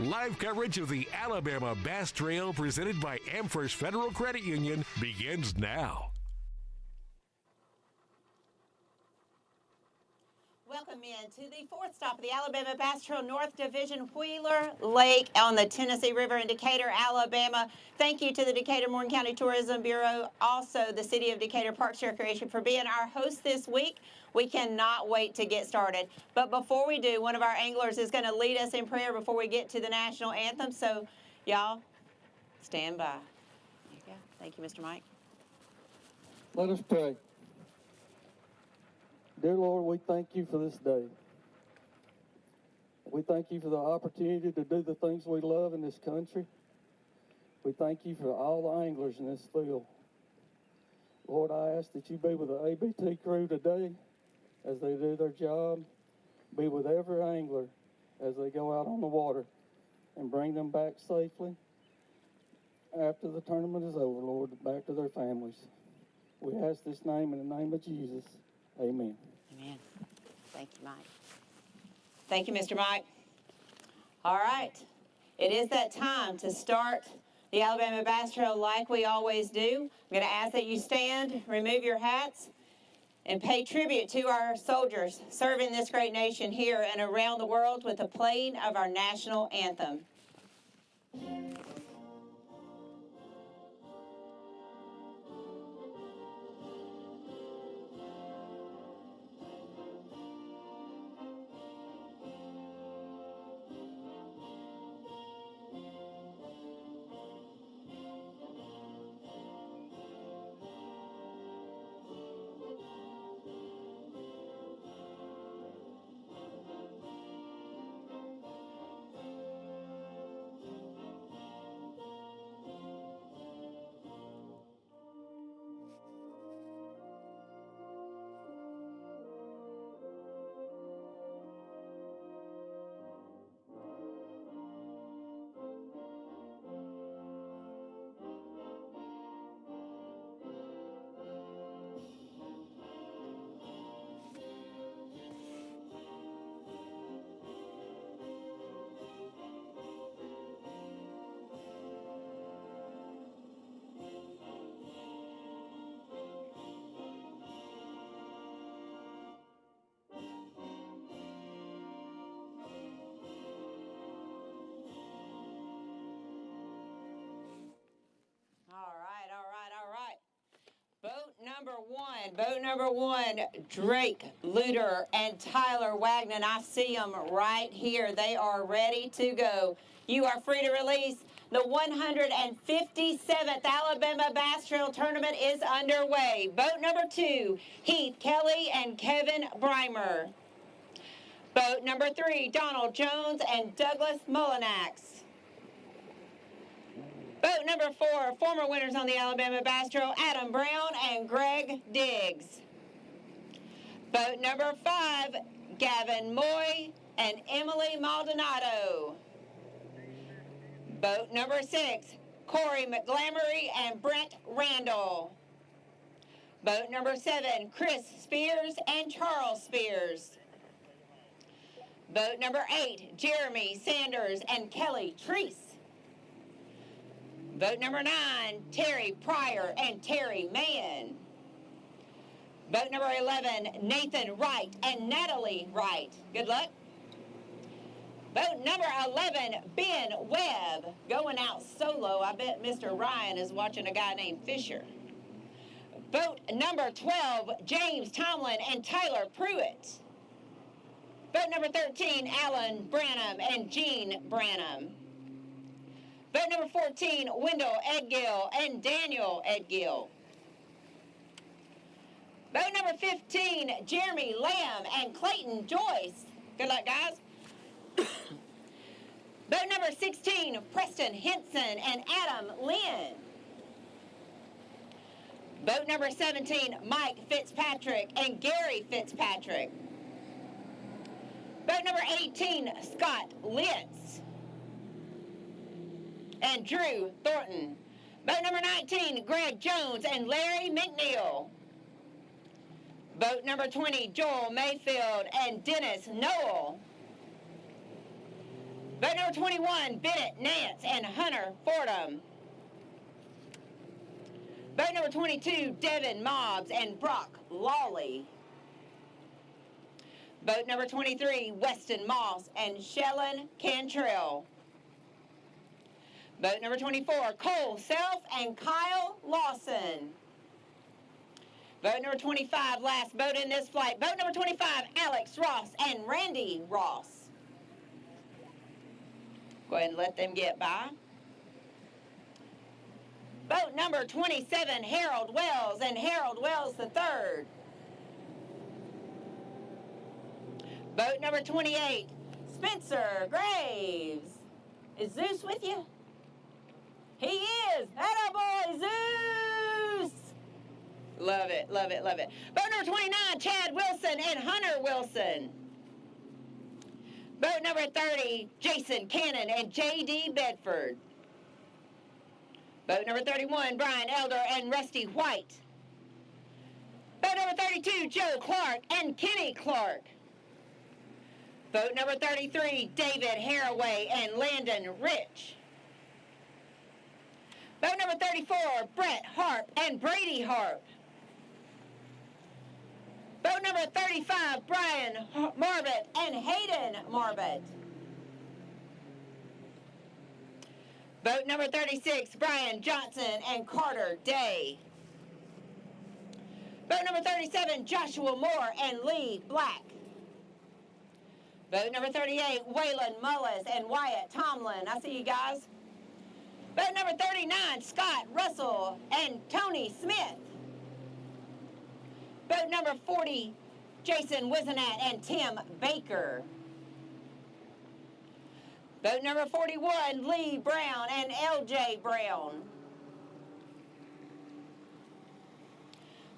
Live coverage of the Alabama Bass Trail presented by AmFirst Federal Credit Union begins now. Welcome in to the fourth stop of the Alabama Bass Trail North Division, Wheeler Lake on the Tennessee River in Decatur, Alabama. Thank you to the Decatur Morgan County Tourism Bureau, also the City of Decatur Parks and Recreation for being our host this week. We cannot wait to get started. But before we do, one of our anglers is going to lead us in prayer before we get to the national anthem. So, y'all, stand by. There you go. Thank you, Mr. Mike. Let us pray. Dear Lord, we thank you for this day. We thank you for the opportunity to do the things we love in this country. We thank you for all the anglers in this field. Lord, I ask that you be with the ABT crew today as they do their job. Be with every angler as they go out on the water and bring them back safely after the tournament is over, Lord, back to their families. We ask this name in the name of Jesus. Amen. Amen. Thank you, Mike. Thank you, Mr. Mike. All right. It is that time to start the Alabama Bass Trail like we always do. I'm going to ask that you stand, remove your hats, and pay tribute to our soldiers serving this great nation here and around the world with the playing of our national anthem. Boat number one, Drake, Luter, and Tyler Wagner. I see them right here. They are ready to go. You are free to release. The 157th Alabama Bass Trail Tournament is underway. Boat number two, Heath Kelly and Kevin Breimer. Boat number three, Donald Jones and Douglas Mullinax. Boat number four, former winners on the Alabama Bass Trail, Adam Brown and Greg Diggs. Boat number five, Gavin Moy and Emily Maldonado. Boat number six, Corey McGlamory and Brent Randall. Boat number seven, Chris Spears and Charles Spears. Boat number eight, Jeremy Sanders and Kelly Treese. Boat number nine, Terry Pryor and Terry Mann. Boat number 11, Nathan Wright and Natalie Wright. Good luck. Boat number 11, Ben Webb, going out solo. I bet Mr. Ryan is watching a guy named Fisher. Boat number 12, James Tomlin and Tyler Pruitt. Boat number 13, Alan Branham and Gene Branham. Boat number 14, Wendell Edgill and Daniel Edgill. Boat number 15, Jeremy Lamb and Clayton Joyce. Good luck, guys. Boat number 16, Preston Henson and Adam Lynn. Boat number 17, Mike Fitzpatrick and Gary Fitzpatrick. Boat number 18, Scott Litz and Drew Thornton. Boat number 19, Greg Jones and Larry McNeil. Boat number 20, Joel Mayfield and Dennis Noel. Boat number 21, Bennett, Nance, and Hunter Fordham. Boat number 22, Devin Mobbs and Brock Lawley. Boat number 23, Weston Moss and Shellen Cantrell. Boat number 24, Cole Self and Kyle Lawson. Boat number 25, last boat in this flight. Boat number 25, Alex Ross and Randy Ross. Go ahead and let them get by. Boat number 27, Harold Wells and Harold Wells III. Boat number 28, Spencer Graves. Is Zeus with you? He is. Attaboy, Zeus. Love it, love it, love it. Boat number 29, Chad Wilson and Hunter Wilson. Boat number 30, Jason Cannon and J.D. Bedford. Boat number 31, Brian Elder and Rusty White. Boat number 32, Joe Clark and Kenny Clark. Boat number 33, David Haraway and Landon Rich. Boat number 34, Brett Harp and Brady Harp. Boat number 35, Brian Marvett and Hayden Marvett. Boat number 36, Brian Johnson and Carter Day. Boat number 37, Joshua Moore and Lee Black. Boat number 38, Waylon Mullis and Wyatt Tomlin. I see you guys. Boat number 39, Scott Russell and Tony Smith. Boat number 40, Jason Wisenat and Tim Baker. Boat number 41, Lee Brown and L.J. Brown.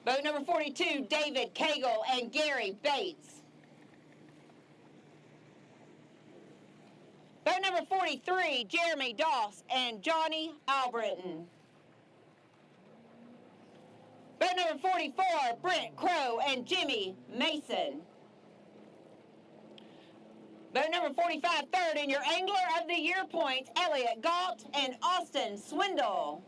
Boat number 42, David Cagle and Gary Bates. Boat number 43, Jeremy Doss and Johnny Albritton. Boat number 44, Brent Crow and Jimmy Mason. Boat number 45, third in your Angler of the Year points, Elliot Galt and Austin Swindle.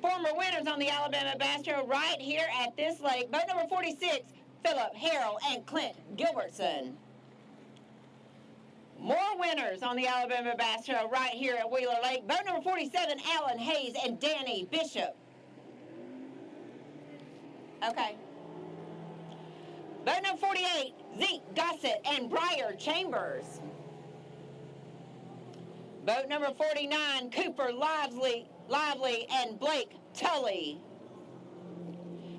Former winners on the Alabama Bass Trail right here at this lake. Boat number 46, Philip Harrell and Clint Gilbertson. More winners on the Alabama Bass Trail right here at Wheeler Lake. Boat number 47, Alan Hayes and Danny Bishop. Okay. Boat number 48, Zeke Gossett and Briar Chambers. Boat number 49, Cooper Lively and Blake Tully.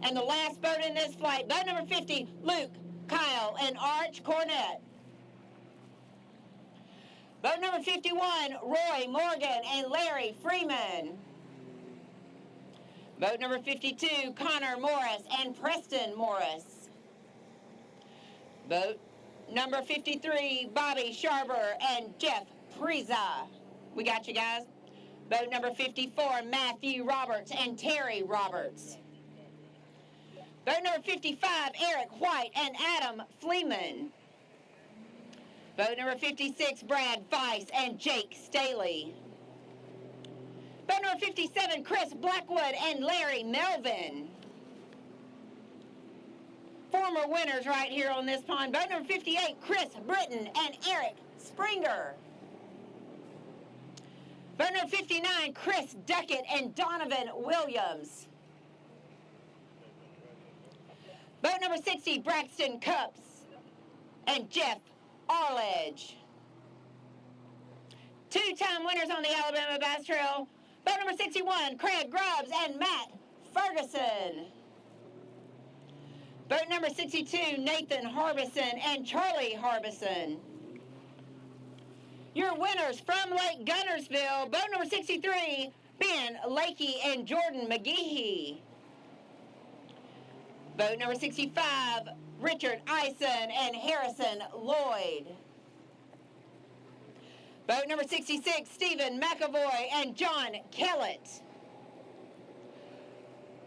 And the last boat in this flight, boat number 50, Luke Kyle and Arch Cornett. Boat number 51, Roy Morgan and Larry Freeman. Boat number 52, Connor Morris and Preston Morris. Boat number 53, Bobby Sharber and Jeff Preza. We got you guys. Boat number 54, Matthew Roberts and Terry Roberts. Boat number 55, Eric White and Adam Fleeman. Boat number 56, Brad Weiss and Jake Staley. Boat number 57, Chris Blackwood and Larry Melvin. Former winners right here on this pond. Boat number 58, Chris Britton and Eric Springer. Boat number 59, Chris Duckett and Donovan Williams. Boat number 60, Braxton Cups and Jeff Arledge. Two-time winners on the Alabama Bass Trail. Boat number 61, Craig Grubbs and Matt Ferguson. Boat number 62, Nathan Harbison and Charlie Harbison. Your winners from Lake Gunnersville, boat number 63, Ben Lakey and Jordan McGehee. Boat number 65, Richard Eisen and Harrison Lloyd. Boat number 66, Stephen McAvoy and John Kellett.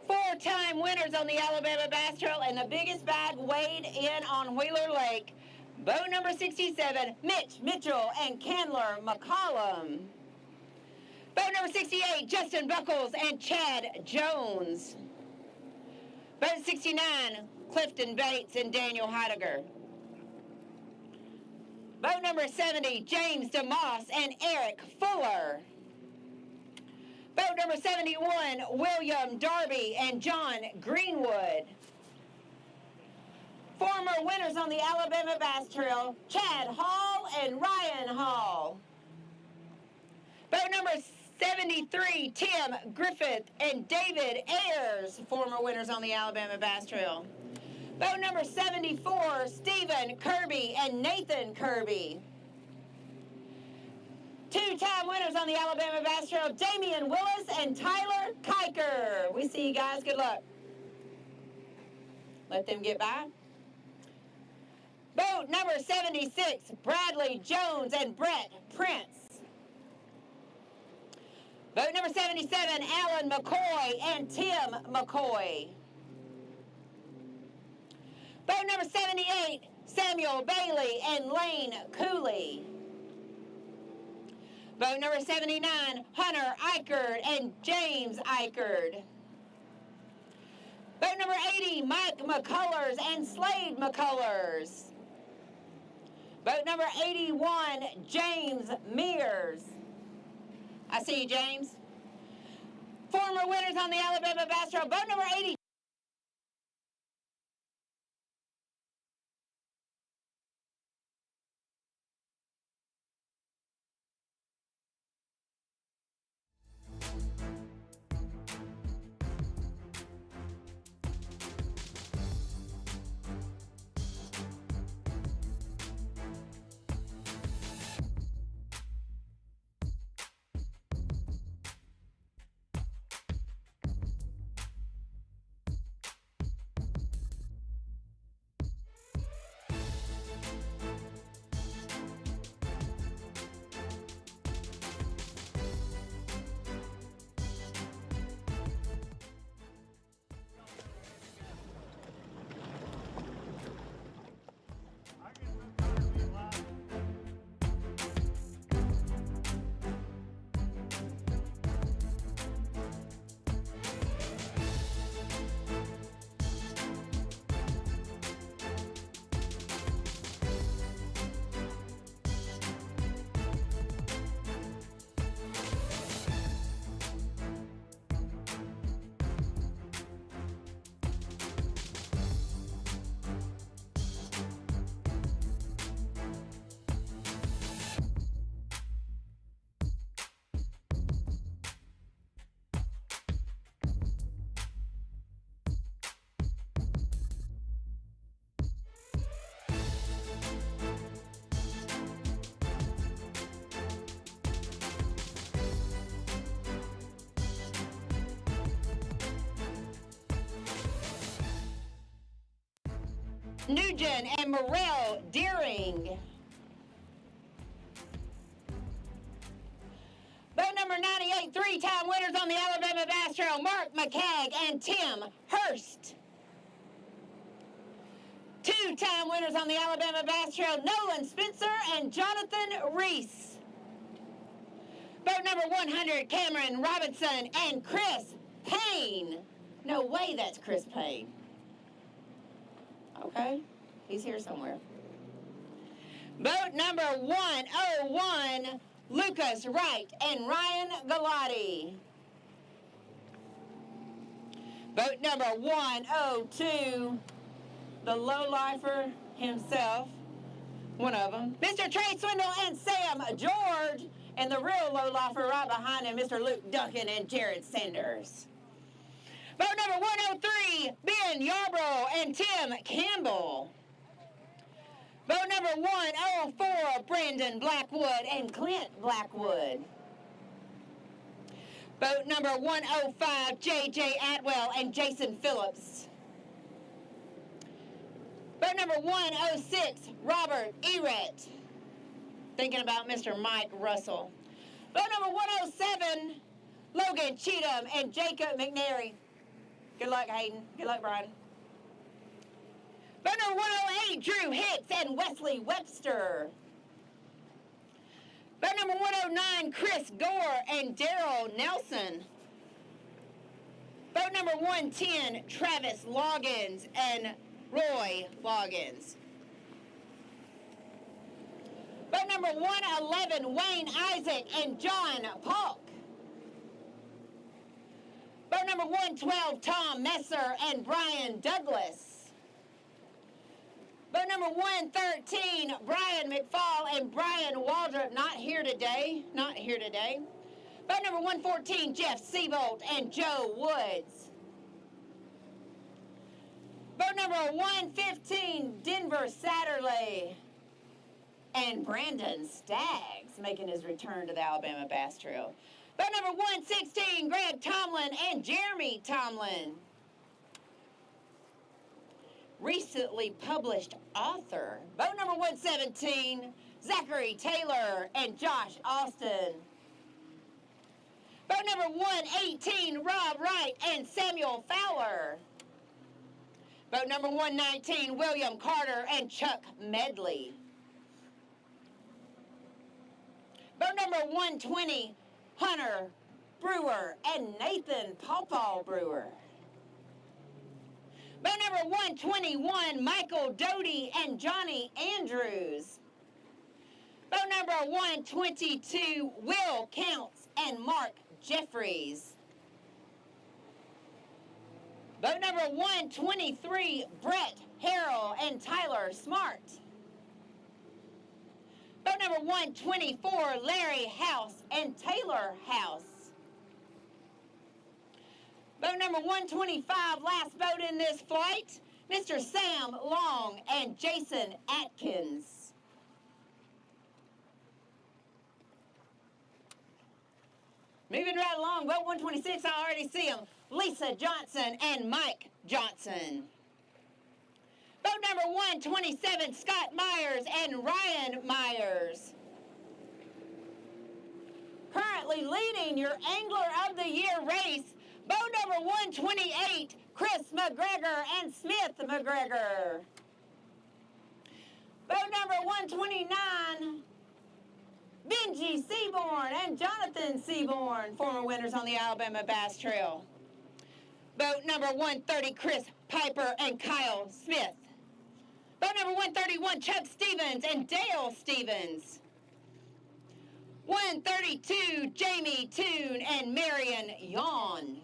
Four-time winners on the Alabama Bass Trail, and the biggest bag weighed in on Wheeler Lake. Boat number 67, Mitch Mitchell and Candler McCollum. Boat number 68, Justin Buckles and Chad Jones. Boat 69, Clifton Bates and Daniel Heidegger. Boat number 70, James DeMoss and Eric Fuller. Boat number 71, William Darby and John Greenwood. Former winners on the Alabama Bass Trail, Chad Hall and Ryan Hall. Boat number 73, Tim Griffith and David Ayers, former winners on the Alabama Bass Trail. Boat number 74, Stephen Kirby and Nathan Kirby. Two-time winners on the Alabama Bass Trail, Damian Willis and Tyler Kiker. We see you guys. Good luck. Let them get by. Boat number 76, Bradley Jones and Brett Prince. Boat number 77, Alan McCoy and Tim McCoy. Boat number 78, Samuel Bailey and Lane Cooley. Boat number 79, Hunter Eichard and James Eichard. Boat number 80, Mike McCullers and Slade McCullers. Boat number 81, James Mears. I see you, James. Former winners on the Alabama Bass Trail, boat number 80. Nugent and Morel Deering. Boat number 98, three-time winners on the Alabama Bass Trail, Mark McCagg and Tim Hurst. Two-time winners on the Alabama Bass Trail, Nolan Spencer and Jonathan Reese. Boat number 100, Cameron Robinson and Chris Payne. No way that's Chris Payne. Okay, he's here somewhere. Boat number 101, Lucas Wright and Ryan Galati. Boat number 102, the lowlifer himself, one of them, Mr. Trey Swindle and Sam George, and the real lowlifer right behind him, Mr. Luke Duncan and Jared Sanders. Boat number 103, Ben Yarbrough and Tim Campbell. Boat number 104, Brandon Blackwood and Clint Blackwood. Boat number 105, J.J. Atwell and Jason Phillips. Boat number 106, Robert Eret. Thinking about Mr. Mike Russell. Boat number 107, Logan Cheatham and Jacob McNary. Good luck, Hayden. Good luck, Brian. Boat number 108, Drew Hicks and Wesley Webster. Boat number 109, Chris Gore and Daryl Nelson. Boat number 110, Travis Loggins and Roy Loggins. Boat number 111, Wayne Isaac and John Polk. Boat number 112, Tom Messer and Brian Douglas. Boat number 113, Brian McFall and Brian Waldrop, not here today. Boat number 114, Jeff Seabolt and Joe Woods. Boat number 115, Denver Satterley and Brandon Staggs making his return to the Alabama Bass Trail. Boat number 116, Greg Tomlin and Jeremy Tomlin. Recently published author. Boat number 117, Zachary Taylor and Josh Austin. Boat number 118, Rob Wright and Samuel Fowler. Boat number 119, William Carter and Chuck Medley. Boat number 120, Hunter Brewer and Nathan Pawpaw Brewer. Boat number 121, Michael Doty and Johnny Andrews. Boat number 122, Will Counts and Mark Jeffries. Boat number 123, Brett Harrell and Tyler Smart. Boat number 124, Larry House and Taylor House. Boat number 125, last boat in this flight, Mr. Sam Long and Jason Atkins. Moving right along, boat 126, I already see them. Lisa Johnson and Mike Johnson. Boat number 127, Scott Myers and Ryan Myers. Currently leading your Angler of the Year race, boat number 128, Chris McGregor and Smith McGregor. Boat number 129, Benji Seaborn and Jonathan Seaborn, former winners on the Alabama Bass Trail. Boat number 130, Chris Piper and Kyle Smith. Boat number 131, Chuck Stevens and Dale Stevens. 132, Jamie Toon and Marion Yawn.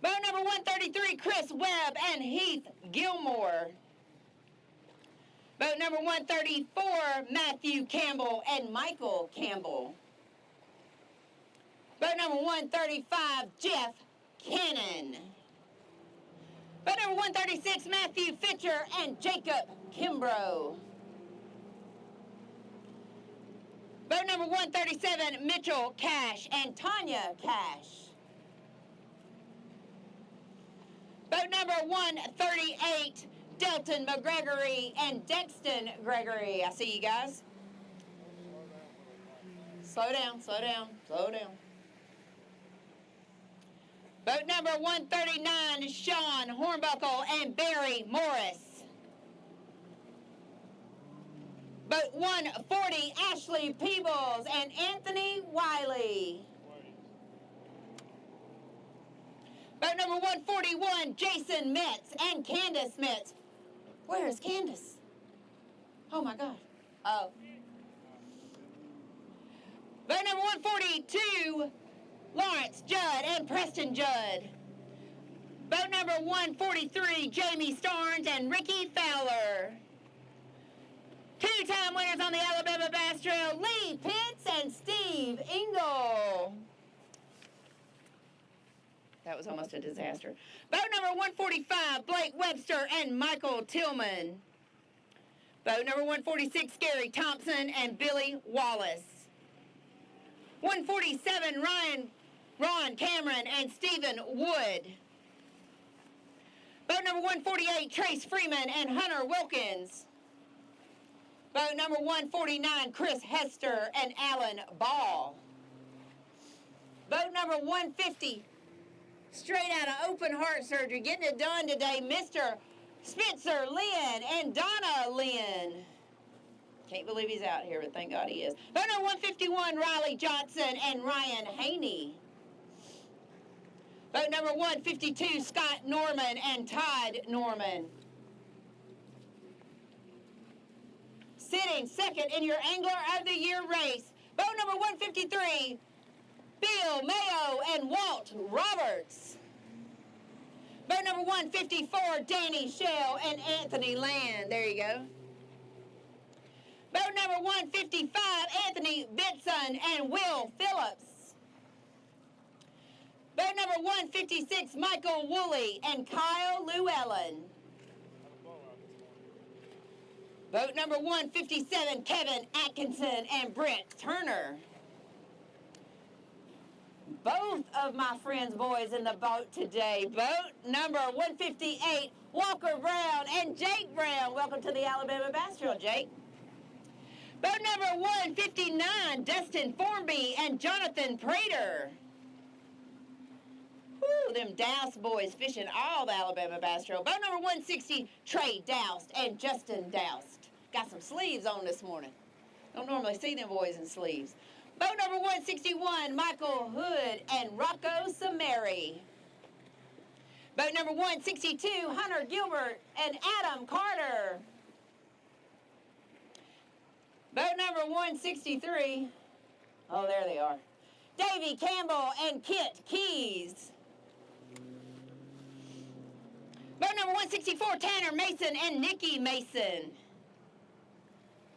Boat number 133, Chris Webb and Heath Gilmore. Boat number 134, Matthew Campbell and Michael Campbell. Boat number 135, Jeff Cannon. Boat number 136, Matthew Fitcher and Jacob Kimbrough. Boat number 137, Mitchell Cash and Tanya Cash. Boat number 138, Delton McGregory and Dexton Gregory. I see you guys. Slow down, slow down, slow down. Boat number 139, Sean Hornbuckle and Barry Morris. Boat 140, Ashley Peebles and Anthony Wiley. Boat number 141, Jason Metz and Candace Metz. Where is Candace? Oh my God. Oh. Boat number 142, Lawrence Judd and Preston Judd. Boat number 143, Jamie Starnes and Ricky Fowler. Two-time winners on the Alabama Bass Trail, Lee Pitts and Steve Engel. That was almost a disaster. Boat number 145, Blake Webster and Michael Tillman. Boat number 146, Gary Thompson and Billy Wallace. 147, Ron Cameron and Stephen Wood. Boat number 148, Trace Freeman and Hunter Wilkins. Boat number 149, Chris Hester and Alan Ball. Boat number 150, straight out of open heart surgery, getting it done today, Mr. Spencer Lynn and Donna Lynn. Can't believe he's out here, but thank God he is. Boat number 151, Riley Johnson and Ryan Haney. Boat number 152, Scott Norman and Todd Norman. Sitting second in your Angler of the Year race, boat number 153, Bill Mayo and Walt Roberts. Boat number 154, Danny Shell and Anthony Land. There you go. Boat number 155, Anthony Benson and Will Phillips. Boat number 156, Michael Woolley and Kyle Llewellyn. Boat number 157, Kevin Atkinson and Brent Turner. Both of my friends' boys in the boat today. Boat number 158, Walker Brown and Jake Brown. Welcome to the Alabama Bass Trail, Jake. Boat number 159, Dustin Formby and Jonathan Prater. Woo, them Douse boys fishing all the Alabama Bass Trail. Boat number 160, Trey Doust and Justin Doust. Got some sleeves on this morning. Don't normally see them boys in sleeves. Boat number 161, Michael Hood and Rocco Samari. Boat number 162, Hunter Gilbert and Adam Carter. Boat number 163, oh, there they are, Davy Campbell and Kit Keys. Boat number 164, Tanner Mason and Nikki Mason.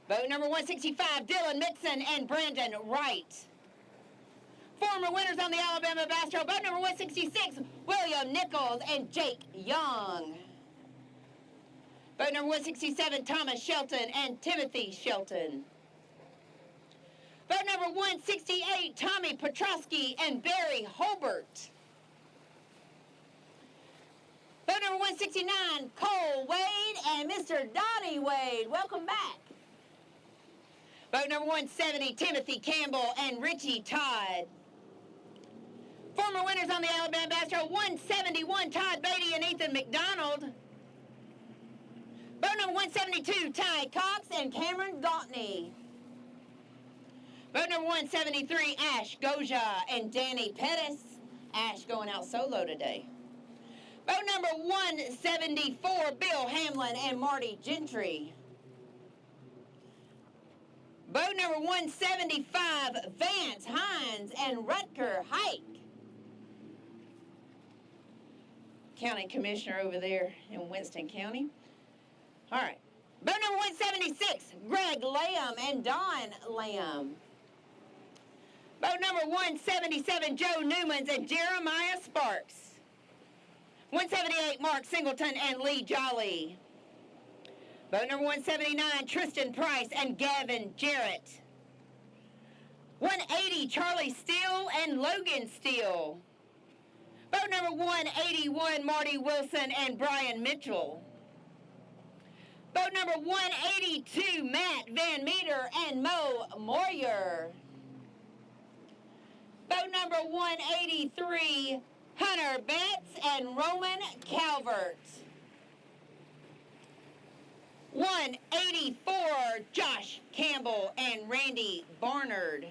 Boat number 165, Dylan Mixon and Brandon Wright. Former winners on the Alabama Bass Trail, boat number 166, William Nichols and Jake Young. Boat number 167, Thomas Shelton and Timothy Shelton. Boat number 168, Tommy Petrosky and Barry Holbert. Boat number 169, Cole Wade and Mr. Donnie Wade. Welcome back. Boat number 170, Timothy Campbell and Richie Todd. Former winners on the Alabama Bass Trail, 171, Todd Beatty and Ethan McDonald. Boat number 172, Ty Cox and Cameron Gautney. Boat number 173, Ash Goja and Danny Pettis. Ash going out solo today. Boat number 174, Bill Hamlin and Marty Gentry. Boat number 175, Vance Hines and Rutger Hike. County Commissioner over there in Winston County. All right. Boat number 176, Greg Lamb and Don Lamb. Boat number 177, Joe Newmans and Jeremiah Sparks. 178, Mark Singleton and Lee Jolly. Boat number 179, Tristan Price and Gavin Jarrett. 180, Charlie Steele and Logan Steele. Boat number 181, Marty Wilson and Brian Mitchell. Boat number 182, Matt Van Meter and Mo Moyer. Boat number 183, Hunter Betts and Roman Calvert. 184, Josh Campbell and Randy Barnard.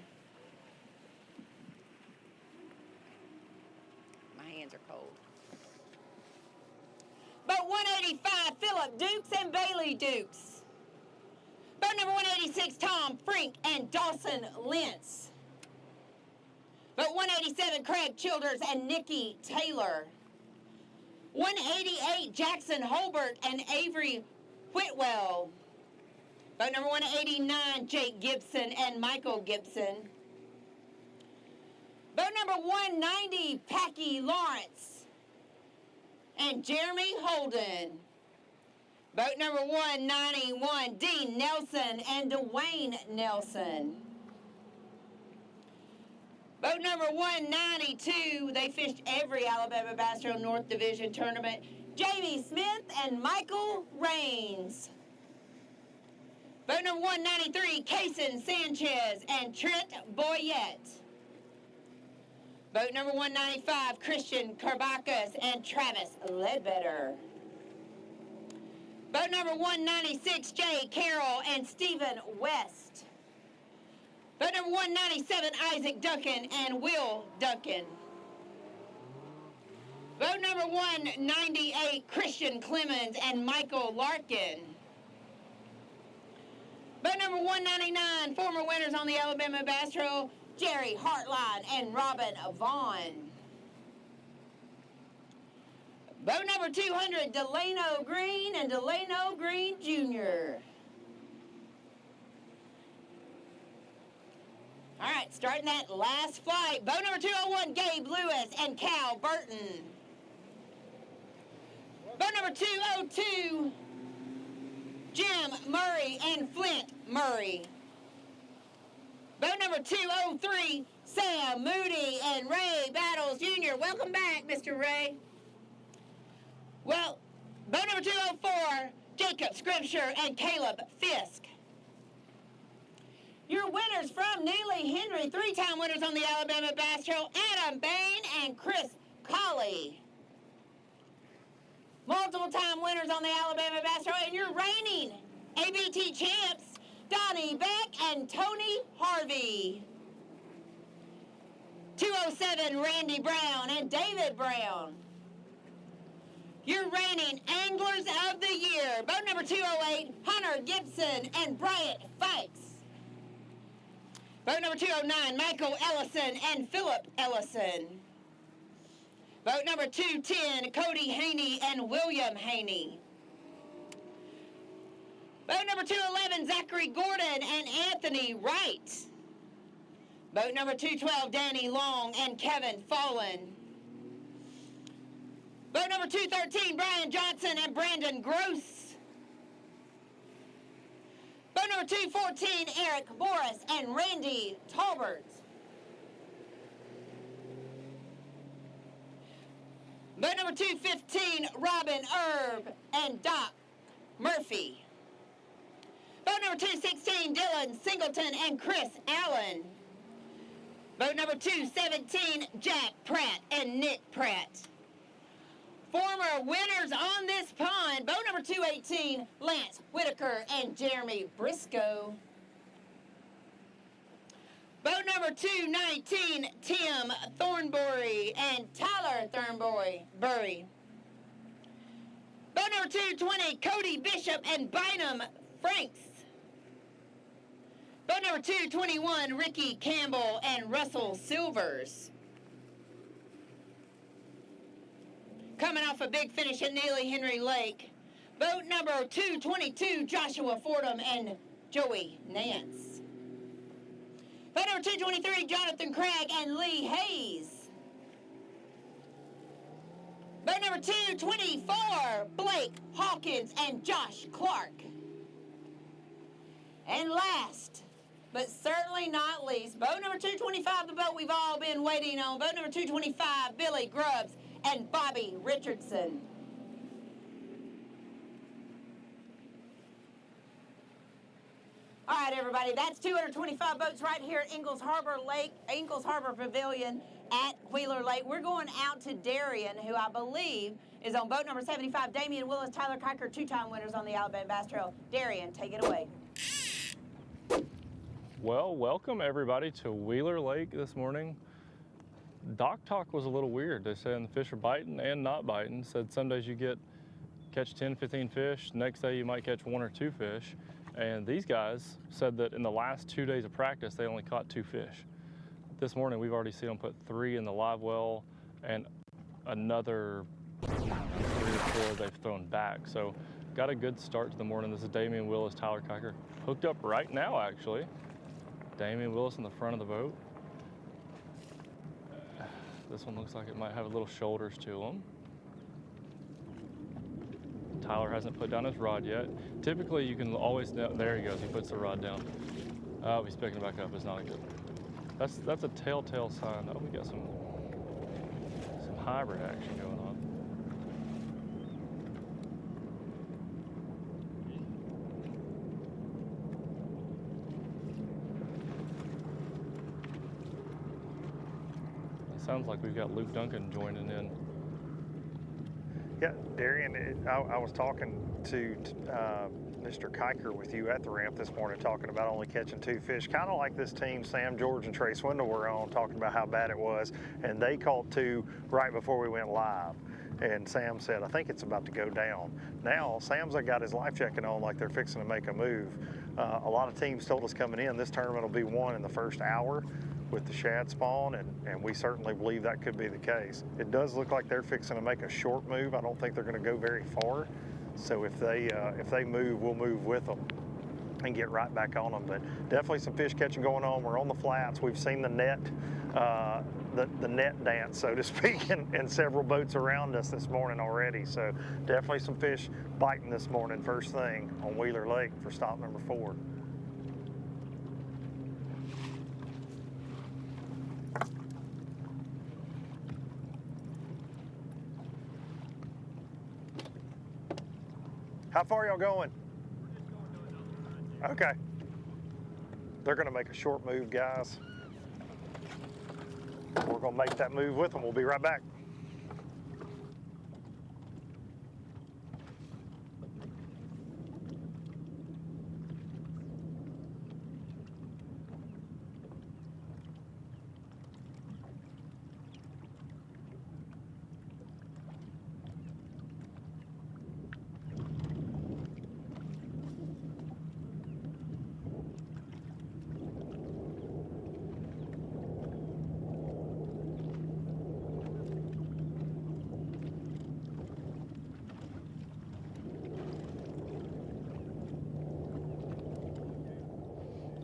My hands are cold. Boat 185, Philip Dukes and Bailey Dukes. Boat number 186, Tom Frink and Dawson Lentz. Boat 187, Craig Childers and Nikki Taylor. 188, Jackson Holbert and Avery Whitwell. Boat number 189, Jake Gibson and Michael Gibson. Boat number 190, Packy Lawrence and Jeremy Holden. Boat number 191, Dean Nelson and Dwayne Nelson. Boat number 192, they fished every Alabama Bass Trail North Division tournament. Jamie Smith and Michael Raines. Boat number 193, Kaysen Sanchez and Trent Boyette. Boat number 195, Christian Carbacus and Travis Ledbetter. Boat number 196, Jay Carroll and Stephen West. Boat number 197, Isaac Duncan and Will Duncan. Boat number 198, Christian Clemens and Michael Larkin. Boat number 199, former winners on the Alabama Bass Trail, Jerry Hartline and Robin Vaughn. Boat number 200, Delano Green and Delano Green Jr. All right, starting that last flight. Boat number 201, Gabe Lewis and Cal Burton. Boat number 202, Jim Murray and Flint Murray. Boat number 203, Sam Moody and Ray Battles Jr. Welcome back, Mr. Ray. Well, boat number 204, Jacob Scripture and Caleb Fisk. Your winners from Neely Henry, three-time winners on the Alabama Bass Trail, Adam Bain and Chris Colley. Multiple-time winners on the Alabama Bass Trail, and your reigning ABT champs, Donnie Beck and Tony Harvey. 207, Randy Brown and David Brown. Your reigning Anglers of the Year, boat number 208, Hunter Gibson and Bryant Fikes. Boat number 209, Michael Ellison and Philip Ellison. Boat number 210, Cody Haney and William Haney. Boat number 211, Zachary Gordon and Anthony Wright. Boat number 212, Danny Long and Kevin Fallen. Boat number 213, Brian Johnson and Brandon Gross. Boat number 214, Eric Morris and Randy Talbert. Boat number 215, Robin Erb and Doc Murphy. Boat number 216, Dylan Singleton and Chris Allen. Boat number 217, Jack Pratt and Nick Pratt. Former winners on this pond, boat number 218, Lance Whitaker and Jeremy Briscoe. Boat number 219, Tim Thornbury and Tyler Thornbury. Boat number 220, Cody Bishop and Bynum Franks. Boat number 221, Ricky Campbell and Russell Silvers. Coming off a big finish at Neely Henry Lake. Boat number 222, Joshua Fordham and Joey Nance. Boat number 223, Jonathan Craig and Lee Hayes. Boat number 224, Blake Hawkins and Josh Clark. And last, but certainly not least, boat number 225, the boat we've all been waiting on. Boat number 225, Billy Grubbs and Bobby Richardson. All right, everybody, that's 225 boats right here at Ingalls Harbor Pavilion at Wheeler Lake. We're going out to Darien, who I believe is on boat number 75. Damian Willis, Tyler Kiker, two-time winners on the Alabama Bass Trail. Darien, take it away. Well, welcome everybody to Wheeler Lake this morning. Dock talk was a little weird. They said the fish are biting and not biting. Said some days you catch 10, 15 fish. Next day you might catch 1 or 2 fish. And these guys said that in the last 2 days of practice, they only caught 2 fish. This morning, we've already seen them put 3 in the live well and another 3 or 4 they've thrown back. So got a good start to the morning. This is Damian Willis, Tyler Kiker. Hooked up right now, actually. Damian Willis in the front of the boat. This one looks like it might have a little shoulders to them. Tyler hasn't put down his rod yet. Typically, you can always, there he goes, he puts the rod down. Oh, he's picking it back up, it's not good. That's a telltale sign. Oh, we got some hybrid action going on. sounds like we've got Luke Duncan joining in. Yeah, Darian, I was talking to Mr. Kiker with you at the ramp this morning, talking about only catching 2 fish, kind of like this team Sam George and Trey Swindle were on, talking about how bad it was, and they caught 2 right before we went live. And Sam said, I think it's about to go down. Now, Sam's got his life jacket on like they're fixing to make a move. A lot of teams told us coming in, this tournament will be won in the first hour with the shad spawn, and we certainly believe that could be the case. It does look like they're fixing to make a short move. I don't think they're going to go very far. So if they move, we'll move with them and get right back on them. But definitely some fish catching going on. We're on the flats. We've seen the net, the net dance, so to speak, in several boats around us this morning already. So definitely some fish biting this morning, first thing on Wheeler Lake for stop number 4. How far y'all going? Okay. They're gonna make a short move, guys. We're gonna make that move with them. We'll be right back.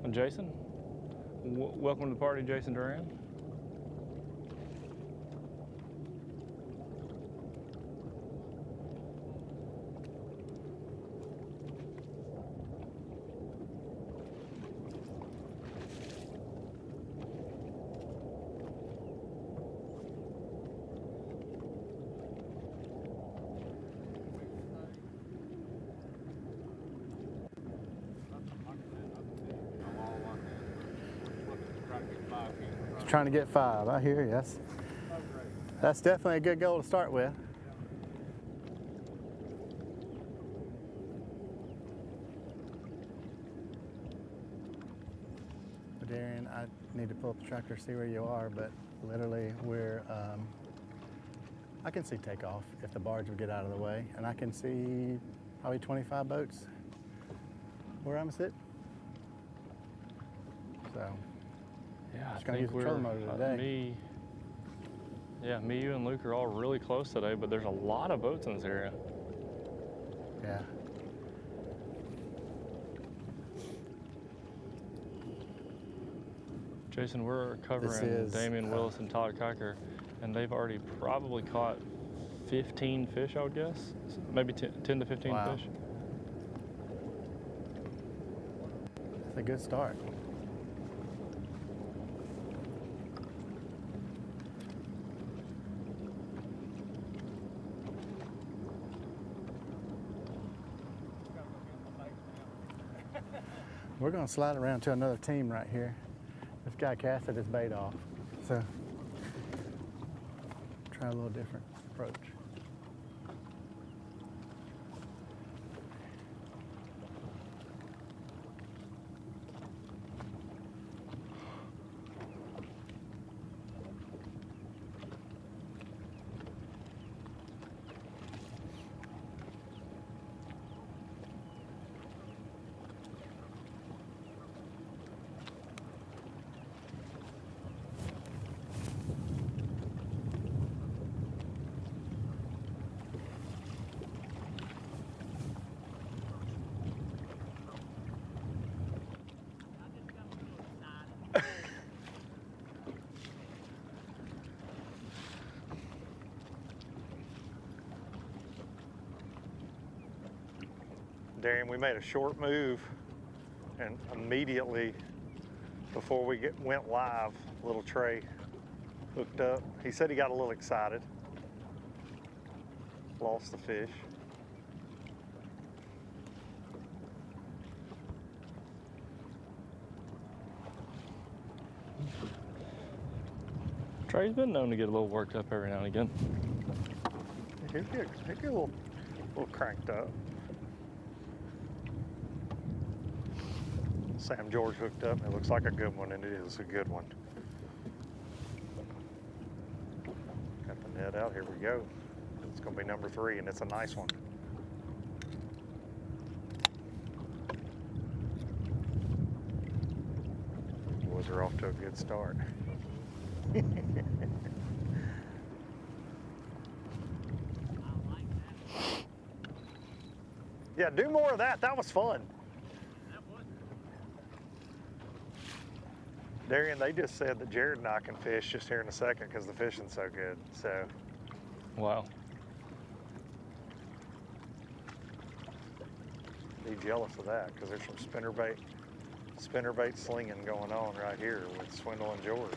Jason, welcome to the party, Jason Duran. Trying to get 5. I hear you. That's definitely a good goal to start with. But Darian, I need to pull up the tractor, see where you are, but literally we're, I can see takeoff if the barge would get out of the way, and I can see probably 25 boats where I'm sitting. So. Yeah, Just gonna use the trolling motor today. Me, you, and Luke are all really close today, but there's a lot of boats in this area. Yeah. Jason, we're covering Damian Willis and Todd Kiker, and they've already probably caught 15 fish, I would guess. Maybe 10 to 15 fish. That's a good start. We're going to slide around to another team right here. This guy casted his bait off, so try a little different approach. Darian, we made a short move, and immediately before we went live, little Trey hooked up. He said he got a little excited, lost the fish. Trey's been known to get a little worked up every now and again. He'll get a little cranked up. Sam George hooked up, and it looks like a good one, and it is a good one. Got the net out, here we go. It's gonna be number 3, and it's a nice one. Boys are off to a good start. Yeah, do more of that. That was fun. Darian, they just said that Jared and I can fish just here in a second because the fishing's so good. So, Wow. be jealous of that because there's some spinnerbait slinging going on right here with Swindle and George.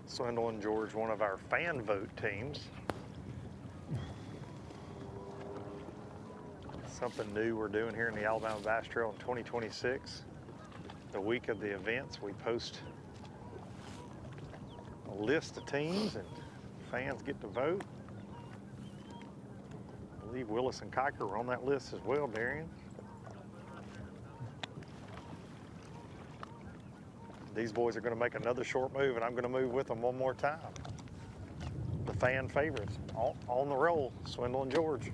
Swindle and George, one of our fan vote teams. Something new we're doing here in the Alabama Bass Trail in 2026. The week of the events, we post a list of teams and fans get to vote. I believe Willis and Kiker are on that list as well, Darian. These boys are going to make another short move, and I'm going to move with them one more time. The fan favorites on the roll, Swindle and George.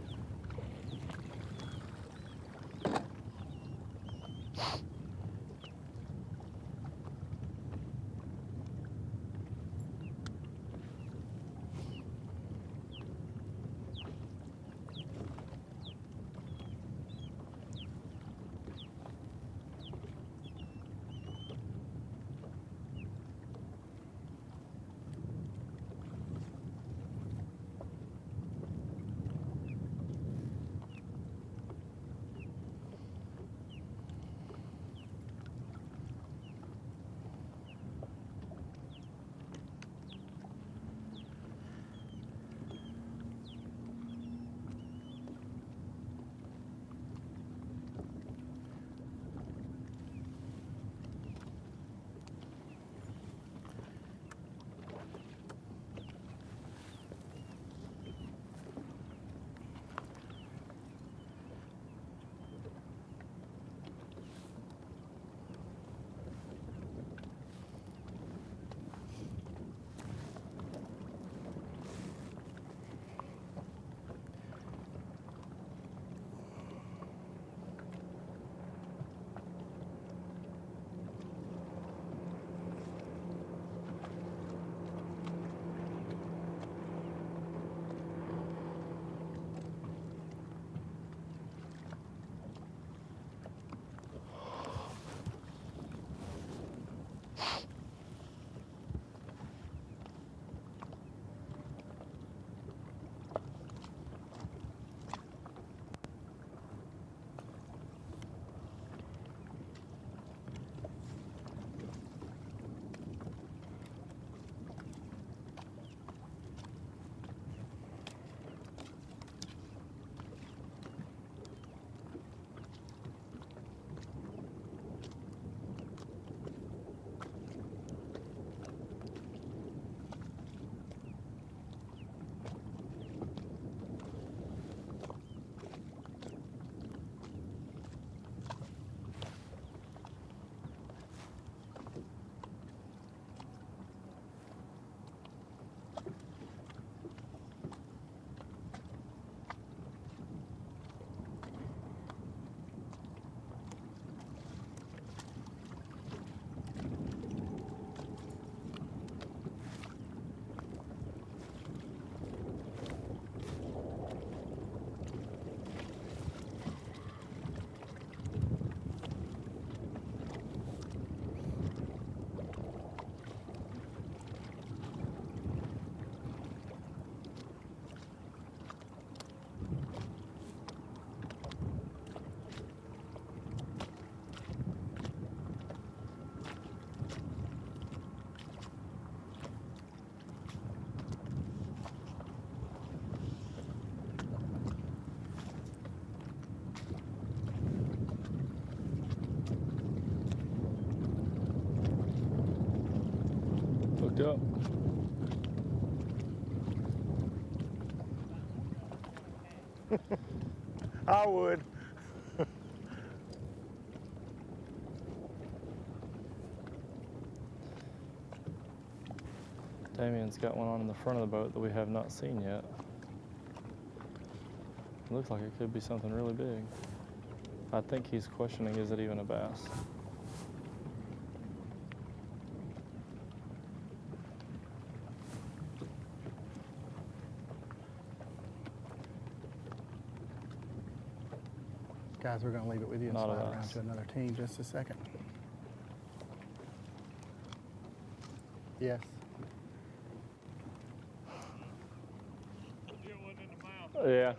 hooked up. I would. Damien's got one on in the front of the boat that we have not seen yet. It looks like it could be something really big. I think he's questioning, is it even a bass? Guys, we're going to leave it with you and Not a slide around bass. to another team just a second. Yes. Yeah.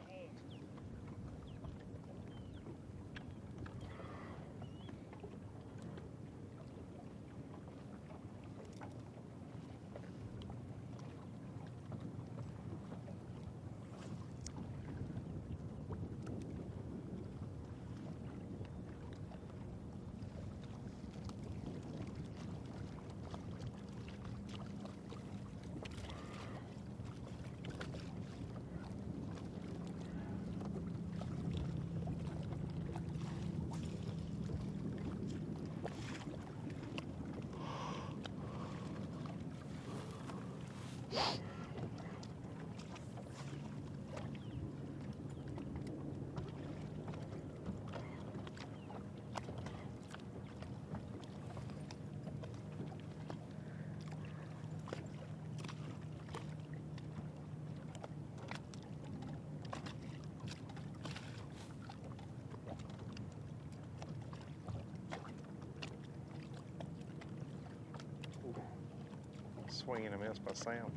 Swing and a miss by Sam.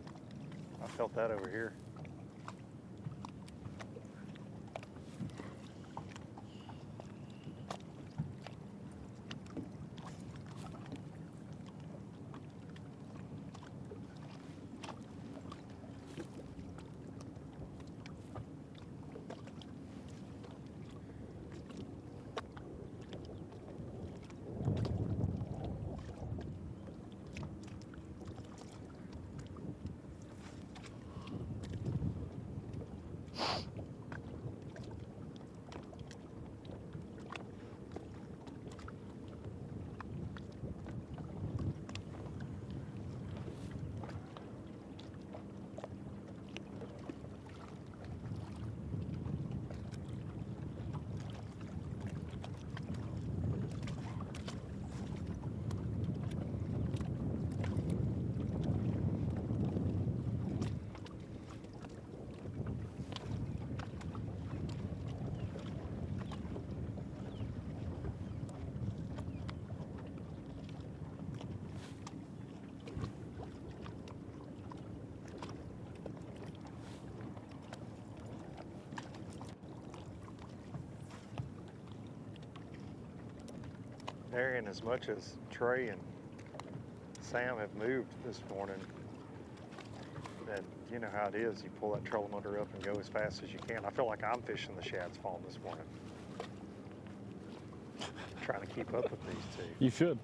I felt that over here. Darian, as much as Trey and Sam have moved this morning, that you know how it is, you pull that trolling motor up and go as fast as you can. I feel like I'm fishing the Shad's Fall this morning. Trying to keep up with these two. You should.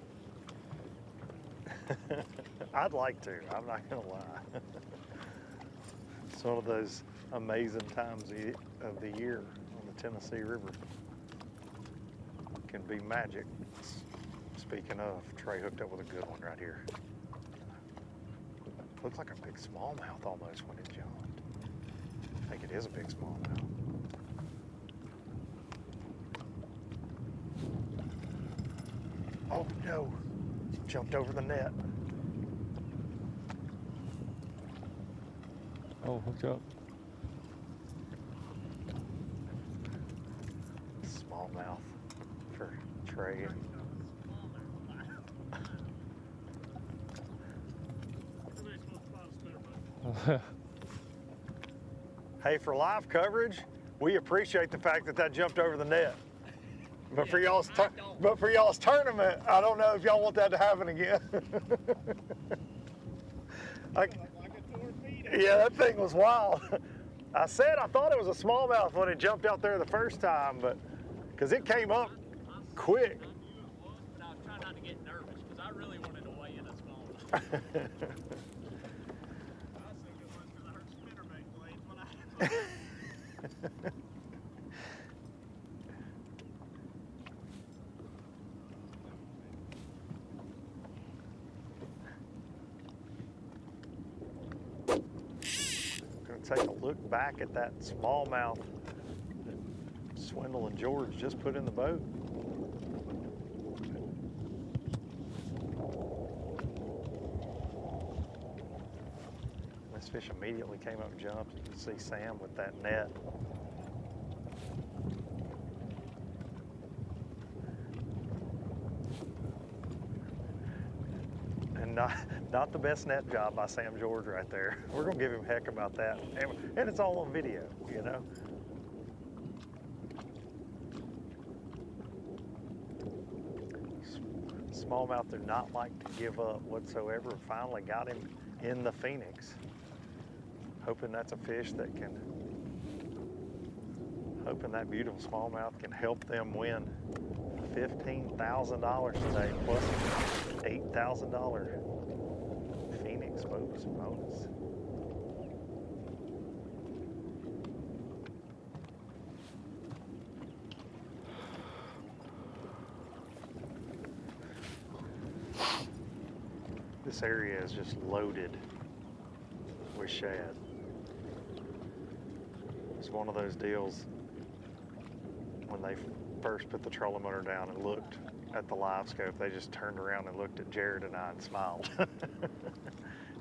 I'd like to, I'm not gonna lie. It's one of those amazing times of the year on the Tennessee River. Can be magic. Speaking of, Trey hooked up with a good one right here. Looks like a big smallmouth almost when it jumped. I think it is a big smallmouth. Oh no, jumped over the net. Oh, hooked up. Smallmouth for Trey. Hey, for live coverage, we appreciate the fact that that jumped over the net. But for y'all's tournament, I don't know if y'all want that to happen again. Yeah, that thing was wild. I said I thought it was a smallmouth when it jumped out there the first time, but because it came up quick. I knew it was, but I was trying not to get nervous because I really wanted to weigh in a smallmouth. Gonna take a look back at that smallmouth that Swindle and George just put in the boat. This fish immediately came up and jumped. You can see Sam with that net. And not the best net job by Sam George right there. We're gonna give him heck about that. And it's all on video, you know. Smallmouth do not like to give up whatsoever. Finally got him in the Phoenix. Hoping that's a fish that can, hoping that beautiful smallmouth can help them win $15,000 today, plus $8,000 Phoenix bonus. This area is just loaded with shad. It's one of those deals when they first put the trolling motor down and looked at the live scope, they just turned around and looked at Jared and I and smiled.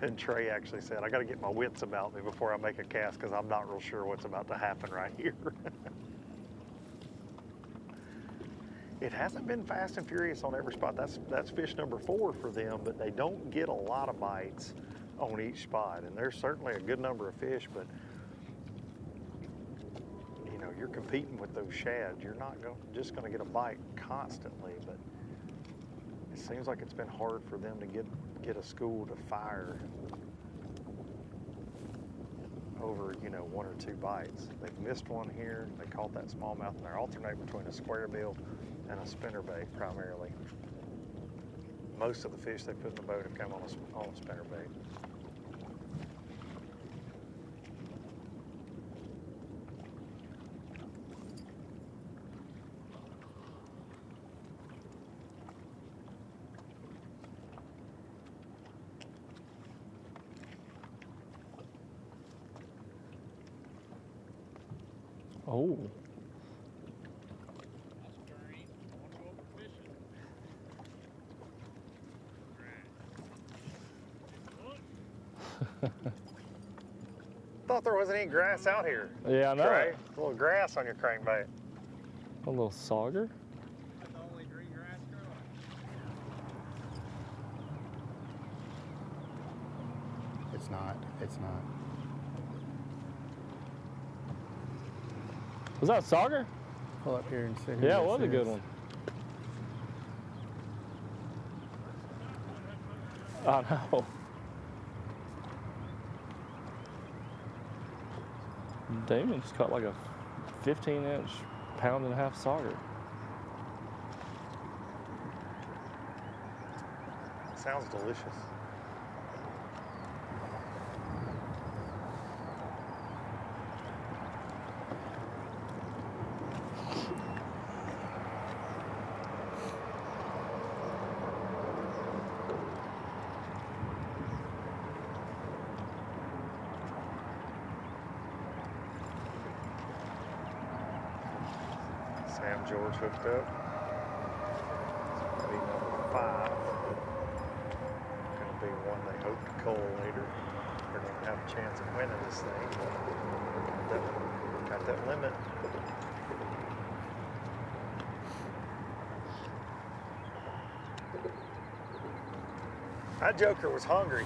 And Trey actually said, I got to get my wits about me before I make a cast because I'm not real sure what's about to happen right here. It hasn't been fast and furious on every spot. That's fish number 4 for them, but they don't get a lot of bites on each spot. And there's certainly a good number of fish, but you know, you're competing with those shad. You're not just going to get a bite constantly, but it seems like it's been hard for them to get a school to fire over, you know, 1 or 2 bites. They've missed one here. They caught that smallmouth, and they're alternating between a square bill and a spinnerbait primarily. Most of the fish they put in the boat have come on a spinnerbait. Oh. Thought there wasn't any grass out here. Yeah, I know. Trey, a little grass on your crankbait. A little sauger. That's the only green grass growing. It's not. Was that a sauger? Pull up here and see who Yeah, it this was a good is. one. I know. Damon's caught like a 15-inch, pound-and-a-half sauger. Sounds delicious. Sam George hooked up. It's gonna be number 5. Gonna be one they hope to cull later. They're gonna have a chance of winning this thing. Got that limit. That joker was hungry.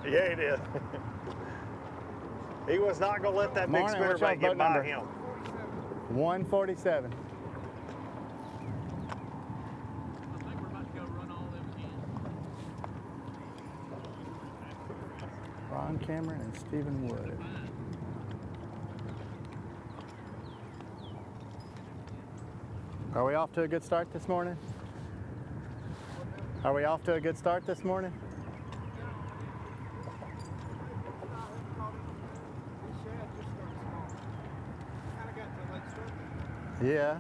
Yeah, he did. He was not going to let that big Morning, what's spinnerbait y'all's get boat by number? him. 147. I think we're about to go run all them again. Ron Cameron and Stephen Wood. Are we off to a good start this morning? Are we off to a good start this morning? Yeah.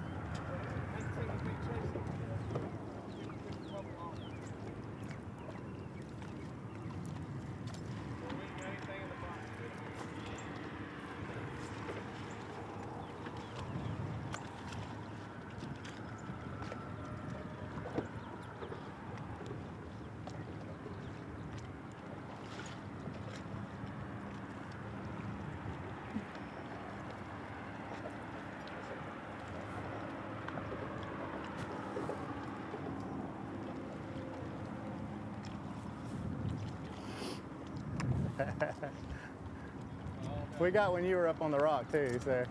We got when you were up on the rock too, so.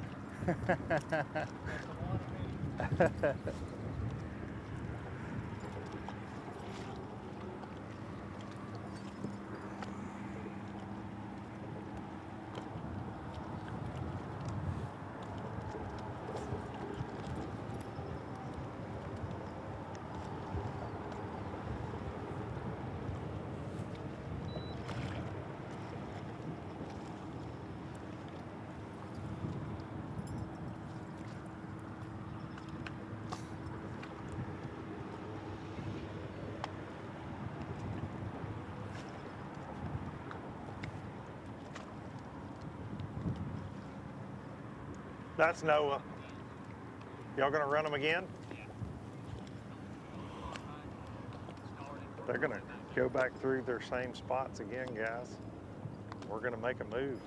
That's Noah. Y'all gonna run them again? They're gonna go back through their same spots again, guys. We're gonna make a move.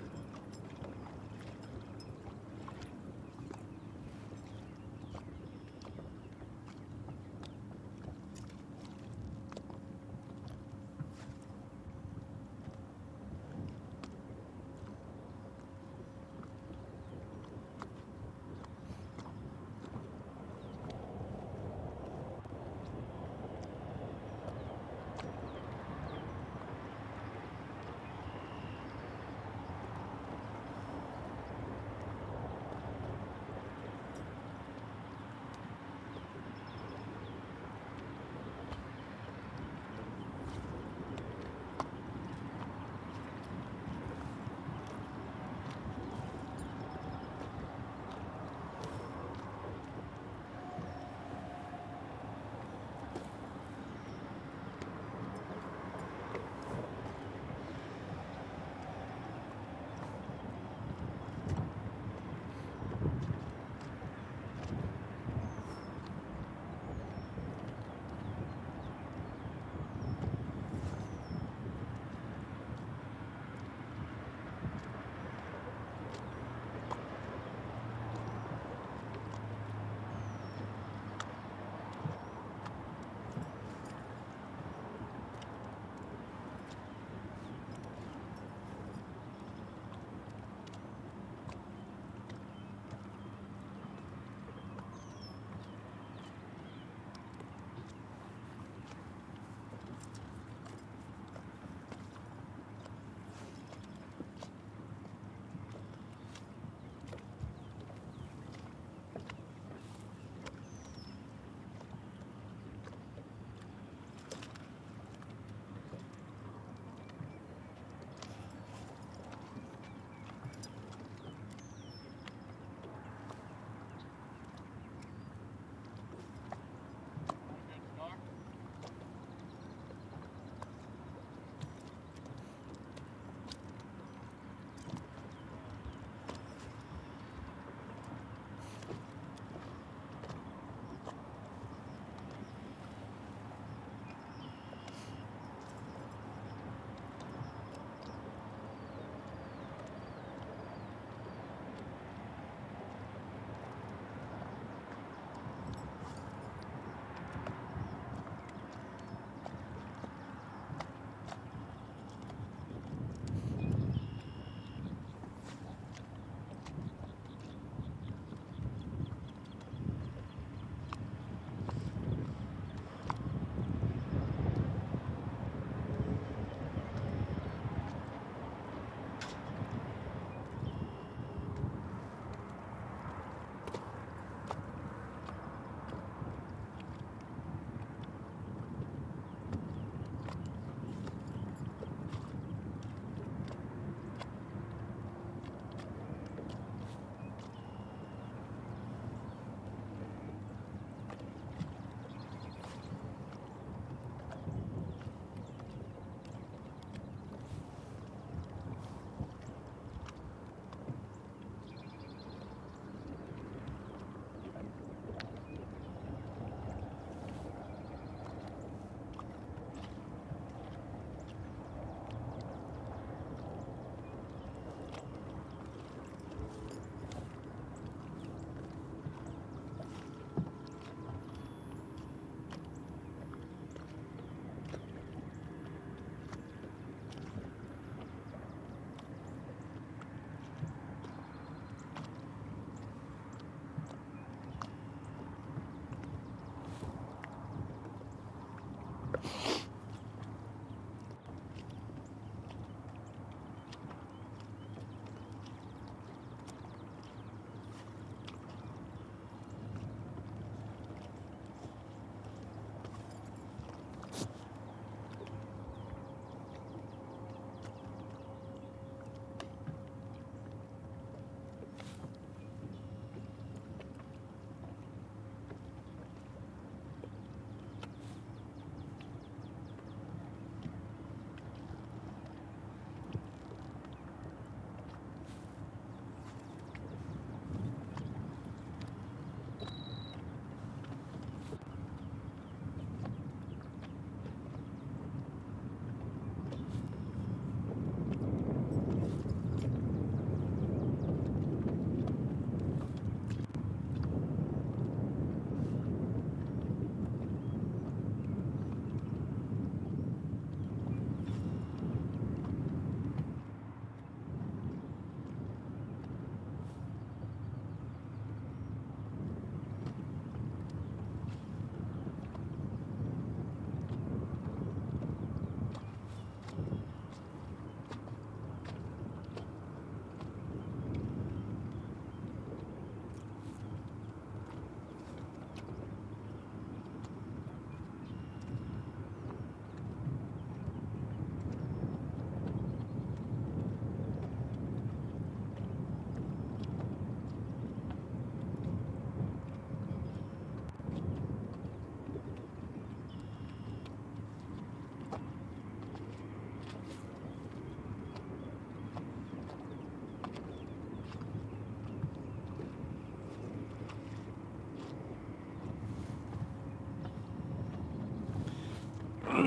Guys,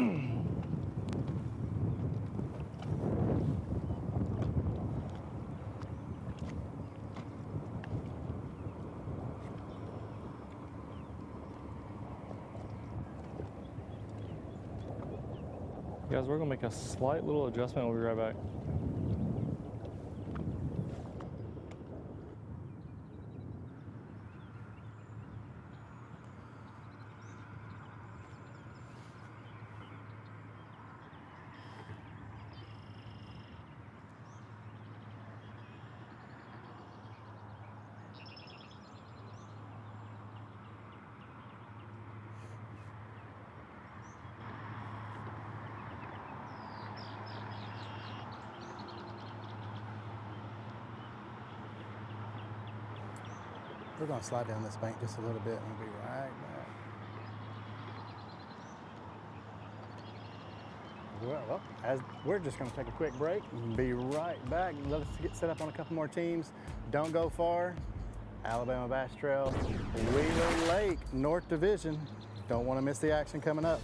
we're gonna make a slight little adjustment. We'll be right back. We're gonna slide down this bank just a little bit and we'll be right back. Well, as we're just gonna take a quick break and be right back. Let us get set up on a couple more teams. Don't go far. Alabama Bass Trail, Wheeler Lake, North Division. Don't wanna miss the action coming up.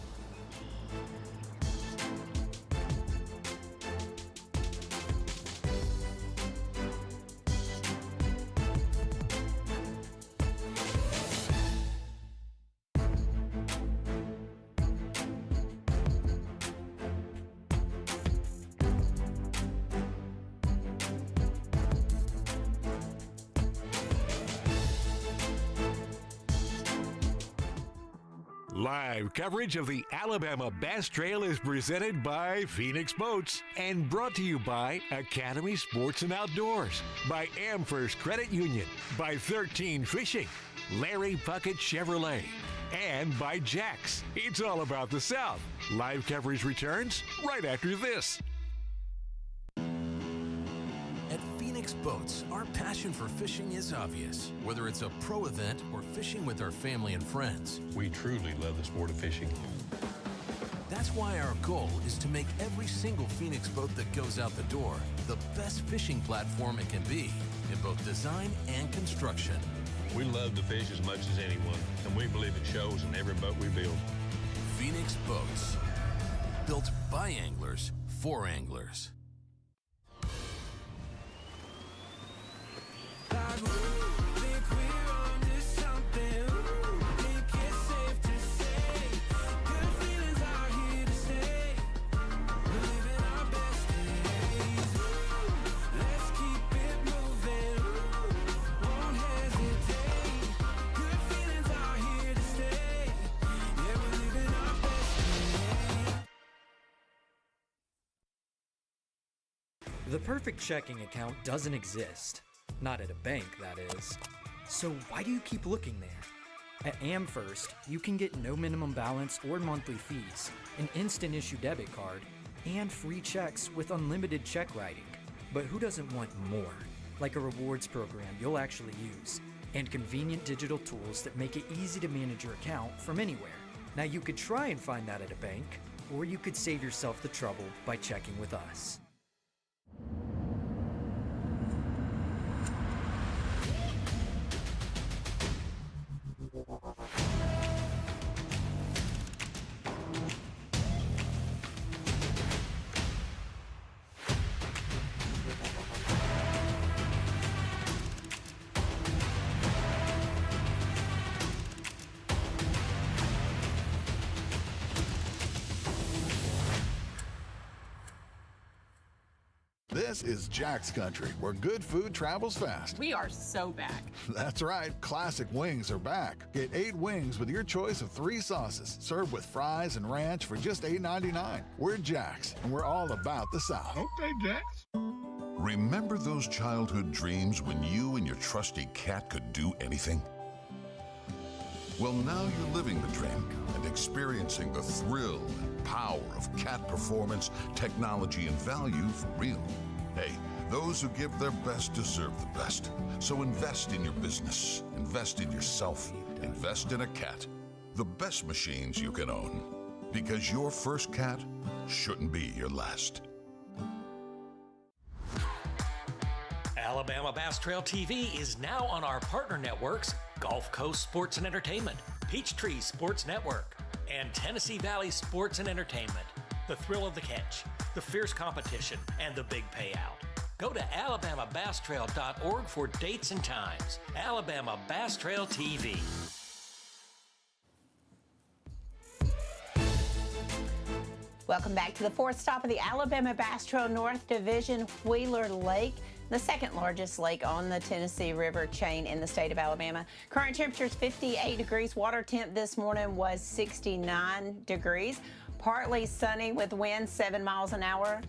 Live coverage of the Alabama Bass Trail is presented by Phoenix Boats and brought to you by Academy Sports and Outdoors, by Amherst Credit Union, by 13 Fishing, Larry Puckett Chevrolet, and by Jax. It's all about the South. Live coverage returns right after this. At Phoenix Boats, our passion for fishing is obvious. Whether it's a pro event or fishing with our family and friends, we truly love the sport of fishing. That's why our goal is to make every single Phoenix boat that goes out the door the best fishing platform it can be in both design and construction. We love to fish as much as anyone, and we believe it shows in every boat we build. Phoenix Boats, built by anglers for anglers. The perfect checking account doesn't exist. Not at a bank, that is. So why do you keep looking there? At AmFirst, you can get no minimum balance or monthly fees, an instant issue debit card, and free checks with unlimited check writing. But who doesn't want more? Like a rewards program you'll actually use, and convenient digital tools that make it easy to manage your account from anywhere. Now you could try and find that at a bank, or you could save yourself the trouble by checking with us. This is Jack's Country, where good food travels fast. We are so back. That's right, classic wings are back. Get 8 wings with your choice of 3 sauces, served with fries and ranch for just $8.99. We're Jack's, and we're all about the South. Okay, Jax. Remember those childhood dreams when you and your trusty cat could do anything? Well, now you're living the dream and experiencing the thrill and power of cat performance, technology, and value for real. Hey, those who give their best deserve the best. So invest in your business, invest in yourself, invest in a cat. The best machines you can own. Because your first cat shouldn't be your last. Alabama Bass Trail TV is now on our partner networks, Gulf Coast Sports and Entertainment, Peachtree Sports Network, and Tennessee Valley sports and entertainment. The thrill of the catch, the fierce competition, and the big payout. Go to alabamabasstrail.org for dates and times. Alabama Bass Trail TV. Welcome back to the fourth stop of the Alabama Bass Trail North Division, Wheeler Lake, the second largest lake on the Tennessee River chain in the state of Alabama. Current temperatures 58 degrees. Water temp this morning was 69 degrees. Partly sunny with winds 7 miles an hour.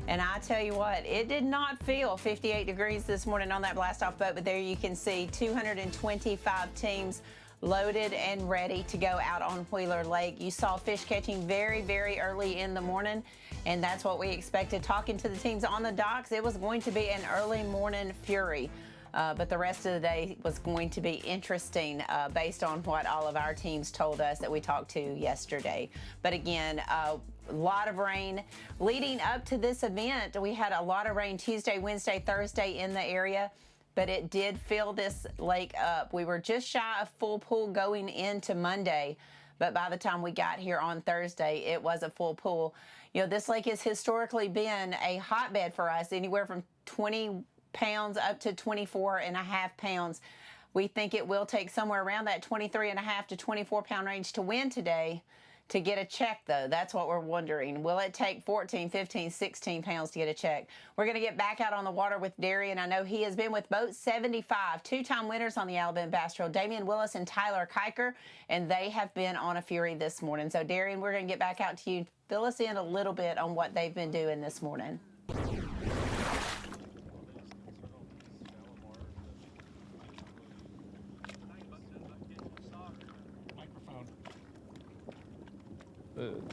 And I tell you what, it did not feel 58 degrees this morning on that blast-off boat, but there you can see 225 teams loaded and ready to go out on Wheeler Lake. You saw fish catching very, very early in the morning, and that's what we expected. Talking to the teams on the docks, it was going to be an early morning fury. But the rest of the day was going to be interesting based on what all of our teams told us that we talked to yesterday. But again, a lot of rain leading up to this event. We had a lot of rain Tuesday, Wednesday, Thursday in the area, but it did fill this lake up. We were just shy of full pool going into Monday, but by the time we got here on Thursday, it was a full pool. You know, this lake has historically been a hotbed for us, anywhere from 20 pounds up to 24.5 pounds. We think it will take somewhere around that 23.5 to 24 pound range to win today. To get a check, though, that's what we're wondering. Will it take 14, 15, 16 pounds to get a check? We're going to get back out on the water with Darian. I know he has been with Boat 75, two-time winners on the Alabama Bass Trail, Damian Willis and Tyler Kiker, and they have been on a fury this morning. So, Darian, we're going to get back out to you. Fill us in a little bit on what they've been doing this morning.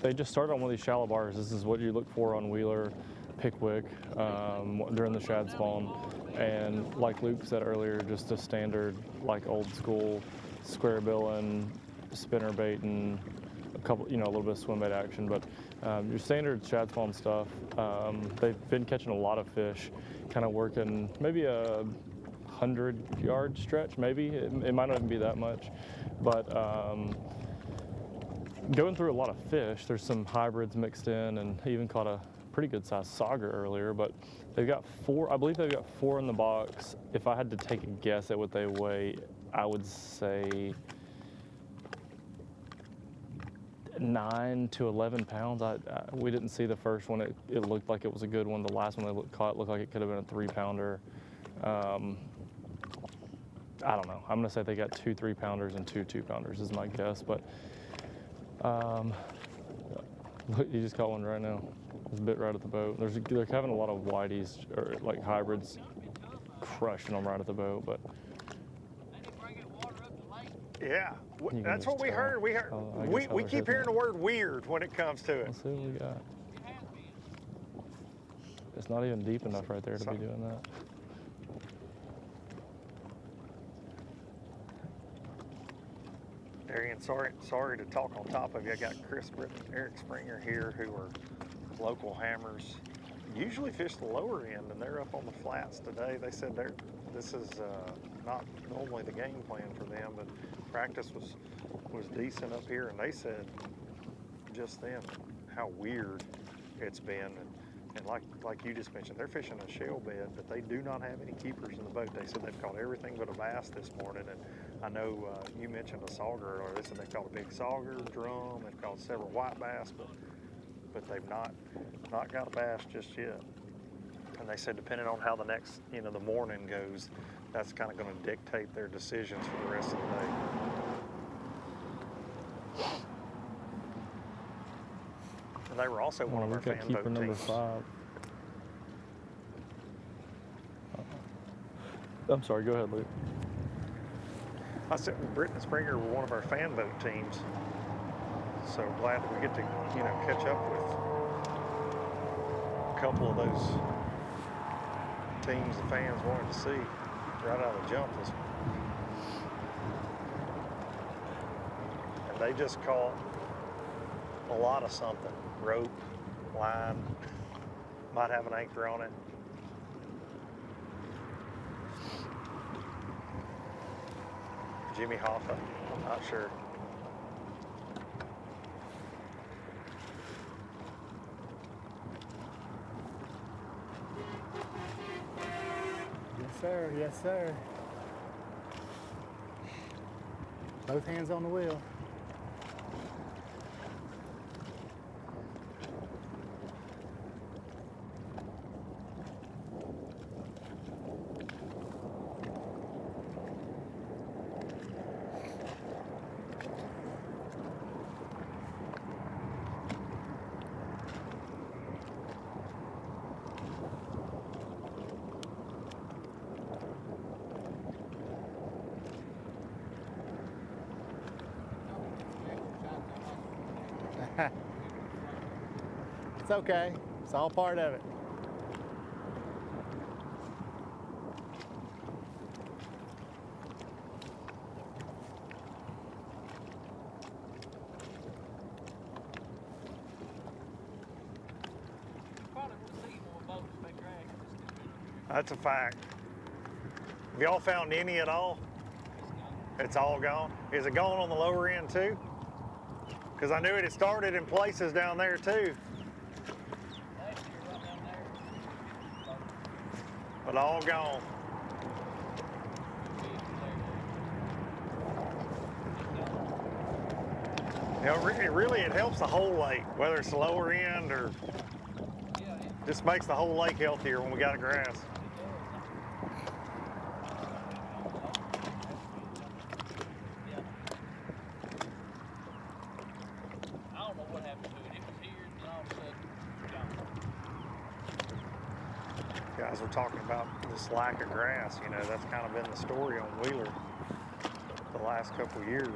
They just started on one of these shallow bars. This is what you look for on Wheeler, Pickwick, during the shad spawn. And like Luke said earlier, just a standard, like old school square billing, spinner baiting, a couple, you know, a little bit of swim bait action, but your standard shad spawn stuff. They've been catching a lot of fish, kind of working maybe a 100-yard stretch, maybe. It might not even be that much, but going through a lot of fish. There's some hybrids mixed in, and he even caught a pretty good sized sauger earlier, but they've got four, I believe they've got 4 in the box. If I had to take a guess at what they weigh, I would say 9 to 11 pounds. We didn't see the first one. It looked like it was a good one. The last one they caught looked like it could have been a 3-pounder. I don't know. I'm gonna say they got 2 3-pounders and 2 2-pounders is my guess, but look, you just caught one right now. It's a bit right at the boat. They're having a lot of whiteys, or like hybrids, crushing them right at the boat. But yeah, that's what we heard. We keep hearing the word weird when it comes to it. Let's see what we got. It's not even deep enough right there to be doing that. Darian, sorry to talk on top of you. I got Chris Britton and Eric Springer here, who are local hammers. Usually fish the lower end, and they're up on the flats today. They said this is not normally the game plan for them, but practice was decent up here, and they said just then how weird it's been. And like you just mentioned, they're fishing a shell bed, but they do not have any keepers in the boat. They said they've caught everything but a bass this morning. And I know you mentioned a sauger earlier. They said they caught a big sauger, drum, they've caught several white bass, but they've not got a bass just yet. And they said depending on how the next, the morning goes, that's kind of going to dictate their decisions for the rest of the day. And they were also one of our fan boat number teams. 5. I'm sorry, go ahead, Luke. I said Britton and Springer were one of our fan boat teams. So glad that we get to, catch up with a couple of those teams the fans wanted to see right out of the jump this one. And they just caught a lot of something. Rope, line, might have an anchor on it. Jimmy Hoffa, I'm not sure. sir. Yes, sir. Both hands on the wheel. It's okay. It's all part of it. That's a fact. Have y'all found any at all? It's all gone. Is it gone on the lower end too? Because I knew it had started in places down there too. But all gone. You know, it helps the whole lake, whether it's the lower end or just makes the whole lake healthier when we got a grass. Guys were talking about this lack of grass. You know, that's kind of been the story on Wheeler the last couple of years.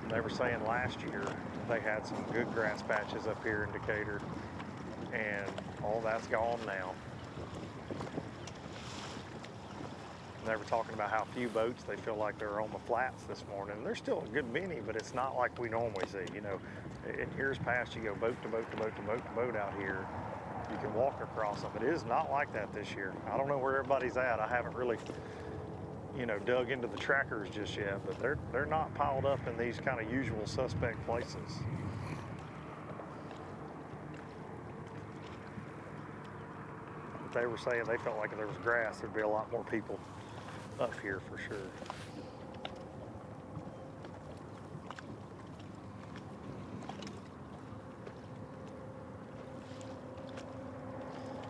They were saying last year they had some good grass patches up here in Decatur, and all that's gone now. They were talking about how few boats they feel like they're on the flats this morning. There's still a good many, but it's not like we normally see. You know, in years past, you go boat to boat to boat to boat to boat out here. You can walk across them. It is not like that this year. I don't know where everybody's at. I haven't really, you know, dug into the trackers just yet, but they're not piled up in these kind of usual suspect places. But they were saying they felt like if there was grass, there'd be a lot more people up here for sure.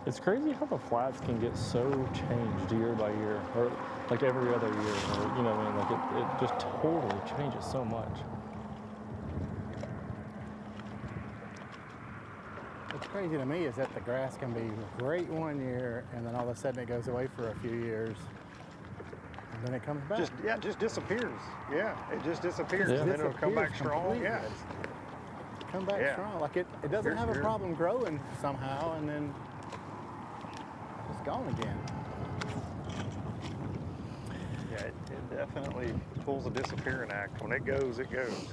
It's crazy how the flats can get so changed year by year, or like every other year, or, you know what I mean? Like it just totally changes so much. What's crazy to me is that the grass can be great one year, and then all of a sudden it goes away for a few years, and then it comes back. It just disappears. Yeah, it just disappears, and then it'll come back strong. Completely. Yeah. Come back strong. Like it doesn't have a problem growing somehow, and then it's gone again. Yeah, it definitely pulls a disappearing act. When it goes, it goes.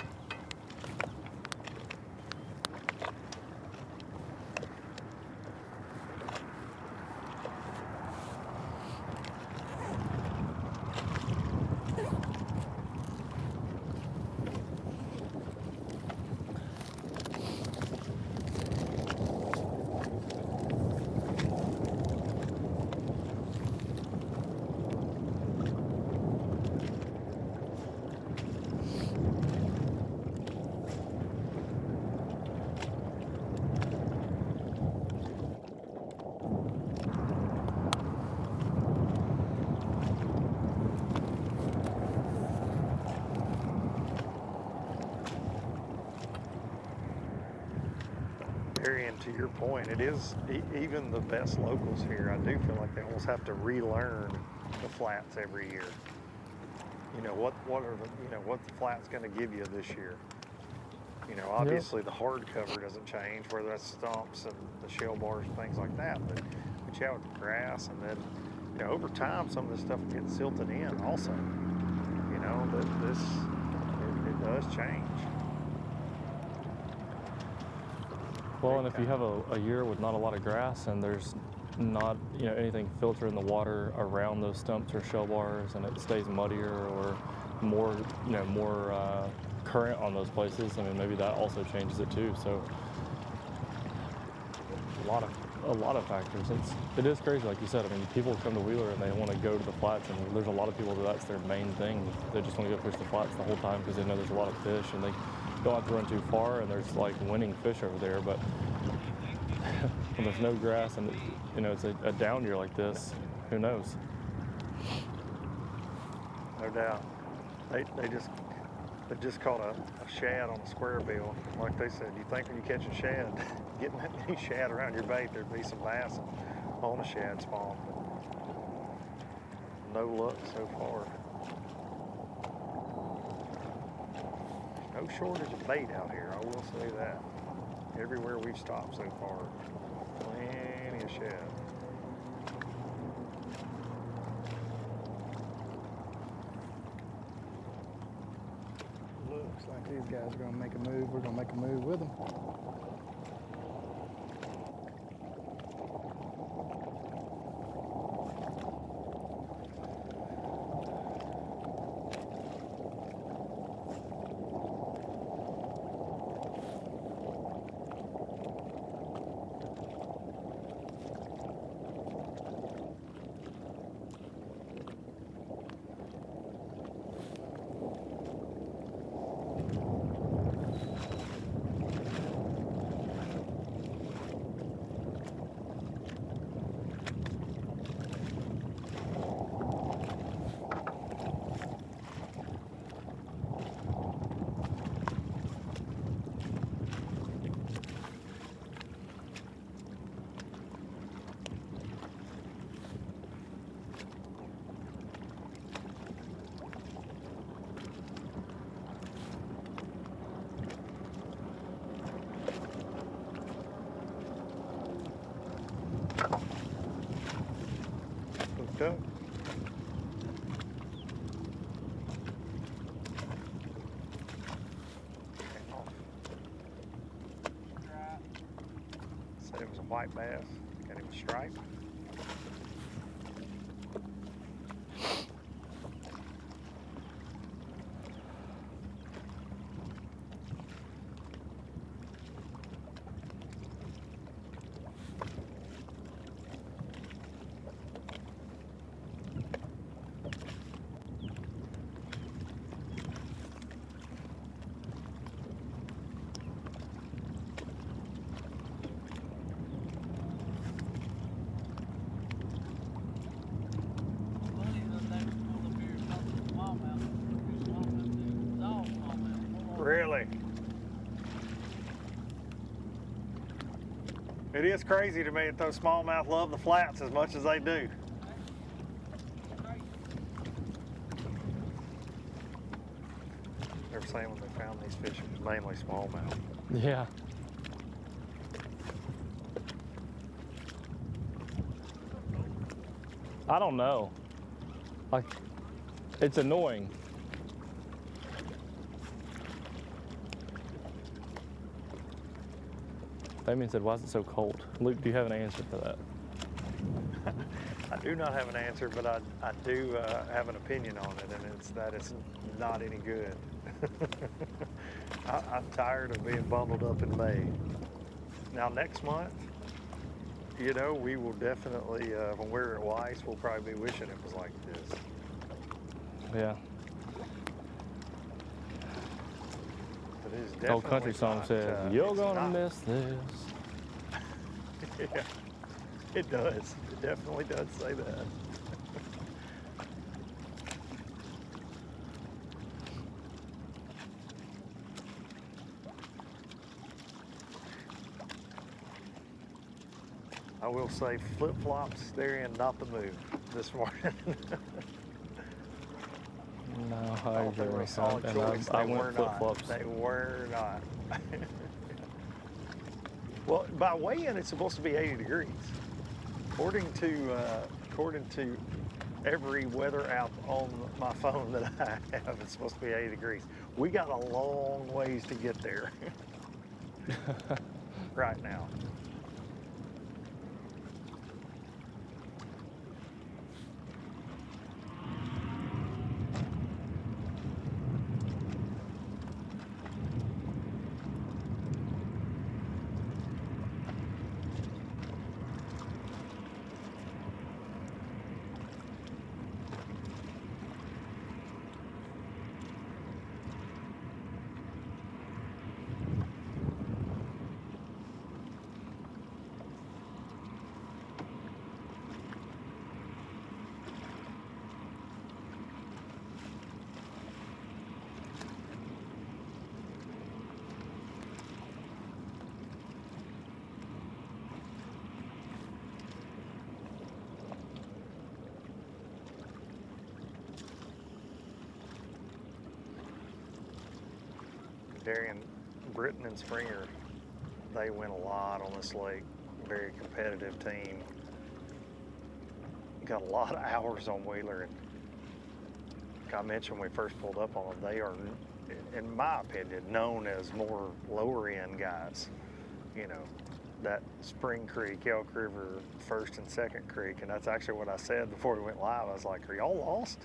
And to your point, it is even the best locals here. I do feel like they almost have to relearn the flats every year. You know what the flat's going to give you this year. You know, obviously the hard cover doesn't change, whether that's stumps and the shell bars and things like that. But you have the grass, and then over time some of this stuff gets silted in. Also, it does change. Well, and if you have a year with not a lot of grass and there's not anything filtering the water around those stumps or shell bars, and it stays muddier or more current on those places, I mean, maybe that also changes it too. So a a lot of factors. It is crazy, like you said. I mean, people come to Wheeler and they want to go to the flats, and there's a lot of people that's their main thing. They just want to go fish the flats the whole time because they know there's a lot of fish, and they don't have to run too far, and there's like winning fish over there. But when there's no grass and you know it's a down year like this, who knows? No doubt. They just caught a shad on a square bill. Like they said, you think when you catch a shad, getting that many shad around your bait, there'd be some bass on a shad spawn. No luck so far. No shortage of bait out here, I will say that. Everywhere we've stopped so far, plenty of shad. Looks like these guys are going to make a move. We're going to make a move with them. Go. Said it was a white bass. Got him a stripe. Really? It is crazy to me that those smallmouth love the flats as much as they do. They're saying when they found these fish, it was mainly smallmouth. Yeah. I don't know. Like, it's annoying. Damien said, why is it so cold? Luke, do you have an answer for that? I do not have an answer, but I do have an opinion on it, and it's that it's not any good. I'm tired of being bundled up in May. Now next month, you know, we will definitely, when we're at Weiss, we'll probably be wishing it was like this. Yeah. It is The old country song not, says, you're gonna not. miss this. Yeah, it does. It definitely does say that. I will say flip-flops, they're in not the move this morning. No, I agree. They were a solid choice. I They went were flip-flops. not. They were not. Well, by weigh-in, it's supposed to be 80 degrees. According to every weather app on my phone that I have, it's supposed to be 80 degrees. We got a long ways to get there right now. Darian, Britton and Springer, they win a lot on this lake. Very competitive team. Got a lot of hours on Wheeler. And like I mentioned when we first pulled up on them, they are, in my opinion, known as more lower end guys. You know, that Spring Creek, Elk River, First and Second Creek, and that's actually what I said before we went live. I was like, are y'all lost?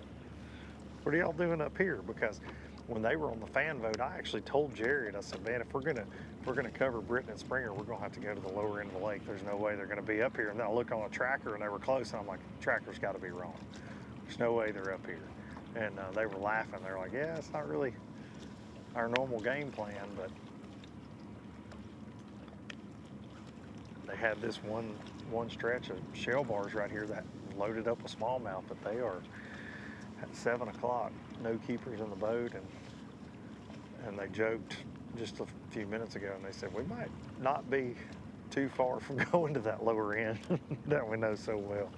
What are y'all doing up here? Because when they were on the fan vote, I actually told Jared, I said, man, if we're gonna cover Britton and Springer, we're gonna have to go to the lower end of the lake. There's no way they're gonna be up here. And then I look on a tracker and they were close, and I'm like, tracker's got to be wrong. There's no way they're up here. And they were laughing. They're like, yeah, it's not really our normal game plan, but they had this one stretch of shell bars right here that loaded up with smallmouth, but they are at 7 o'clock, no keepers in the boat, and they joked just a few minutes ago, and they said, we might not be too far from going to that lower end that we know so well.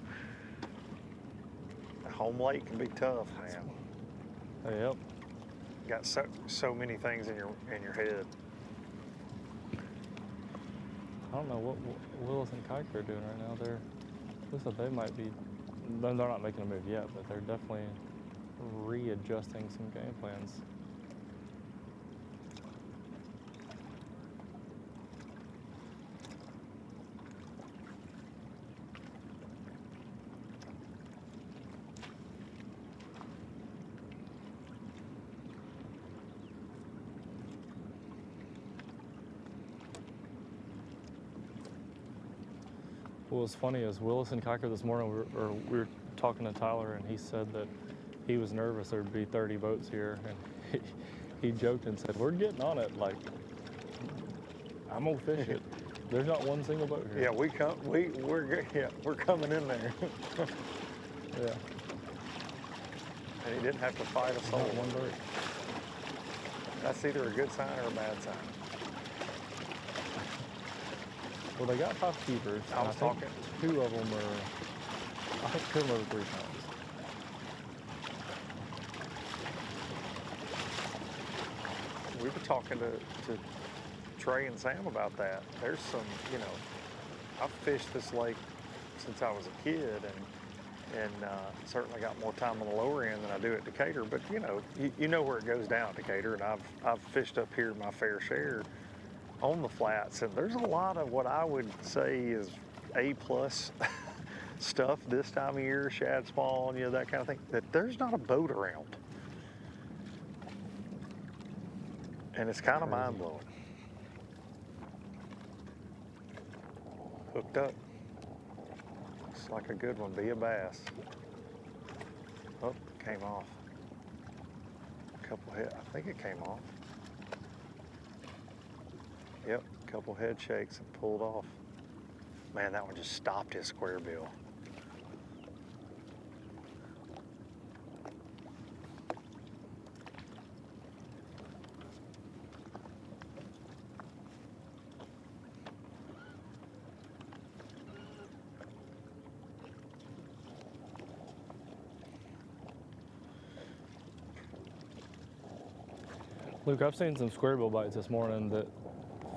A home lake can be tough, man. Yep. Got so many things in your head. I don't know what Willis and Kiker are doing right now. Looks like they might be, they're not making a move yet, but they're definitely readjusting some game plans. What was funny is Willis and Kiker this morning, we were talking to Tyler, and he said that he was nervous there'd be 30 boats here, and he joked and said, we're getting on it, like, I'm gonna fish it. There's not one single boat here. Yeah, we're coming in there. Yeah. And he didn't have to fight a soul. Not one boat. That's either a good sign or a bad sign. Well, they got 5 keepers. I was talking. 2 of them are, I think 2 of them are 3 pounds. We were talking to Trey and Sam about that. There's some, you know, I've fished this lake since I was a kid, and certainly got more time on the lower end than I do at Decatur. But you know where it goes down at Decatur, and I've fished up here my fair share on the flats, and there's a lot of what I would say is A+ stuff this time of year, shad spawn, that kind of thing, that there's not a boat around. And it's kind of mind-blowing. Hooked up. Looks like a good one, be a bass. Oh, came off. A couple head, I think it came off. Yep, a couple head shakes and pulled off. Man, that one just stopped his square bill. Luke, I've seen some square bill bites this morning that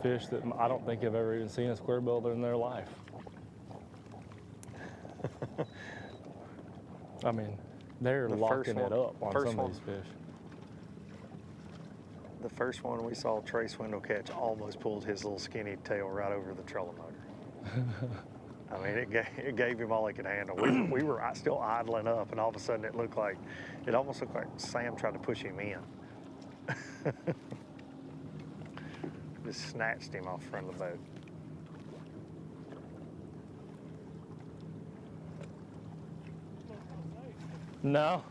fish that I don't think have ever even seen a square bill in their life. I mean, they're locking it up on some of these fish. The first one we saw Trey Swindle catch almost pulled his little skinny tail right over the trolling motor. I mean, it gave him all he could handle. We were still idling up, and all of a sudden it almost looked like Sam tried to push him in. Just snatched him off the front of the boat. No.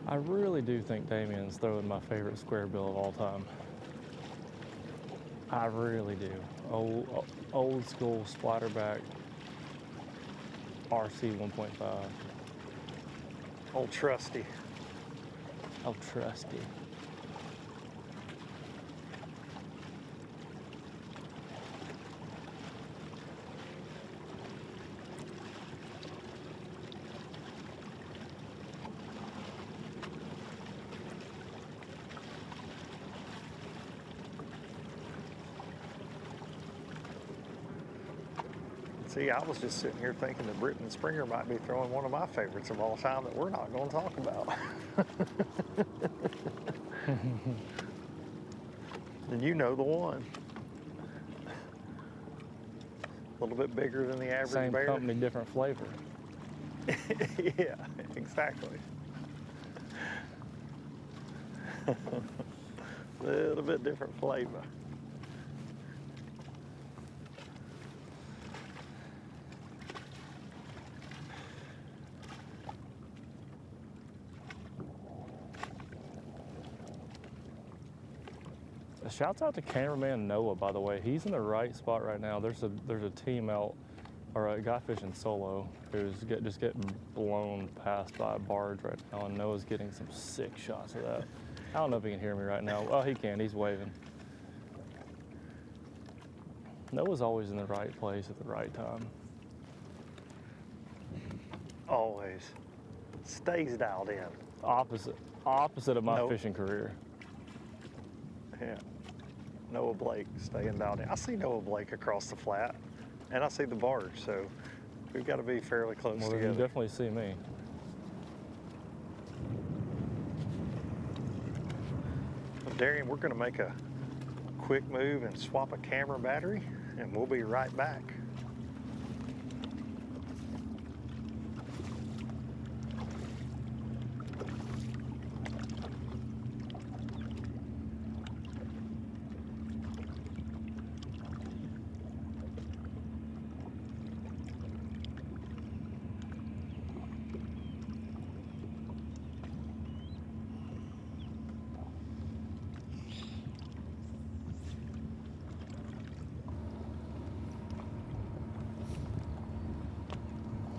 I really do think Damien's throwing my favorite square bill of all time. I really do. Old school splatterback RC 1.5. Old trusty. Old trusty. See, I was just sitting here thinking that Britton Springer might be throwing one of my favorites of all time that we're not going to talk about. And you know the one. A little bit bigger than the average Same bear. company, different flavor. Yeah, exactly. A little bit different flavor. Shouts out to cameraman Noah, by the way. He's in the right spot right now. There's a team out, or a guy fishing solo who's just getting blown past by a barge right now, and Noah's getting some sick shots of that. I don't know if he can hear me right now. Oh, he can. He's waving. Noah's always in the right place at the right time. Always. Stays dialed in. Opposite of my fishing career. Yeah. Noah Blake staying dialed in. I see Noah Blake across the flat, and I see the barge, so we've got to be fairly close Well, together. you definitely see me. Well, Darian, we're going to make a quick move and swap a camera battery, and we'll be right back.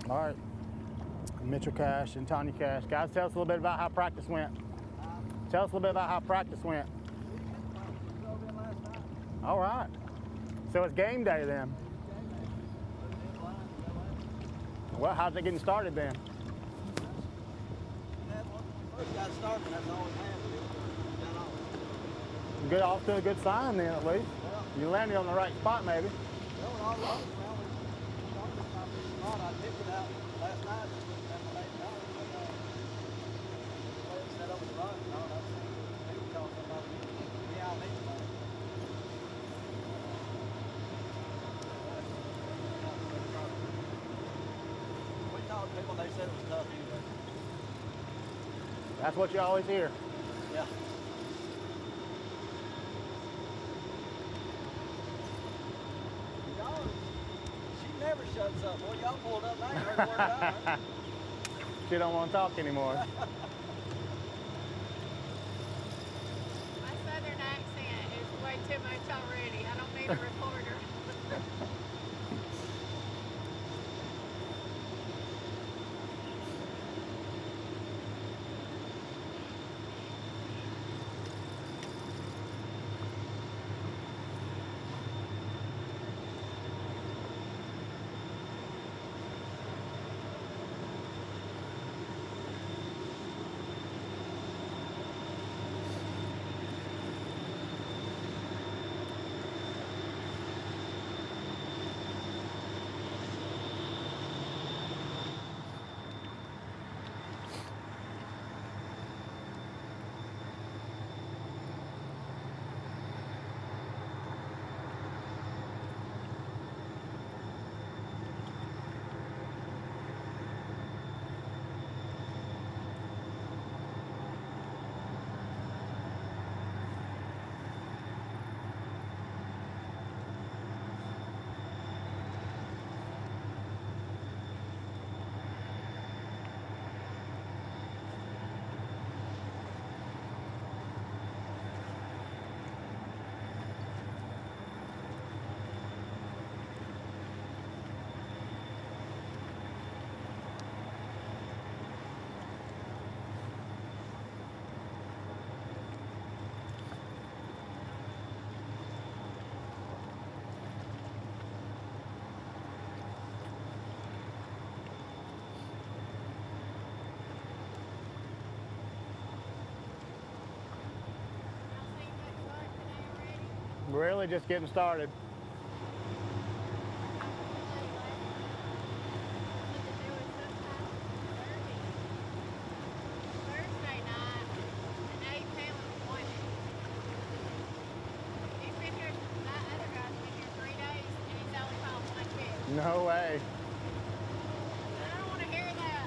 All right, Mitchell Cash and Tanya Cash. Guys, tell us a little bit about how practice went. Tell us a little bit about how practice went. All right, so it's game day then. Well, how's it getting started then? First got started, that's all we had. Good, off to a good sign then at least. You landed on the right spot maybe. I picked it out last night. Set up and run. No, that's maybe call somebody. Yeah, I'll need somebody. We talked to people, they said it was tough anyway. That's what you always hear. Yeah. Never shuts up. Boy, y'all pulled up. I ain't heard a word about her. She don't want to talk anymore. My southern accent is way too much already. I don't need a reporter. Really just getting started. Thursday night, and now you pay him one. He's been here, that other guy's been here 3 days, and he's only caught one fish. No way. I don't want to hear that.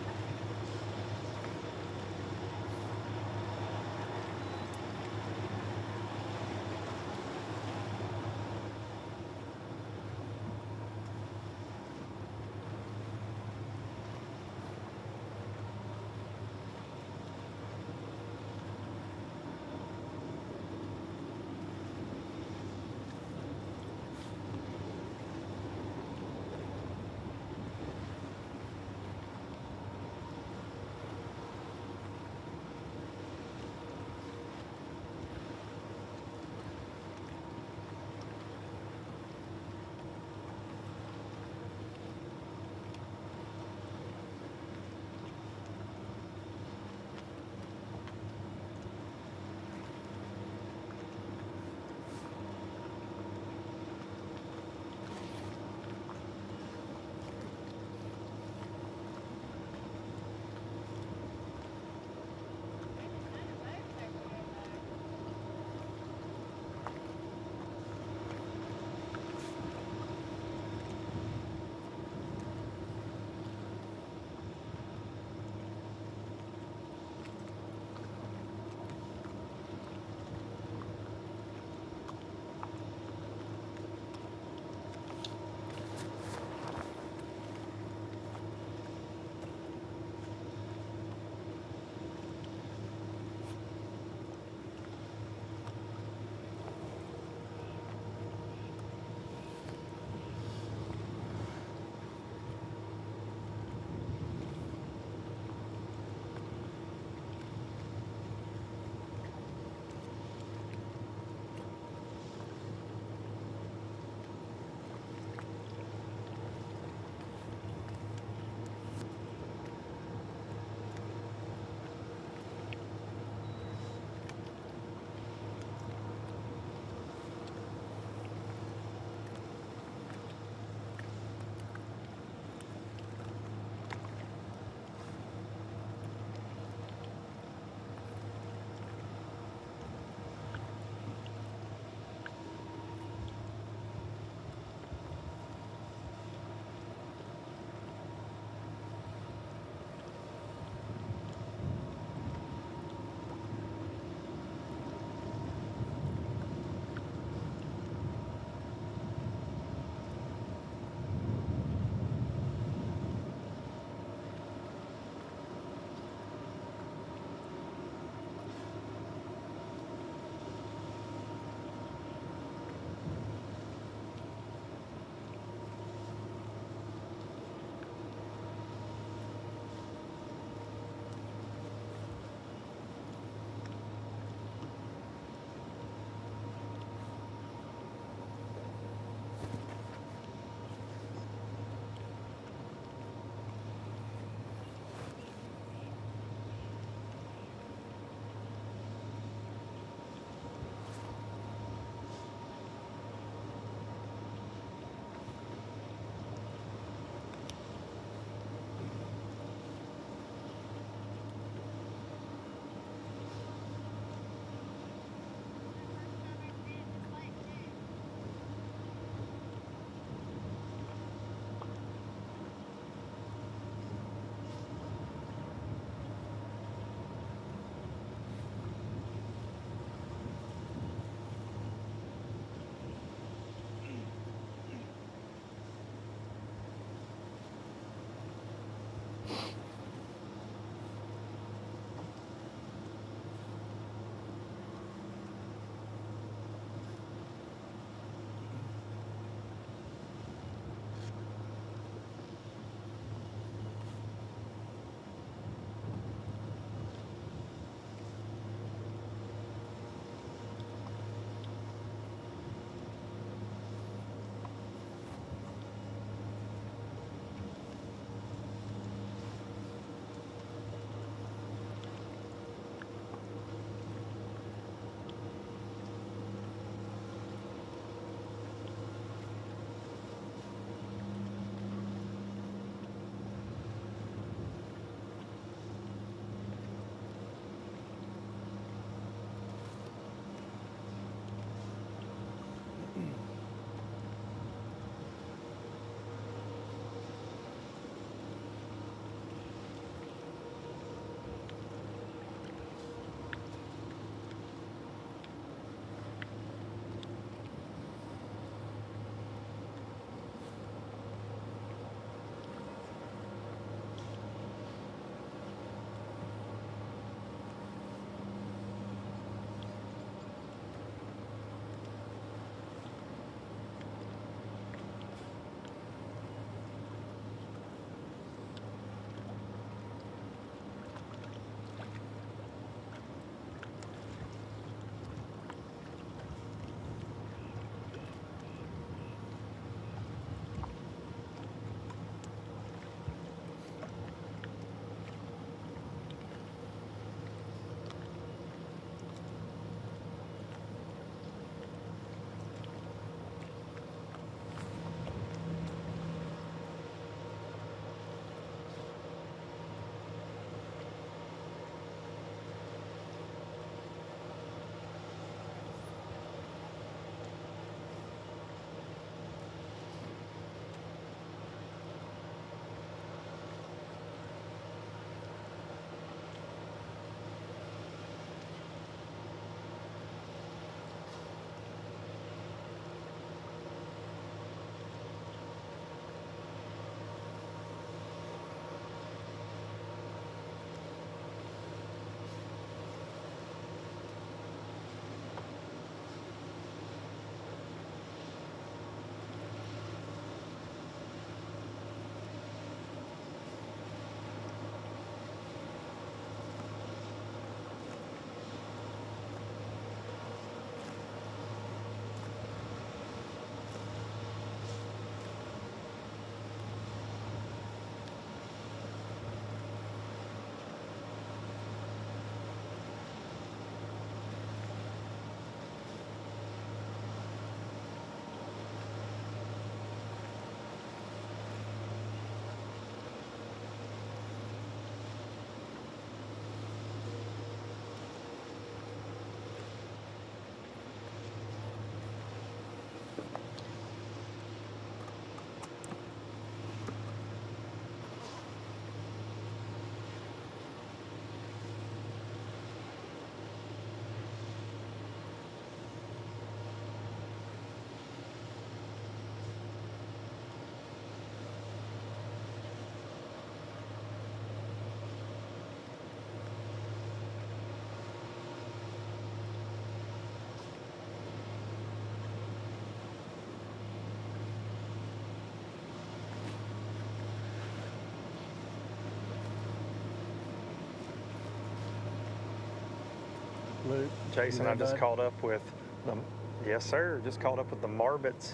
Luke, Jason, I just caught up with them. Yes, sir. Just caught up with the Marvetts,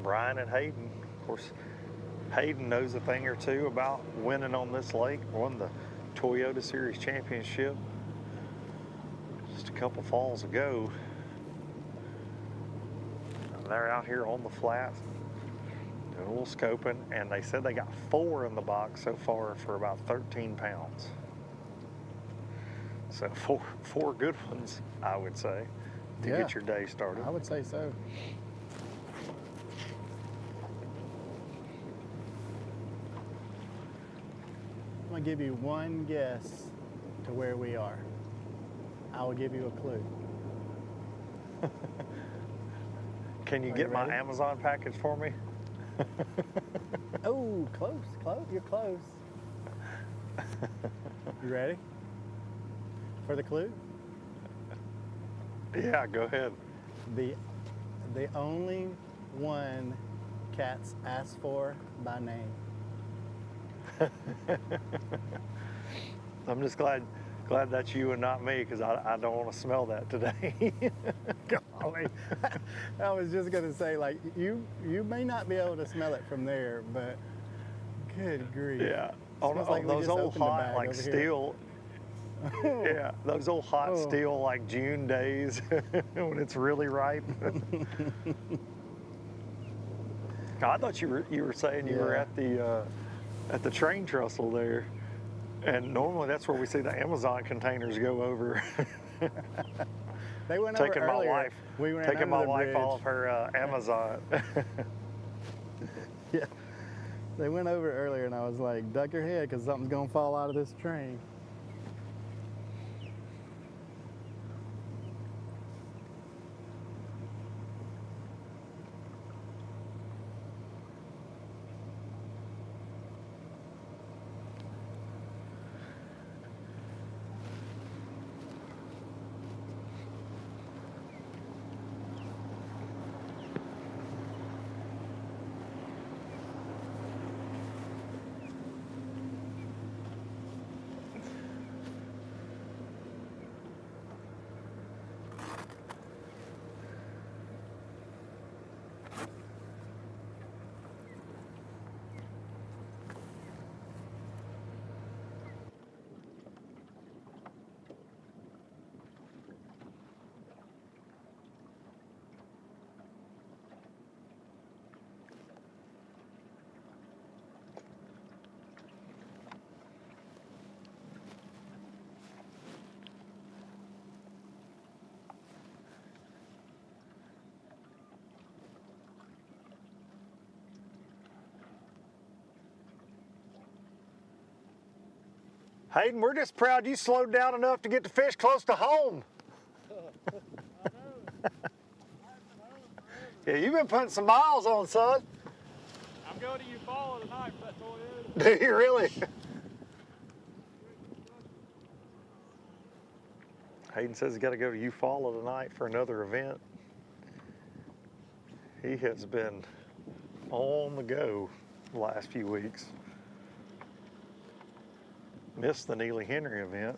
Brian and Hayden. Of course, Hayden knows a thing or two about winning on this lake. Won the Toyota Series Championship just a couple falls ago. And they're out here on the flat doing a little scoping, and they said they got 4 in the box so far for about 13 pounds. So four good ones, I would say, to get your day started. I would say so. I'm gonna give you one guess to where we are. I will give you a clue. Can you get my Amazon package for me? Oh, close, you're close. You ready for the clue? Yeah, go ahead. The only one cats ask for by name. I'm just glad that's you and not me, because I don't want to smell that today. Golly. I was just gonna say, like, you may not be able to smell it from there, but good grief. Yeah. Like those old hot, like steel. Yeah, those old hot steel, like June days when it's really ripe. I thought you were saying you were at the train trestle there, and normally that's where we see the Amazon containers go over. They went taking over my earlier. wife, We ran taking under my the wife bridge. off her Amazon. Yeah, they went over earlier, and I was like, duck your head, because something's gonna fall out of this train. Hayden, we're just proud you slowed down enough to get the fish close to home. Yeah, you've been putting some miles on, son. I'm going to Eufaula tonight for that Toyota. Do you really? Hayden says he's got to go to Eufaula tonight for another event. He has been on the go the last few weeks. Missed the Neely Henry event.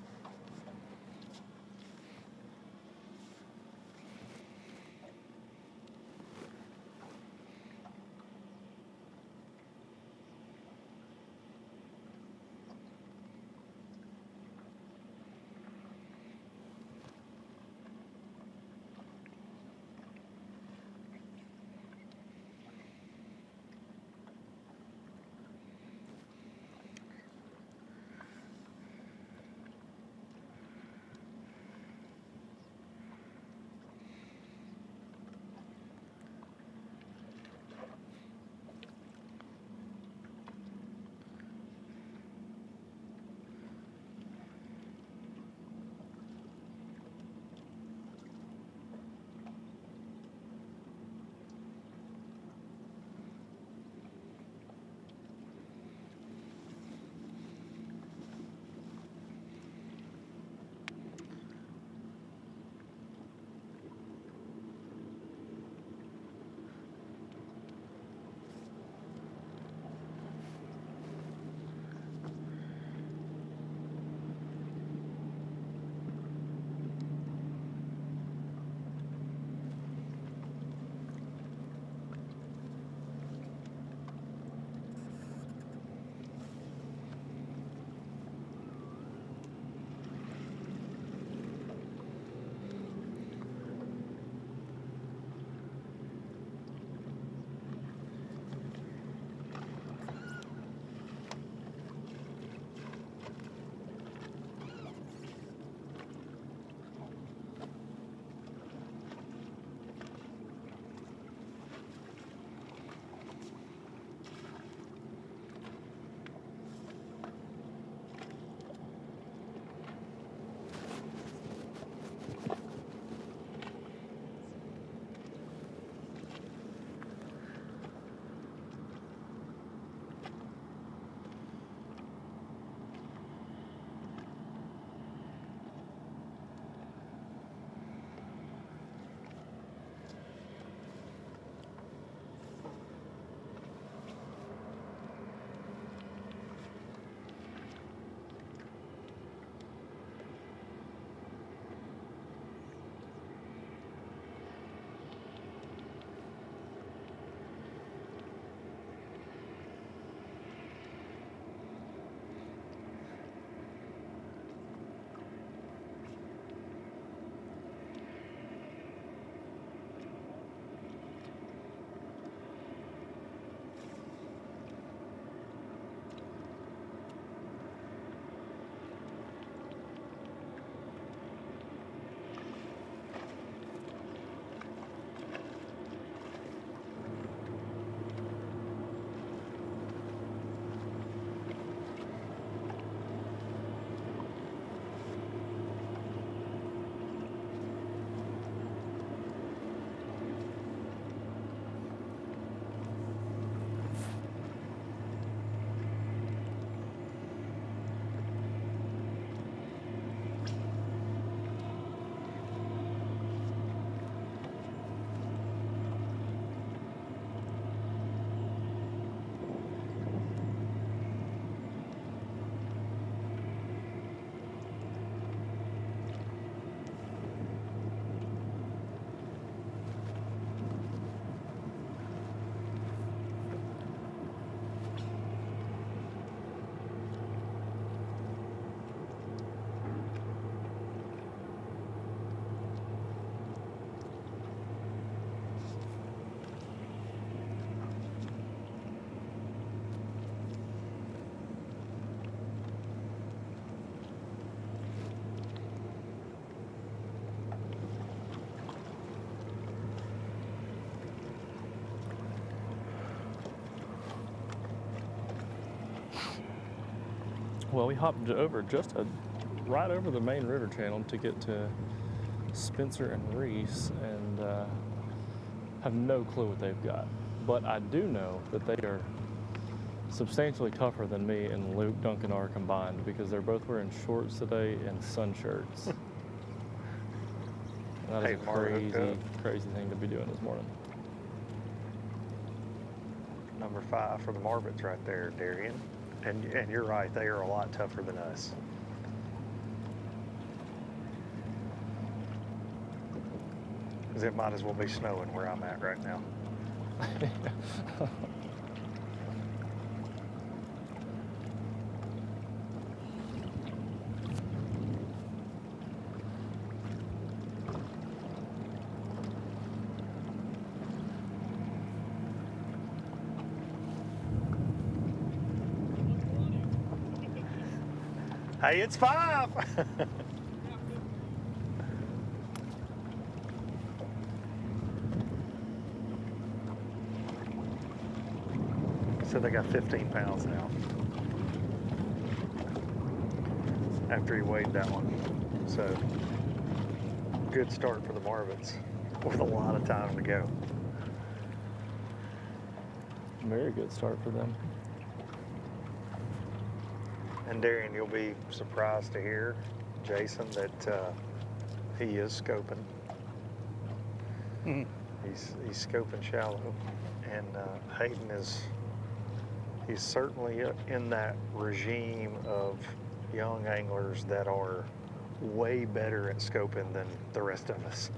Well, we hopped over right over the main river channel to get to Spencer and Reese, and have no clue what they've got. But I do know that they are substantially tougher than me and Luke Duncan are combined, because they're both wearing shorts today and sun shirts. That is a crazy thing to be doing this morning. Number 5 for the Marvetts right there, Darian. And you're right, they are a lot tougher than us. Because it might as well be snowing where I'm at right now. Hey, it's 5. So they got 15 pounds now. After he weighed that one. So good start for the Marvetts with a lot of time to go. Very good start for them. And Darian, you'll be surprised to hear, Jason, that he is scoping. He's scoping shallow, and Hayden he's certainly in that regime of young anglers that are way better at scoping than the rest of us.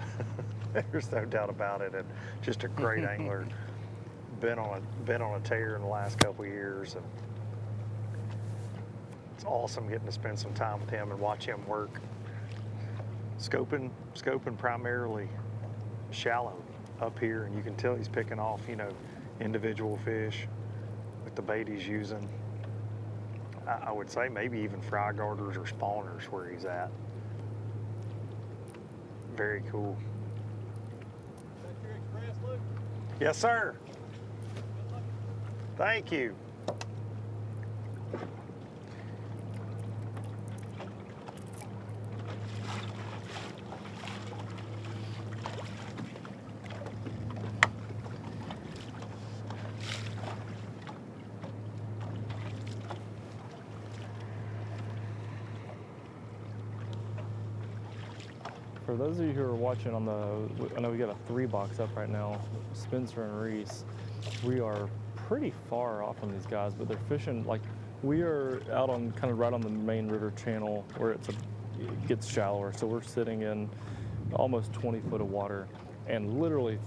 There's no doubt about it, and just a great angler. Been on a tear in the last couple of years, and it's awesome getting to spend some time with him and watch him work. Scoping primarily shallow up here, and you can tell he's picking off, individual fish with the bait he's using. I would say maybe even fry garters or spawners where he's at. Very cool. Yes, sir. Thank you. For those of you who are watching on I know we got a 3-box up right now, Spencer and Reese. We are pretty far off from these guys, but they're fishing, like, we are out on kind of right on the main river channel where it gets shallower. So we're sitting in almost 20 foot of water, and literally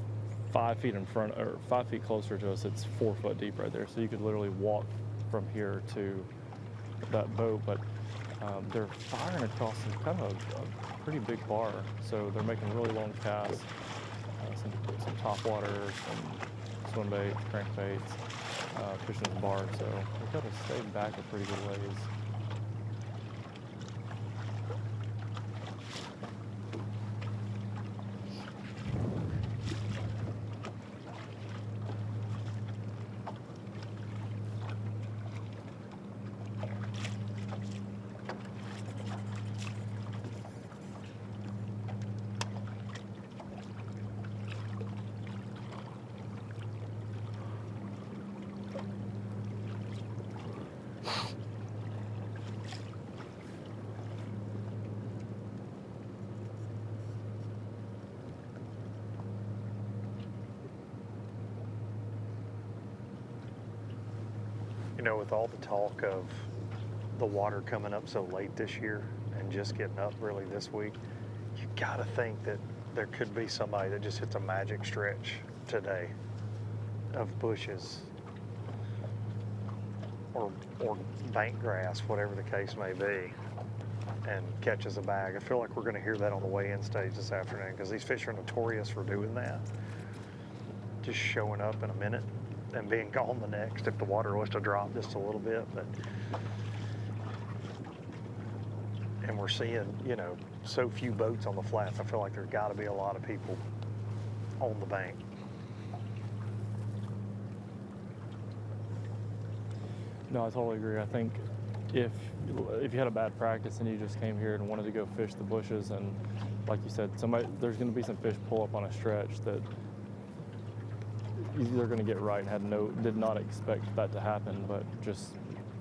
5 feet in front, or 5 feet closer to us, it's 4 foot deep right there. So you could literally walk from here to that boat, but they're firing across some kind of a pretty big bar. So they're making really long casts, some top water, some swim baits, crankbaits, fishing the bar. So we've got to stay back a pretty good ways. With all the talk of the water coming up so late this year and just getting up really this week, you gotta think that there could be somebody that just hits a magic stretch today of bushes or bank grass, whatever the case may be, and catches a bag. I feel like we're gonna hear that on the weigh-in stage this afternoon, because these fish are notorious for doing that. Just showing up in a minute and being gone the next if the water was to drop just a little bit. And we're seeing, so few boats on the flats. I feel like there's got to be a lot of people on the bank. No, I totally agree. I think if you had a bad practice and you just came here and wanted to go fish the bushes, and like you said, there's going to be some fish pull up on a stretch that they're going to get right, and did not expect that to happen, but just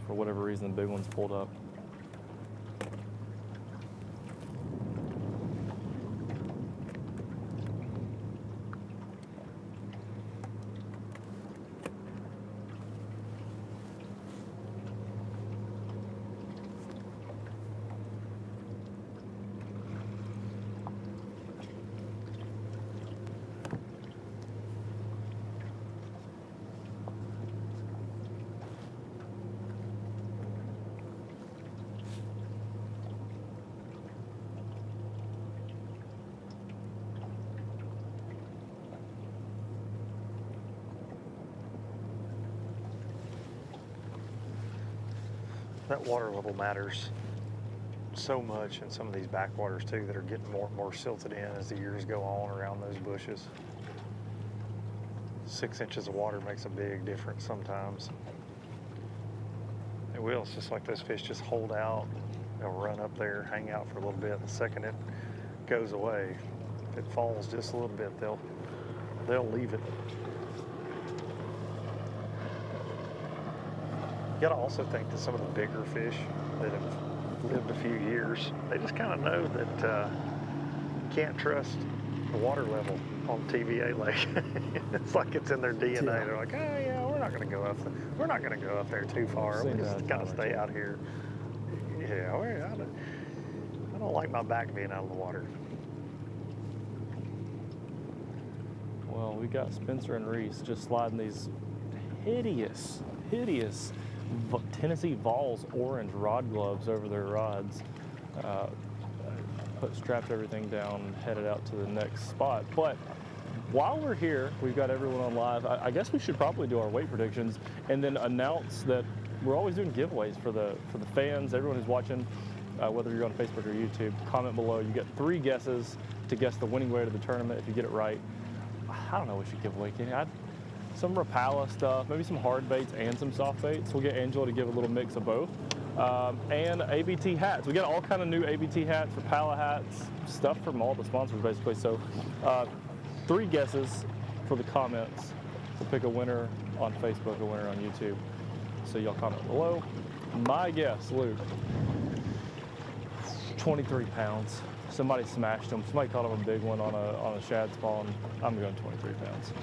for whatever reason, the big ones pulled up. That water level matters so much in some of these backwaters too that are getting more and more silted in as the years go on around those bushes. 6 inches of water makes a big difference sometimes. It will. It's just like those fish just hold out. They'll run up there, hang out for a little bit. The second it goes away, if it falls just a little bit, they'll leave it. You gotta also think that some of the bigger fish that have lived a few years, they just kind of know that you can't trust the water level on TVA Lake. It's like it's in their DNA. Yeah. They're like, oh yeah, we're not gonna go up. We're not gonna go up there too far. We just gotta stay out here. Yeah, I don't like my back being out of the water. Well, we got Spencer and Reese just sliding these hideous Tennessee Vols orange rod gloves over their rods. Strapped everything down, headed out to the next spot. But while we're here, we've got everyone on live. I guess we should probably do our weight predictions and then announce that we're always doing giveaways for the fans, everyone who's watching, whether you're on Facebook or YouTube. Comment below. You get 3 guesses to guess the winning weight of the tournament. If you get it right, I don't know what we should give away, Kenny. Some Rapala stuff, maybe some hard baits and some soft baits. We'll get Angela to give a little mix of both. And ABT hats. We got all kind of new ABT hats, Rapala hats, stuff from all the sponsors basically. So 3 guesses for the comments. We'll pick a winner on Facebook, a winner on YouTube. So y'all comment below. My guess, Luke, 23 pounds. Somebody smashed him. Somebody caught him a big one on a shad spawn. I'm going 23 pounds.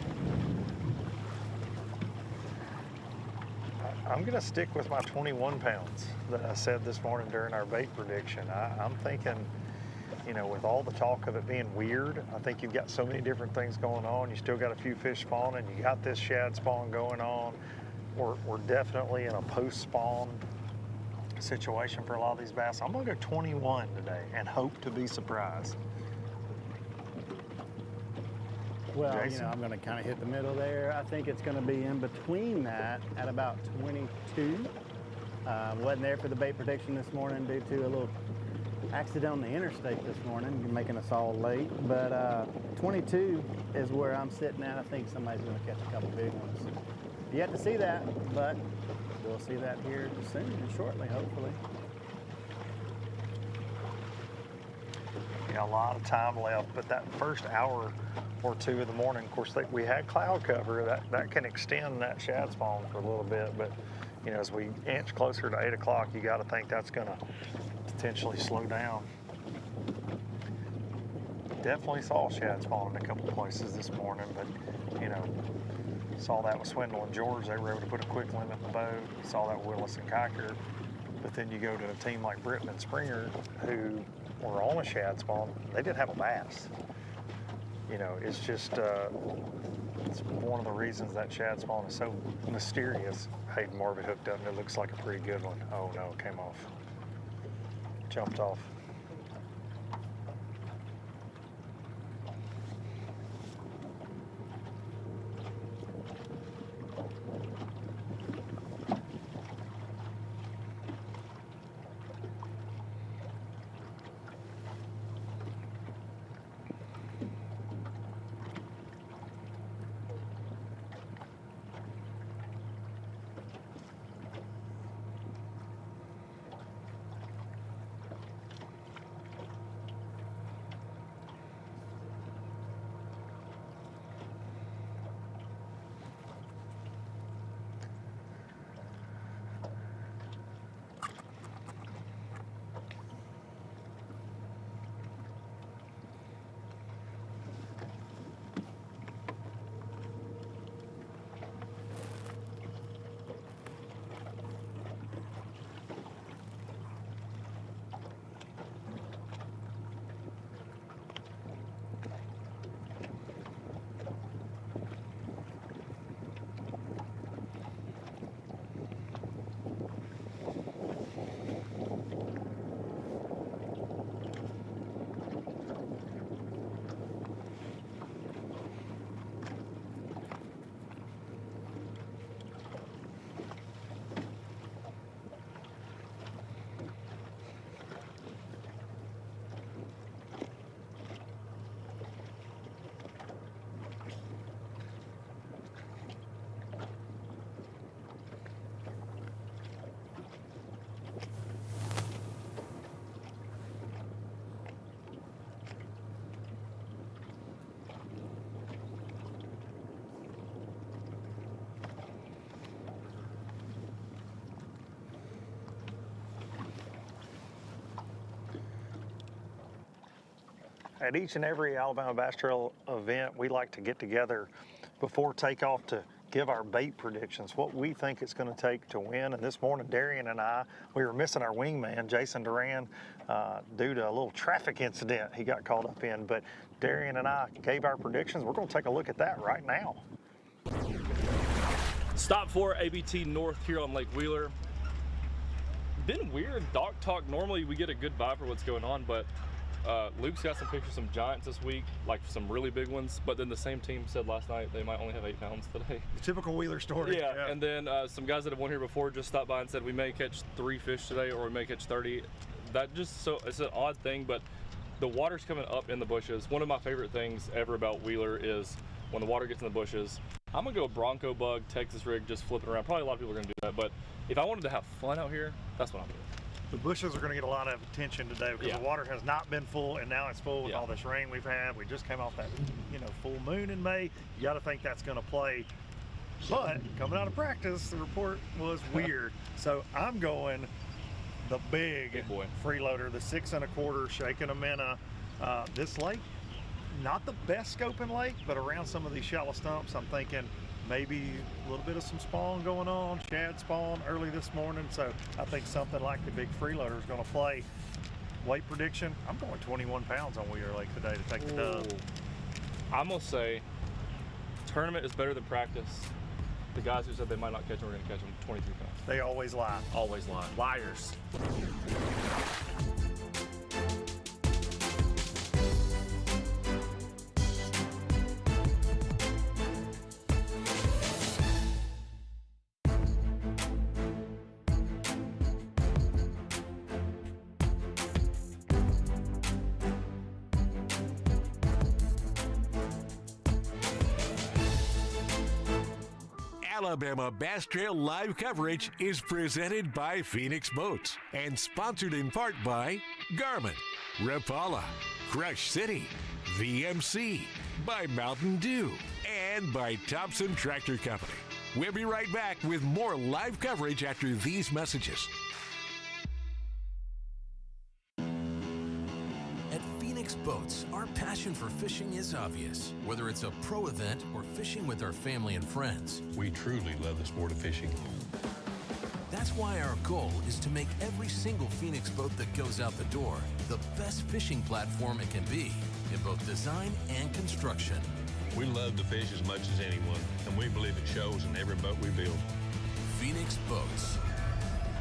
I'm going to stick with my 21 pounds that I said this morning during our bait prediction. I'm thinking, you know, with all the talk of it being weird, I think you've got so many different things going on. You still got a few fish spawning. You got this shad spawn going on. We're definitely in a post-spawn situation for a lot of these bass. I'm going to go 21 today and hope to be surprised. Well, Jason? you know, I'm going to kind of hit the middle there. I think it's going to be in between that at about 22. Wasn't there for the bait prediction this morning due to a little accident on the interstate this morning, making us all late. But 22 is where I'm sitting at. I think somebody's going to catch a couple big ones. Yet to see that, but we'll see that here soon and shortly, hopefully. A lot of time left, but that first hour or 2 of the morning, of course, we had cloud cover. That can extend that shad spawn for a little bit, but you know, as we inch closer to 8 o'clock, you got to think that's going to potentially slow down. Definitely saw shad spawn in a couple of places this morning, but you know, saw that with Swindle and George. They were able to put a quick limit in the boat. Saw that with Willis and Kiker. But then you go to a team like Britton and Springer, who were on a shad spawn. They didn't have a bass. You know, it's just it's one of the reasons that shad spawn is so mysterious. Hayden Marvett hooked up, and it looks like a pretty good one. Oh no, it came off. Jumped off. At each and every Alabama Bass Trail event, we like to get together before takeoff to give our bait predictions, what we think it's going to take to win. And this morning, Darian and I, we were missing our wingman, Jason Duran, due to a little traffic incident he got caught up in. But Darian and I gave our predictions. We're going to take a look at that right now. Stop for ABT North here on Lake Wheeler. Been weird dock talk. Normally we get a good vibe for what's going on, but Luke's got some pictures of some giants this week, like some really big ones, but then the same team said last night they might only have 8 pounds today. The typical Wheeler story. Yeah, and then some guys that have won here before just stopped by and said we may catch 3 fish today or we may catch 30. That just, so it's an odd thing, but the water's coming up in the bushes. One of my favorite things ever about Wheeler is when the water gets in the bushes. I'm gonna go Bronco bug, Texas rig, just flipping around. Probably a lot of people are gonna do that, but if I wanted to have fun out here, that's what I'm doing. The bushes are going to get a lot of attention today because the water has not been full, and now it's full with all this rain we've had. We just came off that, full moon in May. You got to think that's going to play. But coming out of practice, the report was weird. So I'm going the big boy freeloader, the 6 1/4 shaking a minnow. This lake, not the best scoping lake, but around some of these shallow stumps, I'm thinking maybe a little bit of some spawn going on, shad spawn early this morning. So I think something like the big freeloader is going to play. Weight prediction, I'm going 21 pounds on Wheeler Lake today to take the dub. I'm going to say tournament is better than practice. The guys who said they might not catch them, we're going to catch them 23 pounds. They always lie. Always lie. Liars. Alabama Bass Trail live coverage is presented by Phoenix Boats and sponsored in part by Garmin, Rapala, Crush City, VMC, by Mountain Dew, and by Thompson Tractor Company. We'll be right back with more live coverage after these messages. At Phoenix Boats, our passion for fishing is obvious. Whether it's a pro event or fishing with our family and friends, we truly love the sport of fishing. That's why our goal is to make every single Phoenix boat that goes out the door the best fishing platform it can be in both design and construction. We love to fish as much as anyone, and we believe it shows in every boat we build. Phoenix Boats,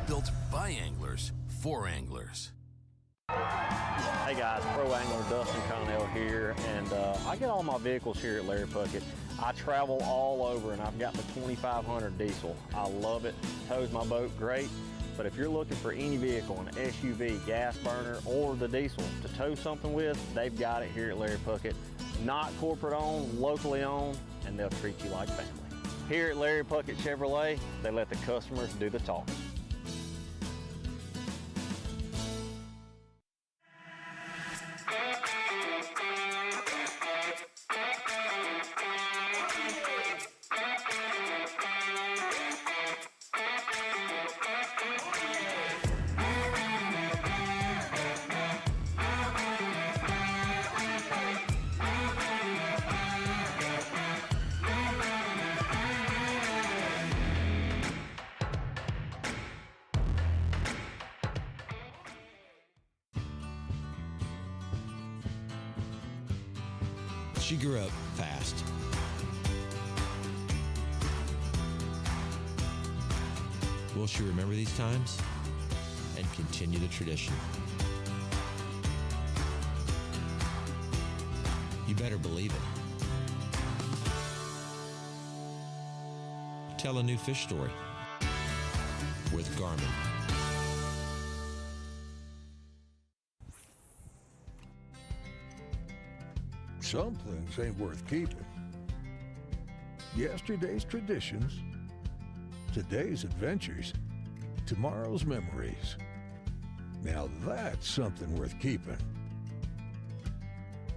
built by anglers for anglers. Hey guys, pro angler Dustin Connell here, and I get all my vehicles here at Larry Puckett. I travel all over, and I've got the 2500 diesel. I love it, tows my boat great, but if you're looking for any vehicle, an SUV, gas burner, or the diesel to tow something with, they've got it here at Larry Puckett. Not corporate owned, locally owned, and they'll treat you like family. Here at Larry Puckett Chevrolet, they let the customers do the talking. She grew up fast. Will she remember these times and continue the tradition? You better believe it. Tell a new fish story with Garmin. Some things ain't worth keeping. Yesterday's traditions, today's adventures, tomorrow's memories. Now that's something worth keeping.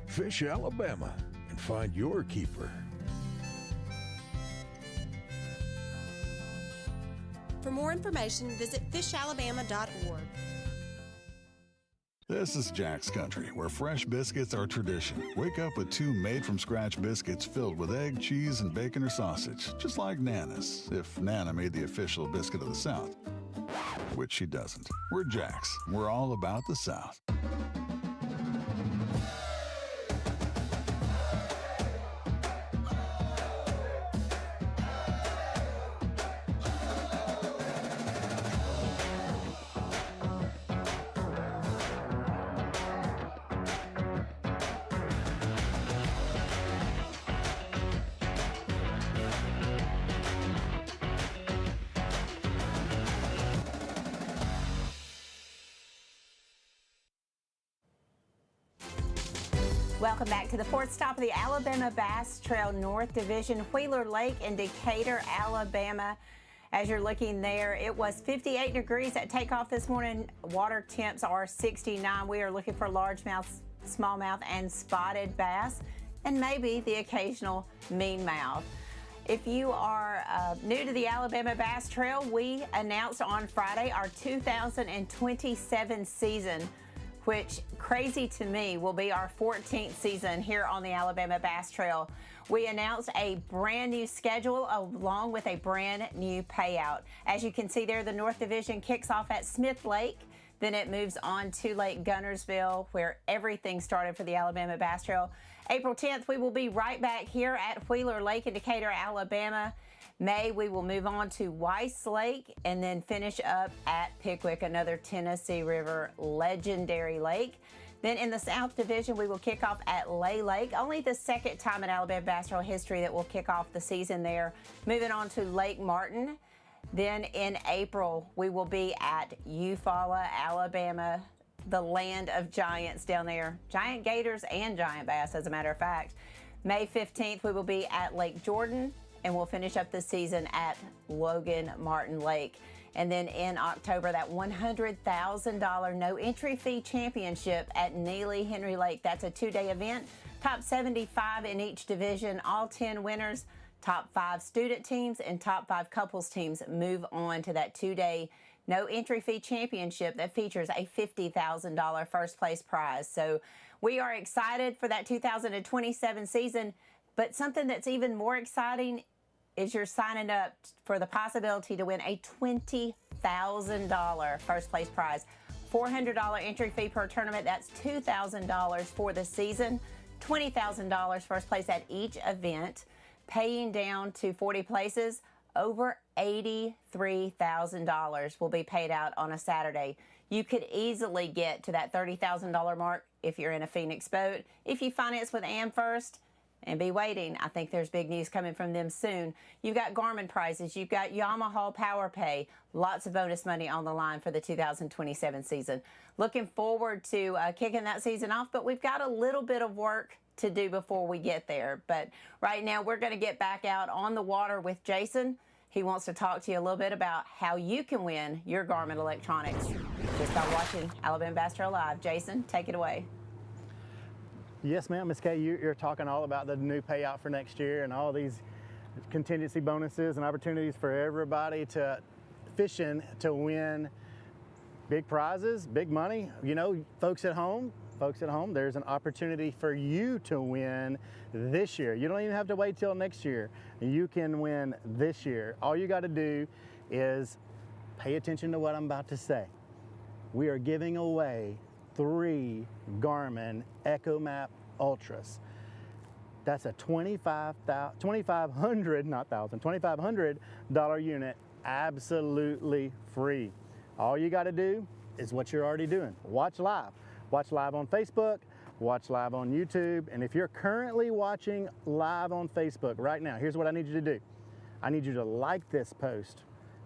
Fish Alabama and find your keeper. For more information, visit fishalabama.org. This is Jack's Country, where fresh biscuits are tradition. Wake up with 2 made-from-scratch biscuits filled with egg, cheese, and bacon or sausage, just like Nana's, if Nana made the official biscuit of the South, which she doesn't. We're Jack's. We're all about the South. Welcome back to the 4th stop of the Alabama Bass Trail North Division, Wheeler Lake in Decatur, Alabama. As you're looking there, it was 58 degrees at takeoff this morning. Water temps are 69. We are looking for largemouth, smallmouth, and spotted bass, and maybe the occasional meanmouth. If you are new to the Alabama Bass Trail, we announced on Friday our 2027 season, which, crazy to me, will be our 14th season here on the Alabama Bass Trail. We announced a brand new schedule along with a brand new payout. As you can see there, the North Division kicks off at Smith Lake. Then it moves on to Lake Gunnersville, where everything started for the Alabama Bass Trail. April 10th, we will be right back here at Wheeler Lake in Decatur, Alabama. May, we will move on to Weiss Lake and then finish up at Pickwick, another Tennessee River legendary lake. Then in the South Division, we will kick off at Lay Lake, only the second time in Alabama Bass Trail history that will kick off the season there. Moving on to Lake Martin. Then in April, we will be at Eufaula, Alabama, the land of giants down there. Giant gators and giant bass, as a matter of fact. May 15th, we will be at Lake Jordan, and we'll finish up the season at Logan Martin Lake. And then in October, that $100,000 no entry fee championship at Neely Henry Lake. That's a 2-day event. Top 75 in each division, all 10 winners. Top 5 student teams and top 5 couples teams move on to that 2-day no entry fee championship that features a $50,000 first place prize. So we are excited for that 2027 season. But something that's even more exciting is you're signing up for the possibility to win a $20,000 first place prize. $400 entry fee per tournament. That's $2,000 for the season. $20,000 first place at each event. Paying down to 40 places, over $83,000 will be paid out on a Saturday. You could easily get to that $30,000 mark if you're in a Phoenix boat. If you finance with AmFirst, and be waiting. I think there's big news coming from them soon. You've got Garmin prizes. You've got Yamaha Power Pay. Lots of bonus money on the line for the 2027 season. Looking forward to kicking that season off, but we've got a little bit of work to do before we get there. But right now, we're going to get back out on the water with Jason. He wants to talk to you a little bit about how you can win your Garmin electronics just by watching Alabama Bass Trail Live. Jason, take it away. Yes, ma'am, Ms. Kay, you're talking all about the new payout for next year and all these contingency bonuses and opportunities for everybody to fishing to win big prizes, big money. You know, folks at home, there's an opportunity for you to win this year. You don't even have to wait till next year. You can win this year. All you got to do is pay attention to what I'm about to say. We are giving away 3 Garmin EchoMap Ultras. That's a $2,500 unit, absolutely free. All you got to do is what you're already doing. Watch live. Watch live on Facebook, watch live on YouTube, and if you're currently watching live on Facebook right now, here's what I need you to do. I need you to like this post.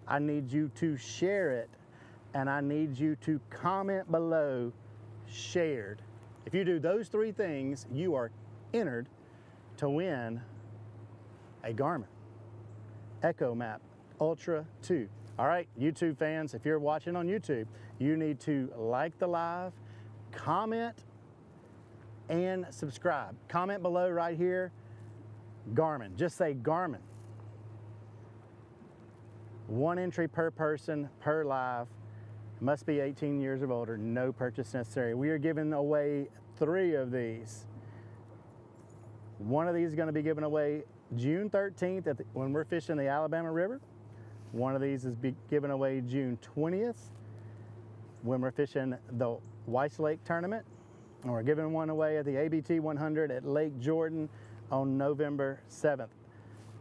I need you to share it, and I need you to comment below shared. If you do those 3 things, you are entered to win a Garmin EchoMap Ultra 2. All right, YouTube fans, if you're watching on YouTube, you need to like the live, comment, and subscribe. Comment below right here, Garmin. Just say Garmin. 1 entry per person, per live. Must be 18 years or older, no purchase necessary. We are giving away 3 of these. One of these is going to be given away June 13th when we're fishing the Alabama River. One of these is given away June 20th when we're fishing the Weiss Lake tournament. And we're giving one away at the ABT 100 at Lake Jordan on November 7th.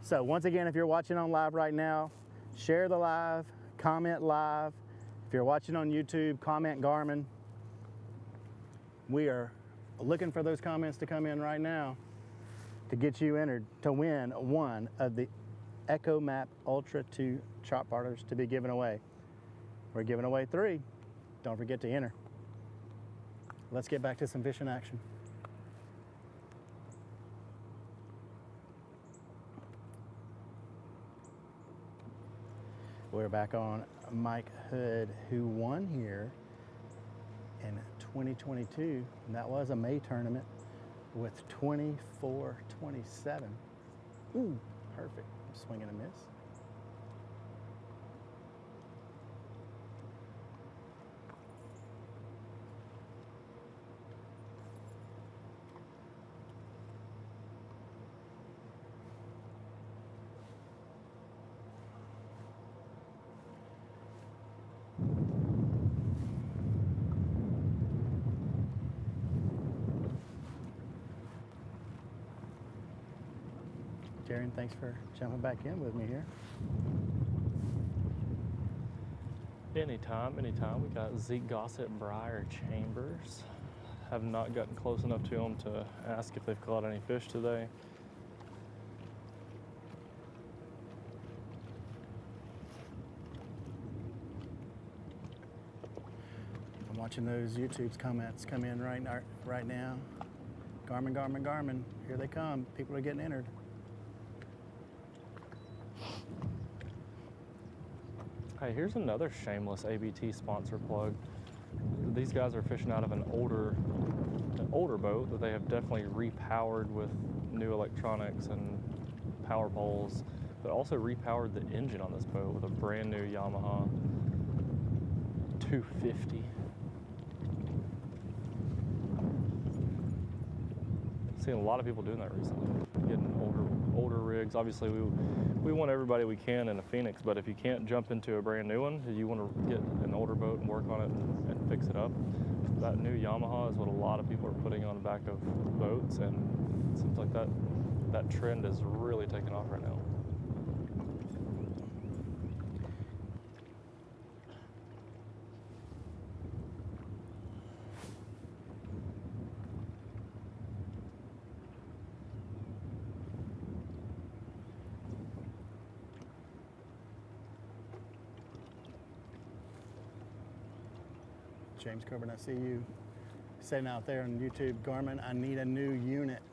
So once again, if you're watching on live right now, share the live, comment live. If you're watching on YouTube, comment Garmin. We are looking for those comments to come in right now to get you entered to win one of the Echo Map Ultra 2 chop parters to be given away. We're giving away 3. Don't forget to enter. Let's get back to some fishing action. We're back on Mike Hood, who won here in 2022, and that was a May tournament with 24-27. Ooh, perfect. Swing and a miss. Darren, thanks for jumping back in with me here. Anytime. We got Zeke Gossett, Briar Chambers. Have not gotten close enough to them to ask if they've caught any fish today. I'm watching those YouTube comments come in right now. Garmin, here they come. People are getting entered. Hey, here's another shameless ABT sponsor plug. These guys are fishing out of an older boat that they have definitely repowered with new electronics and power poles, but also repowered the engine on this boat with a brand new Yamaha 250. Seeing a lot of people doing that recently, getting older rigs. Obviously, we want everybody we can in a Phoenix, but if you can't jump into a brand new one, you want to get an older boat and work on it and fix it up. That new Yamaha is what a lot of people are putting on the back of boats, and it seems like that trend is really taking off right now. James Coburn, I see you sitting out there on YouTube. Garmin, I need a new unit.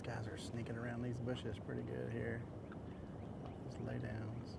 Guys are sneaking around these bushes pretty good here. These laydowns.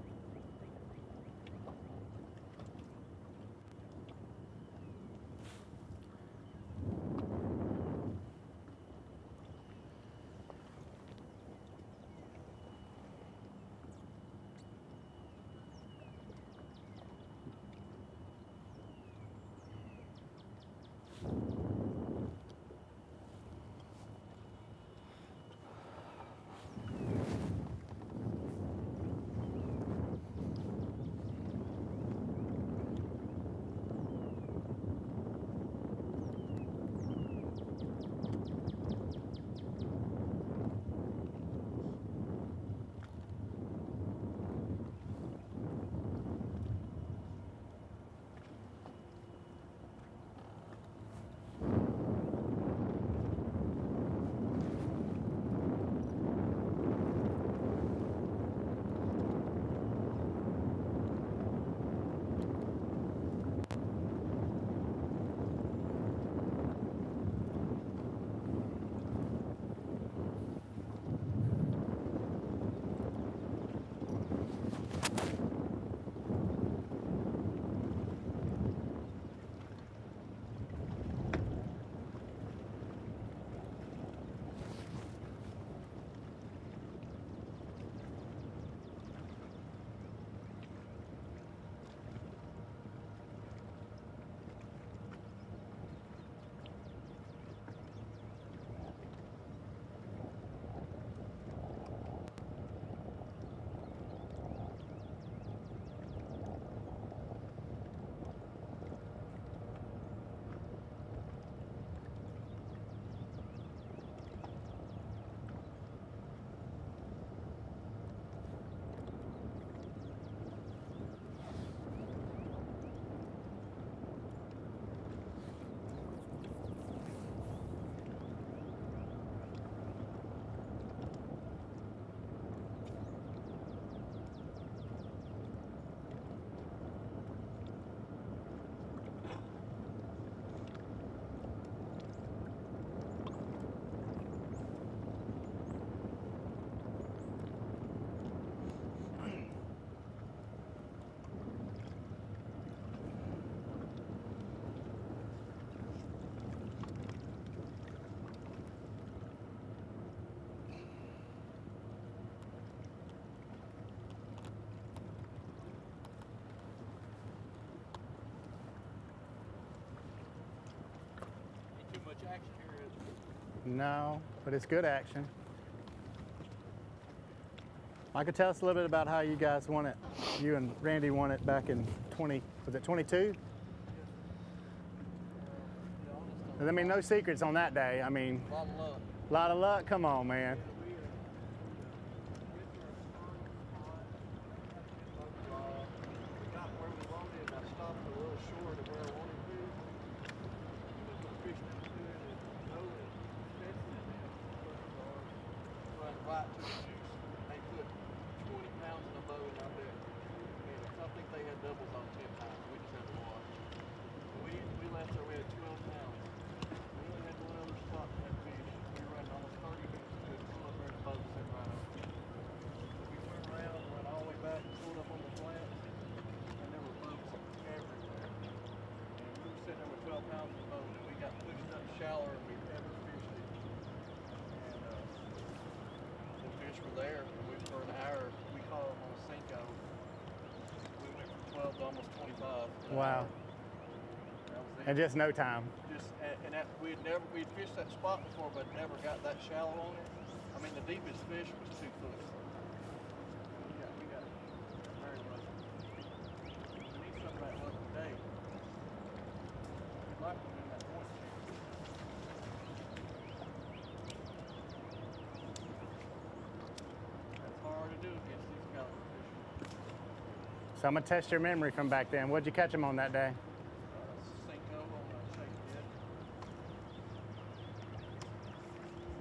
action here, is it? No, but it's good action. Michael, tell us a little bit about how you guys won it. You and Randy won it back in 22? I mean, no secrets on that day. I mean, A lot of luck. a lot of luck. Come on, man. We got where we wanted, and I stopped a little short of where I wanted to. We put fish down to it and know it. Run right to the juice. They put 20 pounds in a boat out there. And I think they had doubles on 10 pounds. We just had the water. We left there, we had 12 pounds. We only had one other spot to have fish. We were running almost 30 minutes to pull up there and the boat set right up. We turned around, went all the way back, pulled up on the flats, and there were boats everywhere. And we were sitting there with 12 pounds in the boat, and we got pushed up shallower than we've ever fished it. And the fish were there, and for an hour, we caught them on a Cinco. We went from 12 to almost 25. Wow. That was it. And just no time. We'd fished that spot before, but never got that shallow on it. I mean, the deepest fish was 2 foot. We got very lucky. We need some of that luck today. We'd like to win that point chance. That's hard to do against these caliber fish. So I'm gonna test your memory from back then. What'd you catch them on that day? Cinco on a shake head.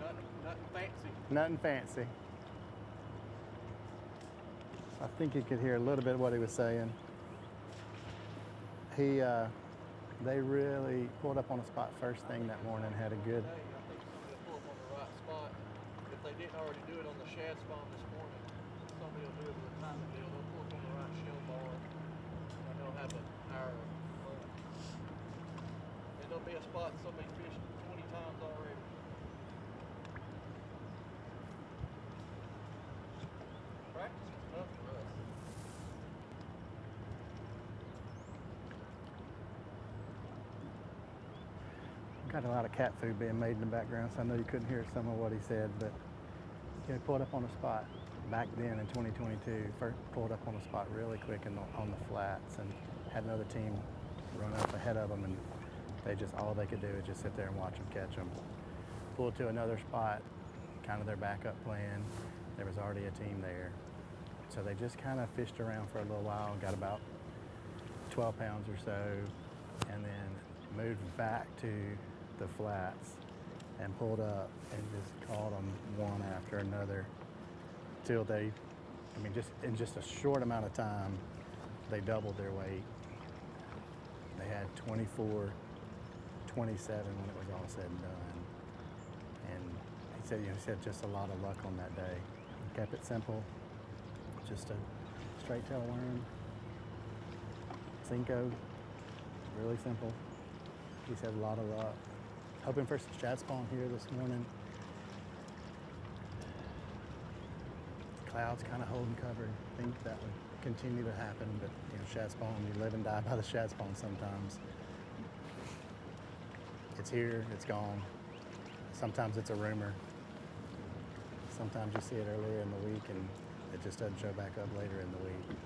Nothing fancy. Nothing fancy. I think you could hear a little bit of what he was saying. They really pulled up on a spot first thing that morning, had a good. I think somebody will pull up on the right spot. If they didn't already do it on the shad spawn this morning, somebody will do it with a timing deal. They'll pull up on the right shell bar, and they'll have an hour of fun. And there'll be a spot somebody fished 20 times already. Practice is tough for us. Got a lot of cat food being made in the background, so I know you couldn't hear some of what he said, but he pulled up on a spot back then in 2022. First pulled up on a spot really quick on the flats, and had another team run up ahead of them, and all they could do is just sit there and watch them catch them. Pulled to another spot, kind of their backup plan. There was already a team there, so they just kind of fished around for a little while, got about 12 pounds or so, and then moved back to the flats and pulled up and just caught them one after another till they, just in just a short amount of time, they doubled their weight. They had 24, 27 when it was all said and done. And he said just a lot of luck on that day. He kept it simple, just a straight tail worm, Cinco, really simple. He said a lot of luck. Hoping for some shad spawn here this morning. Clouds kind of holding cover. Think that would continue to happen, but shad spawn, you live and die by the shad spawn sometimes. It's here, it's gone. Sometimes it's a rumor. Sometimes you see it earlier in the week and it just doesn't show back up later in the week.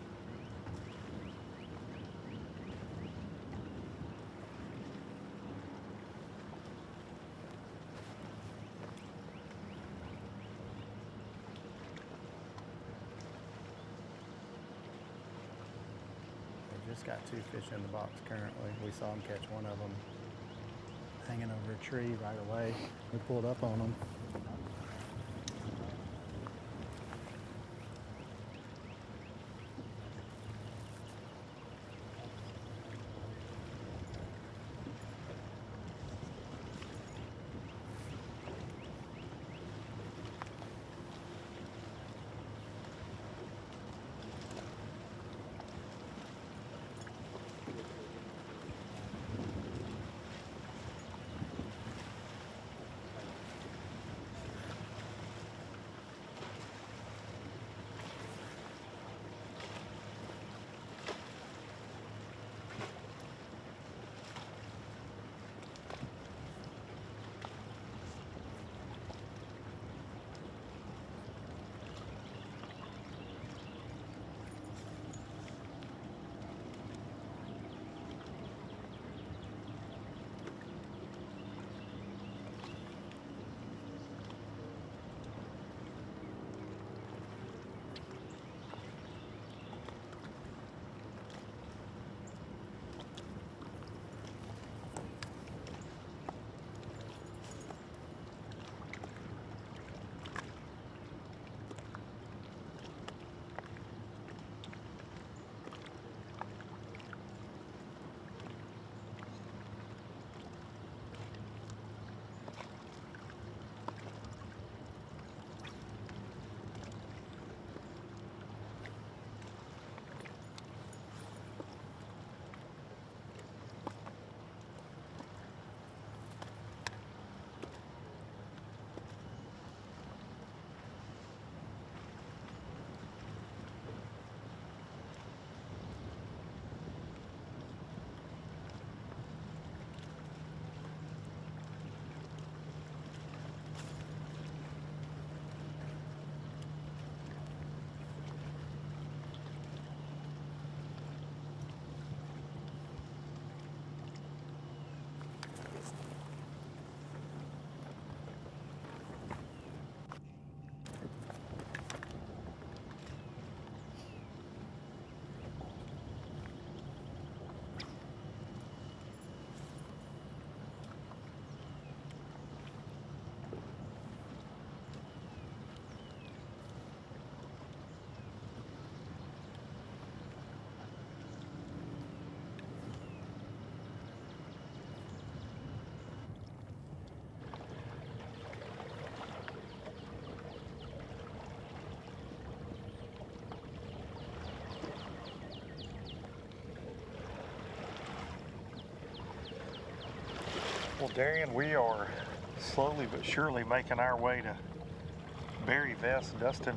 Just got 2 fish in the box currently. We saw him catch one of them hanging over a tree right away. We pulled up on him. Well, Darian, we are slowly but surely making our way to Barry Vest, Dustin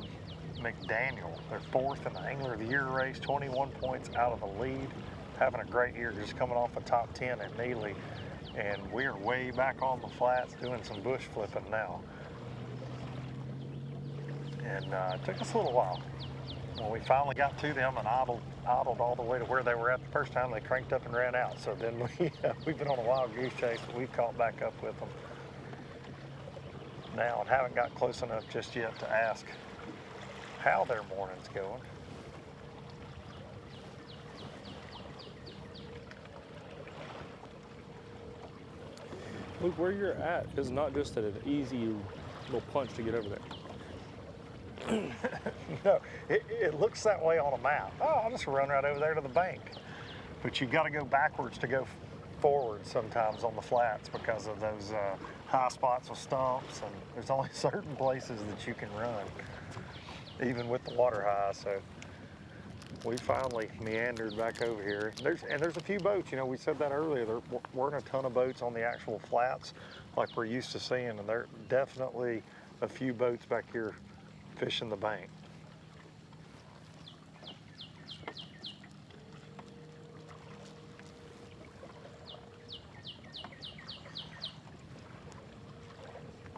McDaniel. They're fourth in the Angler of the Year race, 21 points out of the lead. Having a great year, just coming off a top 10 at Neely. And we are way back on the flats doing some bush flipping now. And it took us a little while. When we finally got to them and idled all the way to where they were at the first time, they cranked up and ran out. So then we've been on a wild goose chase, but we've caught back up with them now and haven't got close enough just yet to ask how their morning's going. Luke, where you're at is not just an easy little punch to get over there. No, it looks that way on a map. Oh, I'll just run right over there to the bank. But you got to go backwards to go forward sometimes on the flats because of those high spots with stumps, and there's only certain places that you can run, even with the water high. So we finally meandered back over here. There's a few boats. You know, we said that earlier. There weren't a ton of boats on the actual flats like we're used to seeing, and there are definitely a few boats back here fishing the bank.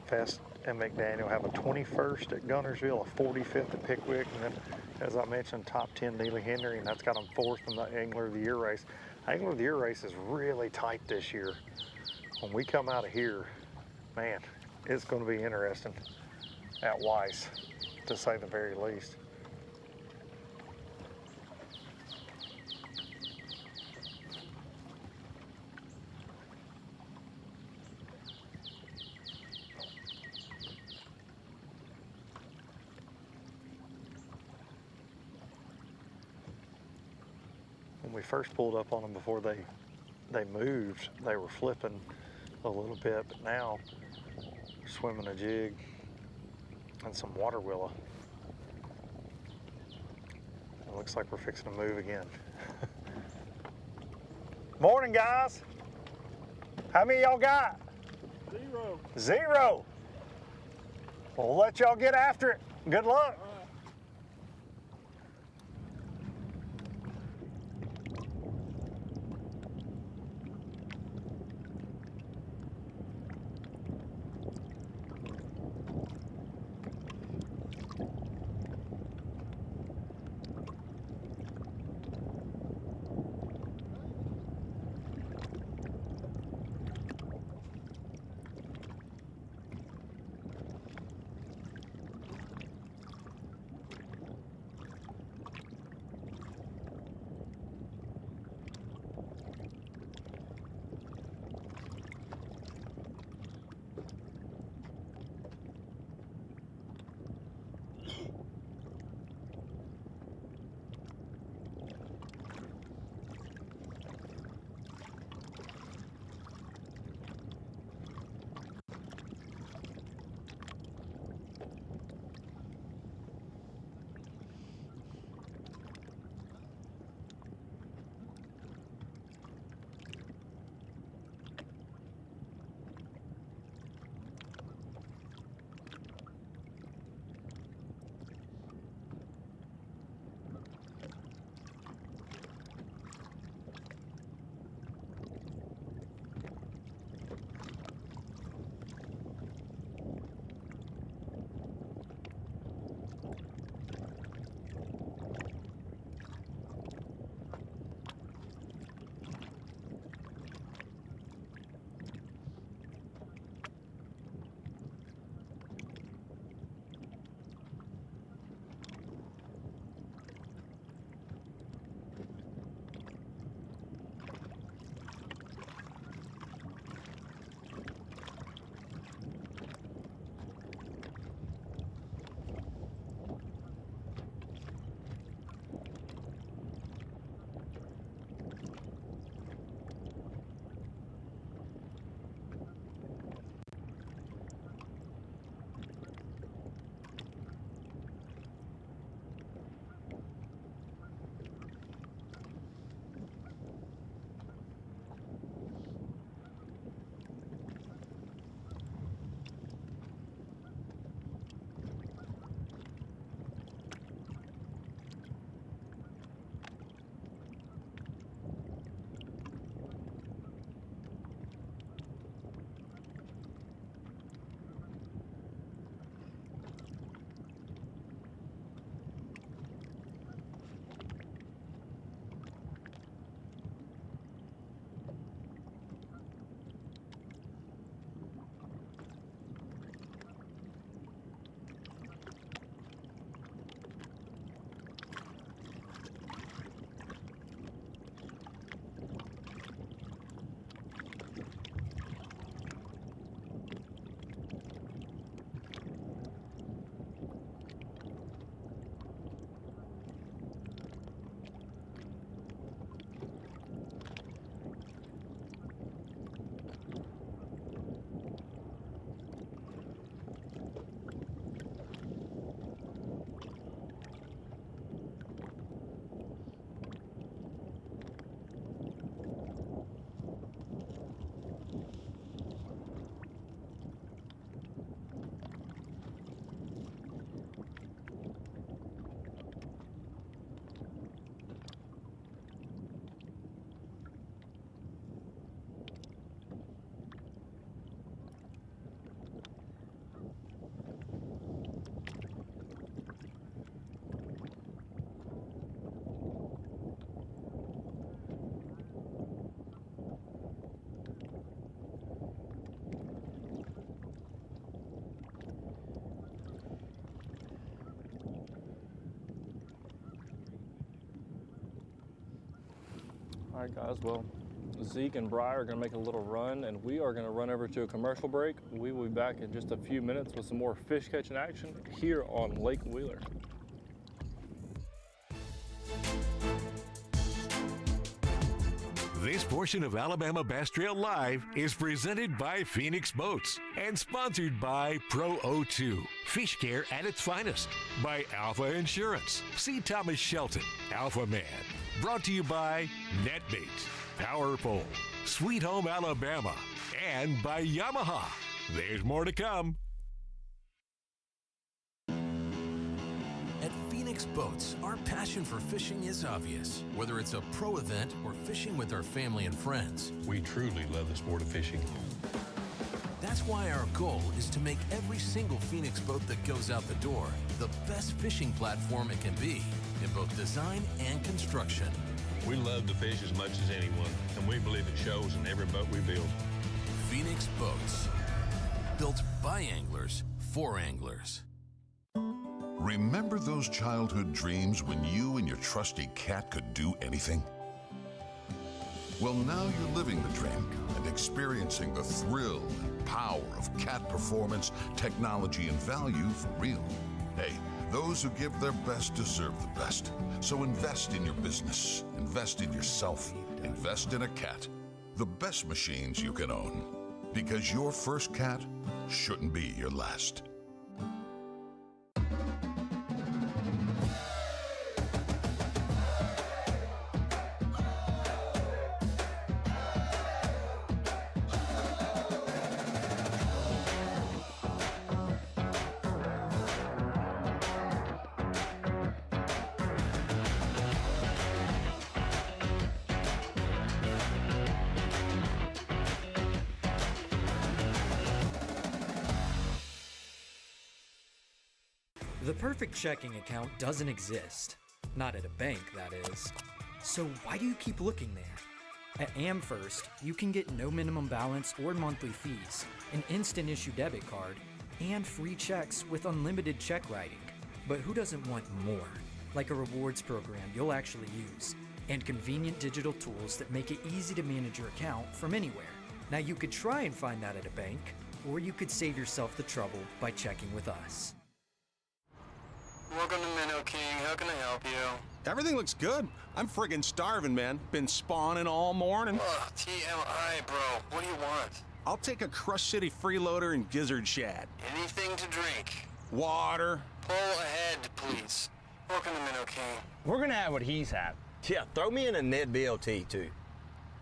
Fest and McDaniel have a 21st at Gunnersville, a 45th at Pickwick, and then, as I mentioned, top 10 Neely Henry, and that's got them fourth in the Angler of the Year race. Angler of the Year race is really tight this year. When we come out of here, man, it's going to be interesting at Weiss, to say the very least. When we first pulled up on them before they moved, they were flipping a little bit, but now they're swimming a jig and some water willow. It looks like we're fixing to move again. Morning, guys. How many y'all got? 0. 0. We'll let y'all get after it. Good luck. right, guys, well, Zeke and Briar are going to make a little run, and we are going to run over to a commercial break. We will be back in just a few minutes with some more fish catching action here on Lake Wheeler. This portion of Alabama Bass Trail Live is presented by Phoenix Boats and sponsored by Pro O2, fish care at its finest, by Alpha Insurance, see Thomas Shelton, Alpha Man, brought to you by NetBait, Power Pole, Sweet Home Alabama, and by Yamaha. There's more to come. At Phoenix Boats, our passion for fishing is obvious. Whether it's a pro event or fishing with our family and friends, We truly love the sport of fishing. that's why our goal is to make every single Phoenix boat that goes out the door the best fishing platform it can be in both design and construction. We love to fish as much as anyone, and we believe it shows in every boat we build. Phoenix Boats, built by anglers for anglers. Remember those childhood dreams when you and your trusty cat could do anything? Well, now you're living the dream and experiencing the thrill and power of cat performance, technology, and value for real. Hey, those who give their best deserve the best. So invest in your business, invest in yourself, invest in a cat. The best machines you can own. Because your first cat shouldn't be your last. The perfect checking account doesn't exist. Not at a bank, that is. So why do you keep looking there? At AmFirst, you can get no minimum balance or monthly fees, an instant issue debit card, and free checks with unlimited check writing. But who doesn't want more? Like a rewards program you'll actually use, and convenient digital tools that make it easy to manage your account from anywhere. Now you could try and find that at a bank, or you could save yourself the trouble by checking with us. Welcome to Minnow King. How can I help you? Everything looks good. I'm friggin' starving, man. Been spawning all morning. Ugh, TMI, bro. What do you want? I'll take a Crush City freeloader and gizzard shad. Anything to drink. Water. Pull ahead, please. Welcome to Minnow King. We're gonna have what he's had. Yeah, throw me in a Ned BLT, too.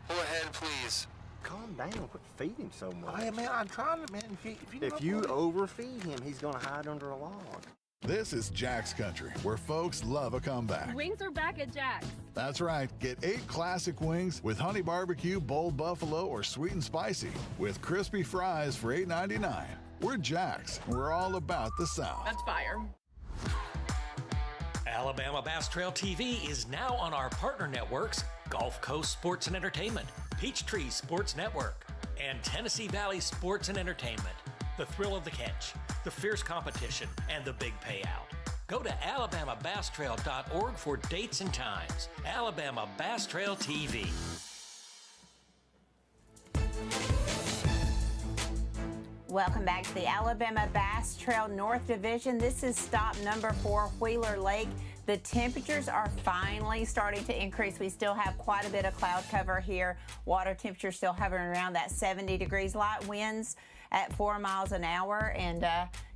Pull ahead, please. Calm down. Quit feeding him so much. Hey, man, I'm trying to, man. If you overfeed him, he's gonna hide under a log. This is Jack's Country, where folks love a comeback. Wings are back at Jack's. That's right. Get 8 classic wings with honey barbecue, bold buffalo, or sweet and spicy, with crispy fries for $8.99. We're Jack's, and we're all about the South. That's fire. Alabama Bass Trail TV is now on our partner networks, Gulf Coast Sports and Entertainment, Peachtree Sports Network, and Tennessee Valley Sports and Entertainment. The thrill of the catch, the fierce competition, and the big payout. Go to alabamabasstrail.org for dates and times. Alabama Bass Trail TV. Welcome back to the Alabama Bass Trail North Division. This is stop number 4, Wheeler Lake. The temperatures are finally starting to increase. We still have quite a bit of cloud cover here. Water temperature still hovering around that 70 degrees. Light winds at 4 miles an hour. And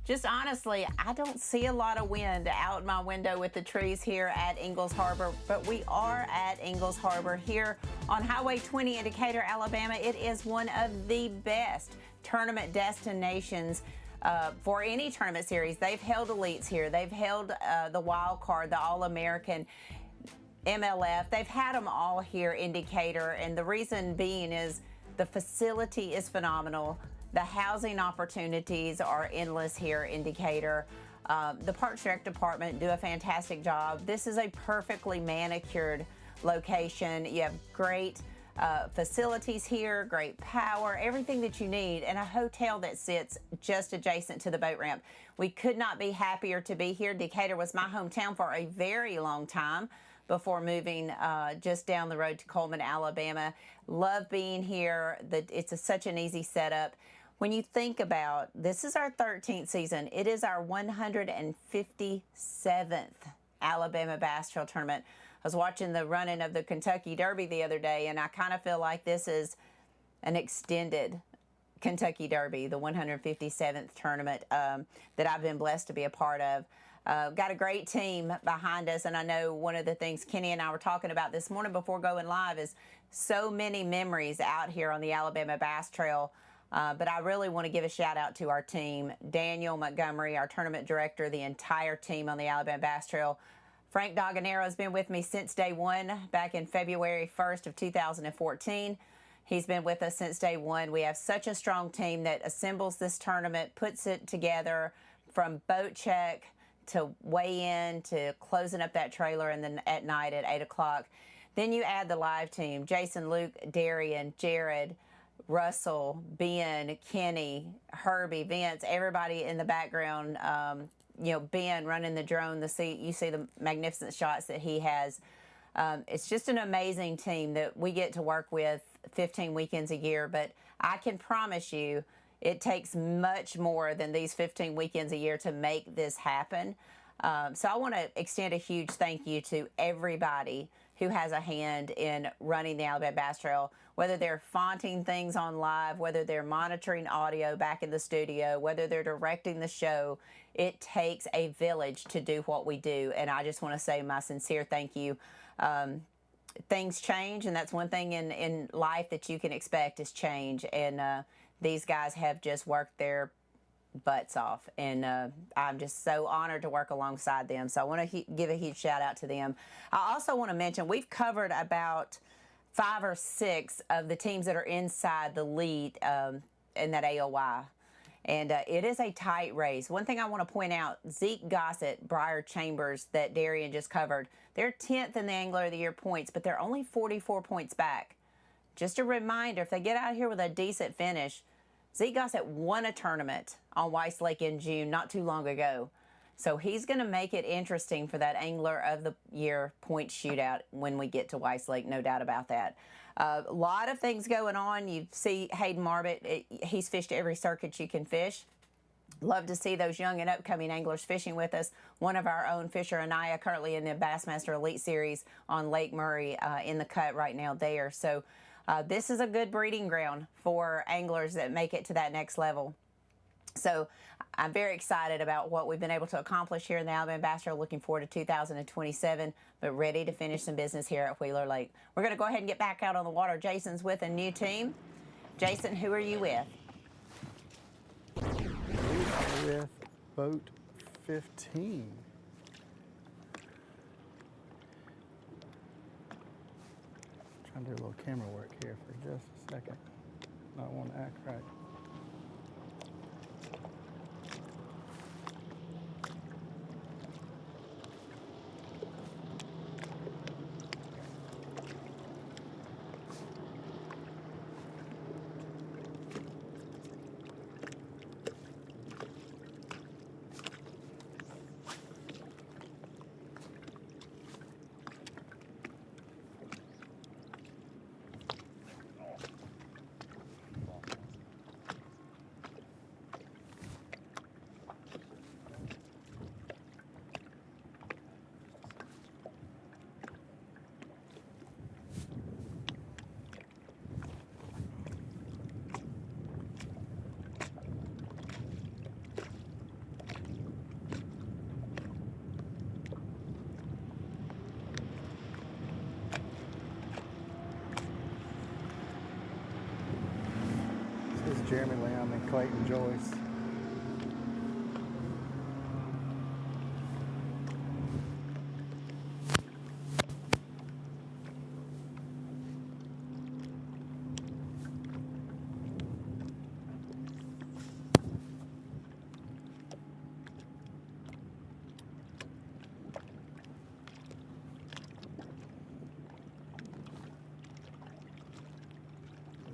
just honestly, I don't see a lot of wind out my window with the trees here at Ingalls Harbor, but we are at Ingalls Harbor here on Highway 20 in Decatur, Alabama. It is one of the best tournament destinations for any tournament series. They've held elites here. They've held the wild card, the All-American, MLF. They've had them all here in Decatur, and the reason being is the facility is phenomenal. The housing opportunities are endless here in Decatur. The Parks Rec Department do a fantastic job. This is a perfectly manicured location. You have great facilities here, great power, everything that you need, and a hotel that sits just adjacent to the boat ramp. We could not be happier to be here. Decatur was my hometown for a very long time. before moving just down the road to Coleman, Alabama. Love being here. It's such an easy setup. When you think about, this is our 13th season. It is our 157th Alabama Bass Trail Tournament. I was watching the running of the Kentucky Derby the other day, and I kind of feel like this is an extended Kentucky Derby, the 157th tournament that I've been blessed to be a part of. Got a great team behind us, and I know one of the things Kenny and I were talking about this morning before going live is so many memories out here on the Alabama Bass Trail. But I really want to give a shout out to our team, Daniel Montgomery, our tournament director, the entire team on the Alabama Bass Trail. Frank Daganero has been with me since day one, back in February 1st of 2014. He's been with us since day one. We have such a strong team that assembles this tournament, puts it together from boat check to weigh in to closing up that trailer, and then at night at 8 o'clock. Then you add the live team, Jason, Luke, Darian, Jared, Russell, Ben, Kenny, Herbie, Vince, everybody in the background. Ben running the drone. You see the magnificent shots that he has. It's just an amazing team that we get to work with 15 weekends a year. But I can promise you, it takes much more than these 15 weekends a year to make this happen. So I want to extend a huge thank you to everybody who has a hand in running the Alabama Bass Trail, whether they're fonting things on live, whether they're monitoring audio back in the studio, whether they're directing the show. It takes a village to do what we do, and I just want to say my sincere thank you. Things change, and that's one thing in life that you can expect is change, and these guys have just worked their butts off, and I'm just so honored to work alongside them. So I want to give a huge shout out to them. I also want to mention we've covered about 5 or 6 of the teams that are inside the lead in that AOY. And it is a tight race. One thing I want to point out, Zeke Gossett, Briar Chambers, that Darian just covered, they're 10th in the Angler of the Year points, but they're only 44 points back. Just a reminder, if they get out here with a decent finish, Zeke Gossett won a tournament on Weiss Lake in June not too long ago. So he's going to make it interesting for that Angler of the Year point shootout when we get to Weiss Lake, no doubt about that. A lot of things going on. You see Hayden Marvett, he's fished every circuit you can fish. Love to see those young and upcoming anglers fishing with us. One of our own, Fisher Anaya, currently in the Bassmaster Elite Series on Lake Murray in the cut right now there. So this is a good breeding ground for anglers that make it to that next level. So I'm very excited about what we've been able to accomplish here in the Alabama Bass Trail. Looking forward to 2027, but ready to finish some business here at Wheeler Lake. We're going to go ahead and get back out on the water. Jason's with a new team. Jason, who are you with? We are with boat 15. Trying to do a little camera work here for just a second. Not want to act right. This is Jeremy Lamb and Clayton Joyce.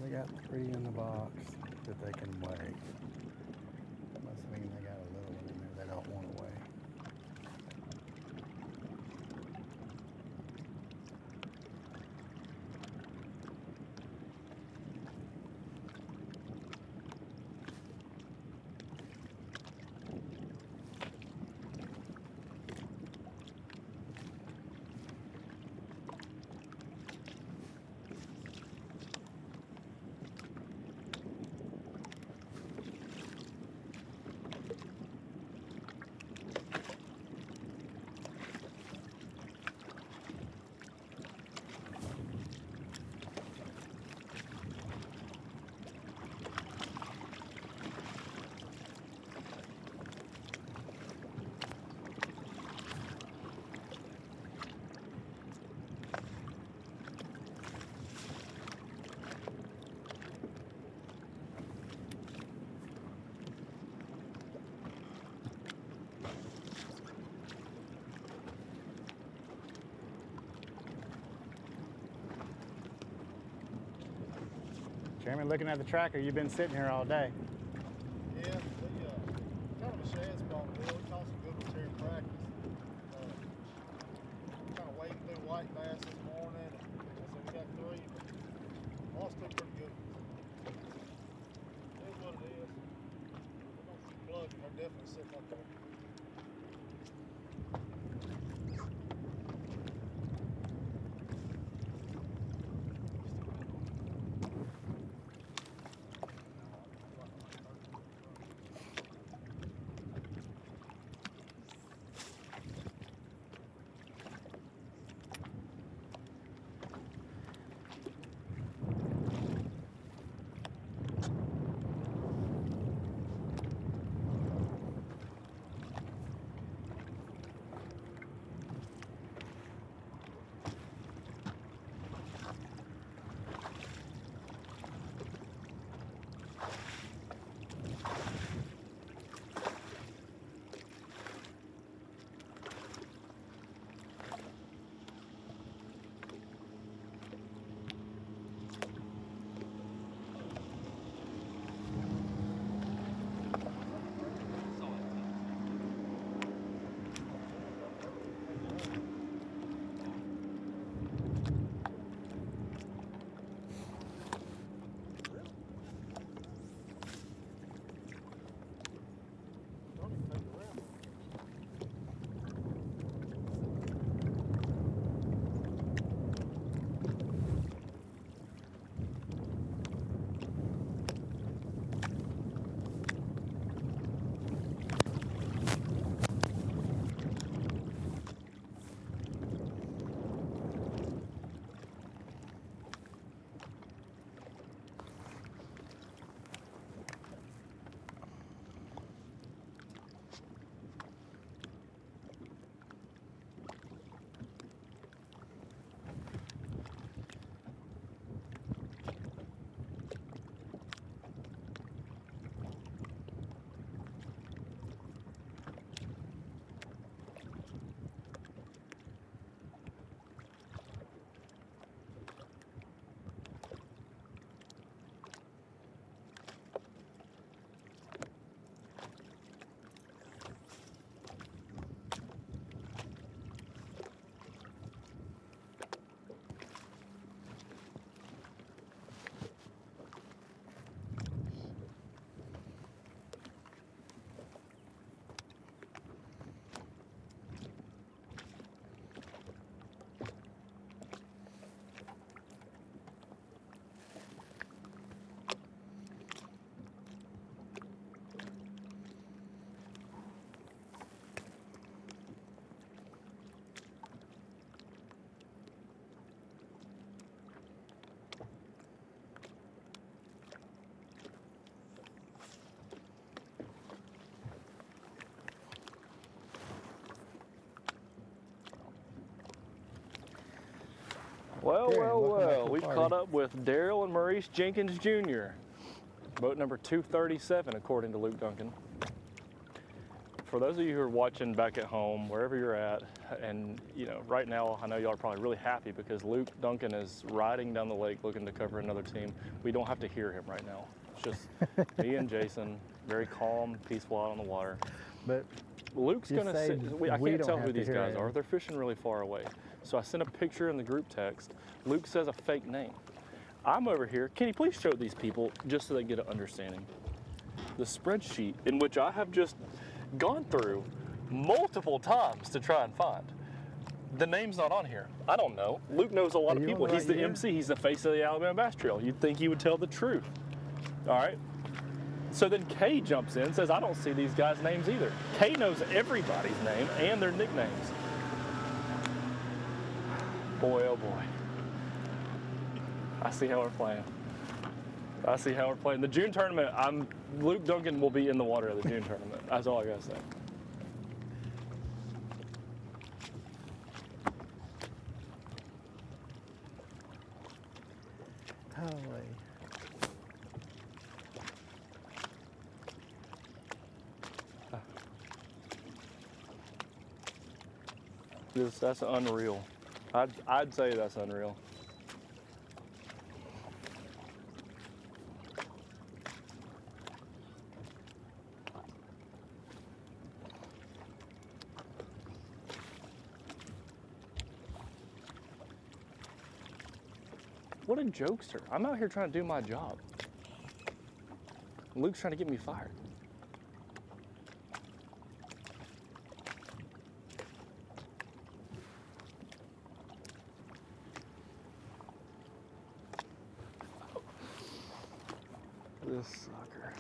They got 3 in the box that they can weigh. Must mean they got a little one in there they don't want to weigh. Chairman, looking at the tracker, you've been sitting here all day. Yeah, kind of a shad spot, Bill. We caught some good ones here in practice. Kind of wading through white bass this morning. So we got 3, but lost 2 pretty good ones. It is what it is. We're going to keep plugging. They're definitely sitting up there. Well, we've caught up with Daryl and Maurice Jenkins Jr. Boat number 237, according to Luke Duncan. For those of you who are watching back at home, wherever you're at, and right now I know y'all are probably really happy because Luke Duncan is riding down the lake looking to cover another team. We don't have to hear him right now. It's just me and Jason, very calm, peaceful out on the water. But Luke's gonna sit. I can't tell who these guys are. They're fishing really far away. So I sent a picture in the group text. Luke says a fake name. I'm over here. Can you please show these people just so they get an understanding? The spreadsheet in which I have just gone through multiple times to try and find. The name's not on here. I don't know. Luke knows a lot of people. He's the MC. He's the face of the Alabama Bass Trail. You'd think he would tell the truth. All right. So then Kay jumps in and says, I don't see these guys' names either. Kay knows everybody's name and their nicknames. Boy, oh boy. I see how we're playing. I see how we're playing. The June tournament, Luke Duncan will be in the water at the June tournament. That's all I gotta say. Holy. That's unreal. I'd say that's unreal. What a jokester. I'm out here trying to do my job. Luke's trying to get me fired. This sucker.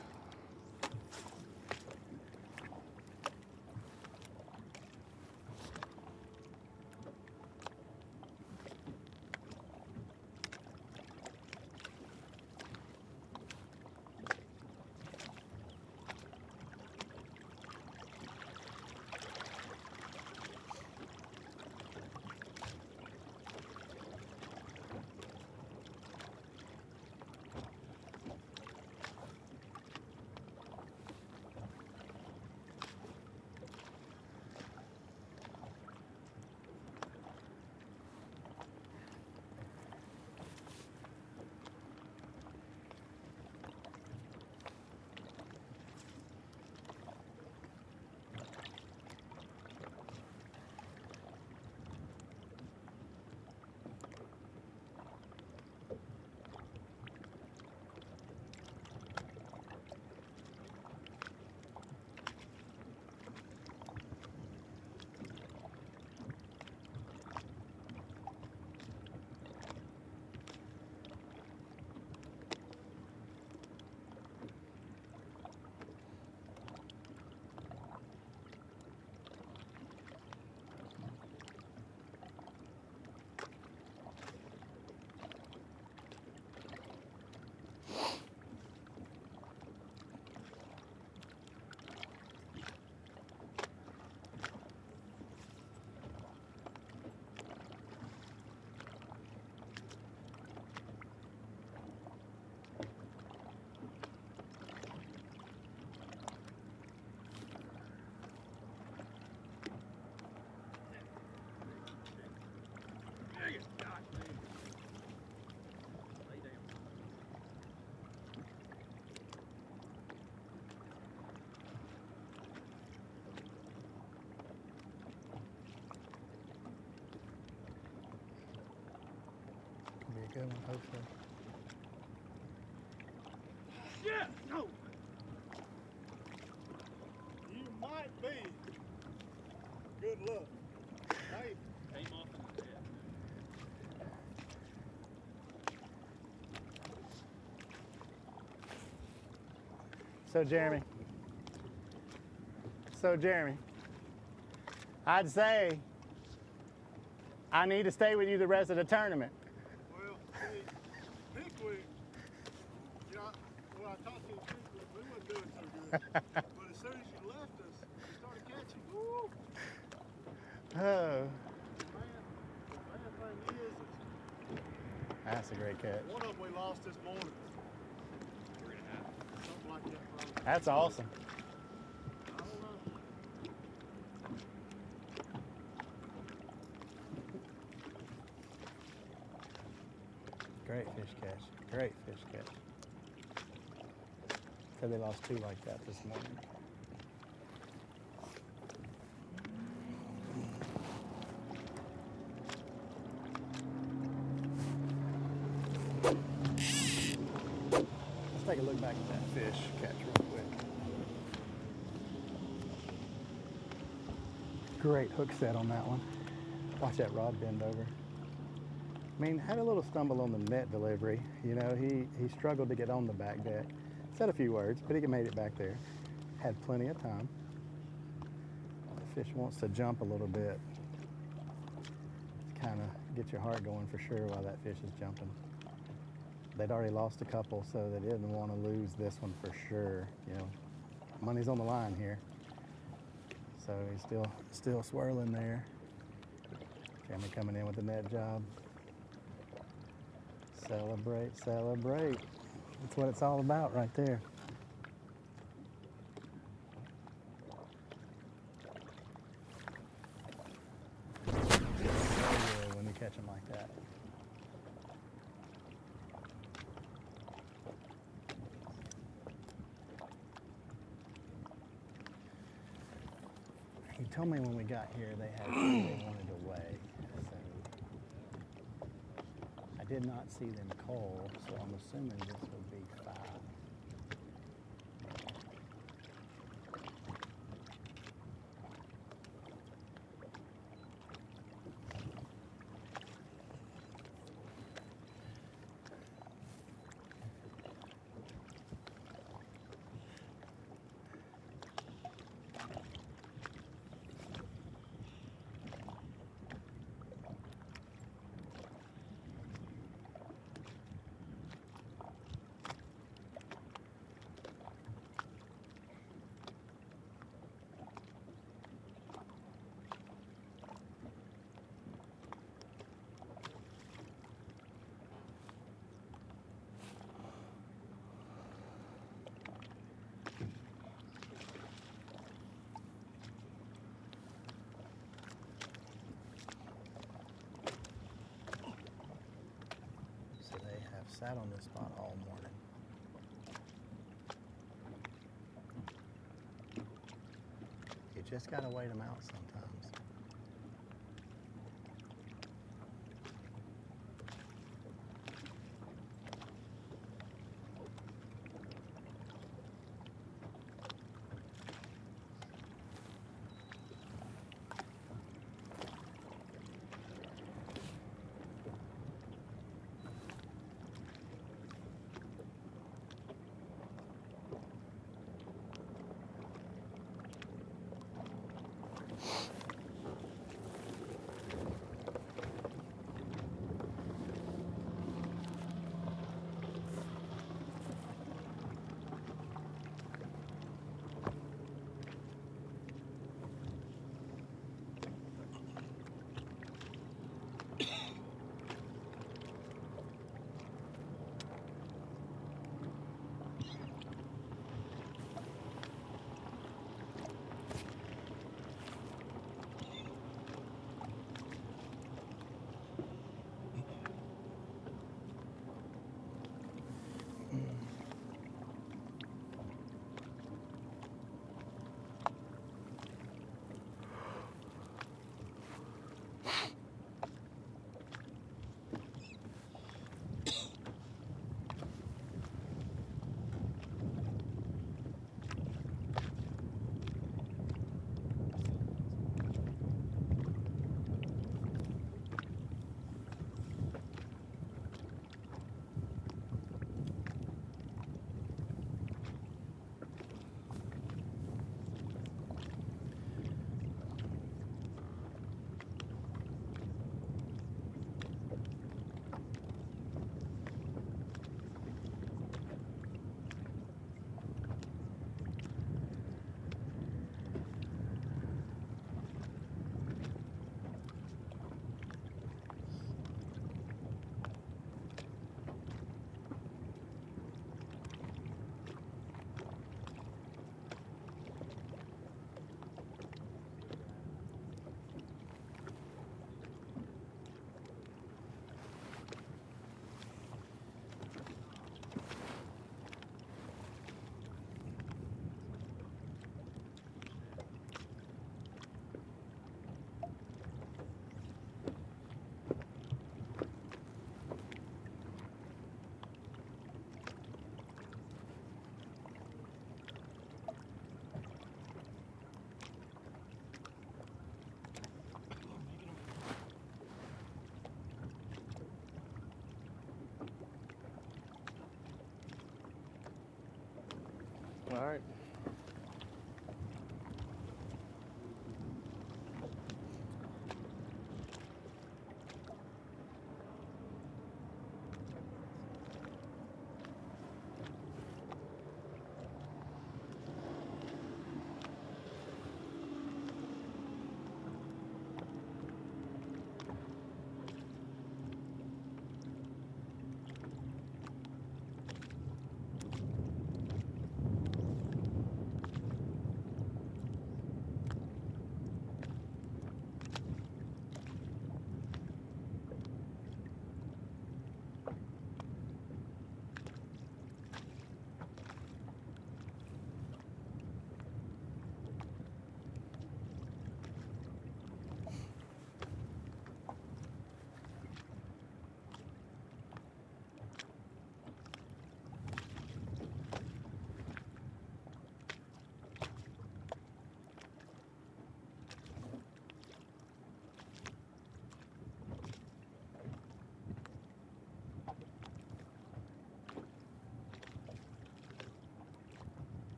Good one, hopefully. Yeah, no. You might be. Good luck. Maybe. Came off in the head. So Jeremy, I'd say I need to stay with you the rest of the tournament. Well, see, Pickwick, you know, when I talked to you Pickwick, we weren't doing so good. But as soon as you left us, you started catching. Woo! Oh, The bad thing is, that's a great catch. one of them we lost this morning. 3.5. Something like that, probably. That's awesome. I don't know. Great fish catch. Great fish catch. Said they lost 2 like that this morning. Let's take a look back at that fish catch real quick. Great hook set on that one. Watch that rod bend over. I mean, had a little stumble on the net delivery. You know, he struggled to get on the back deck. Said a few words, but he made it back there. Had plenty of time. The fish wants to jump a little bit. Kind of get your heart going for sure while that fish is jumping. They'd already lost a couple, so they didn't want to lose this one for sure. You know, money's on the line here. So he's still swirling there. Jeremy coming in with the net job. Celebrate, celebrate. That's what it's all about right there. So good when you catch them like that. He told me when we got here they had they wanted to weigh. So I did not see them cull, so I'm assuming this would be 5. Sat on this spot all morning. You just gotta wait them out sometimes. All right.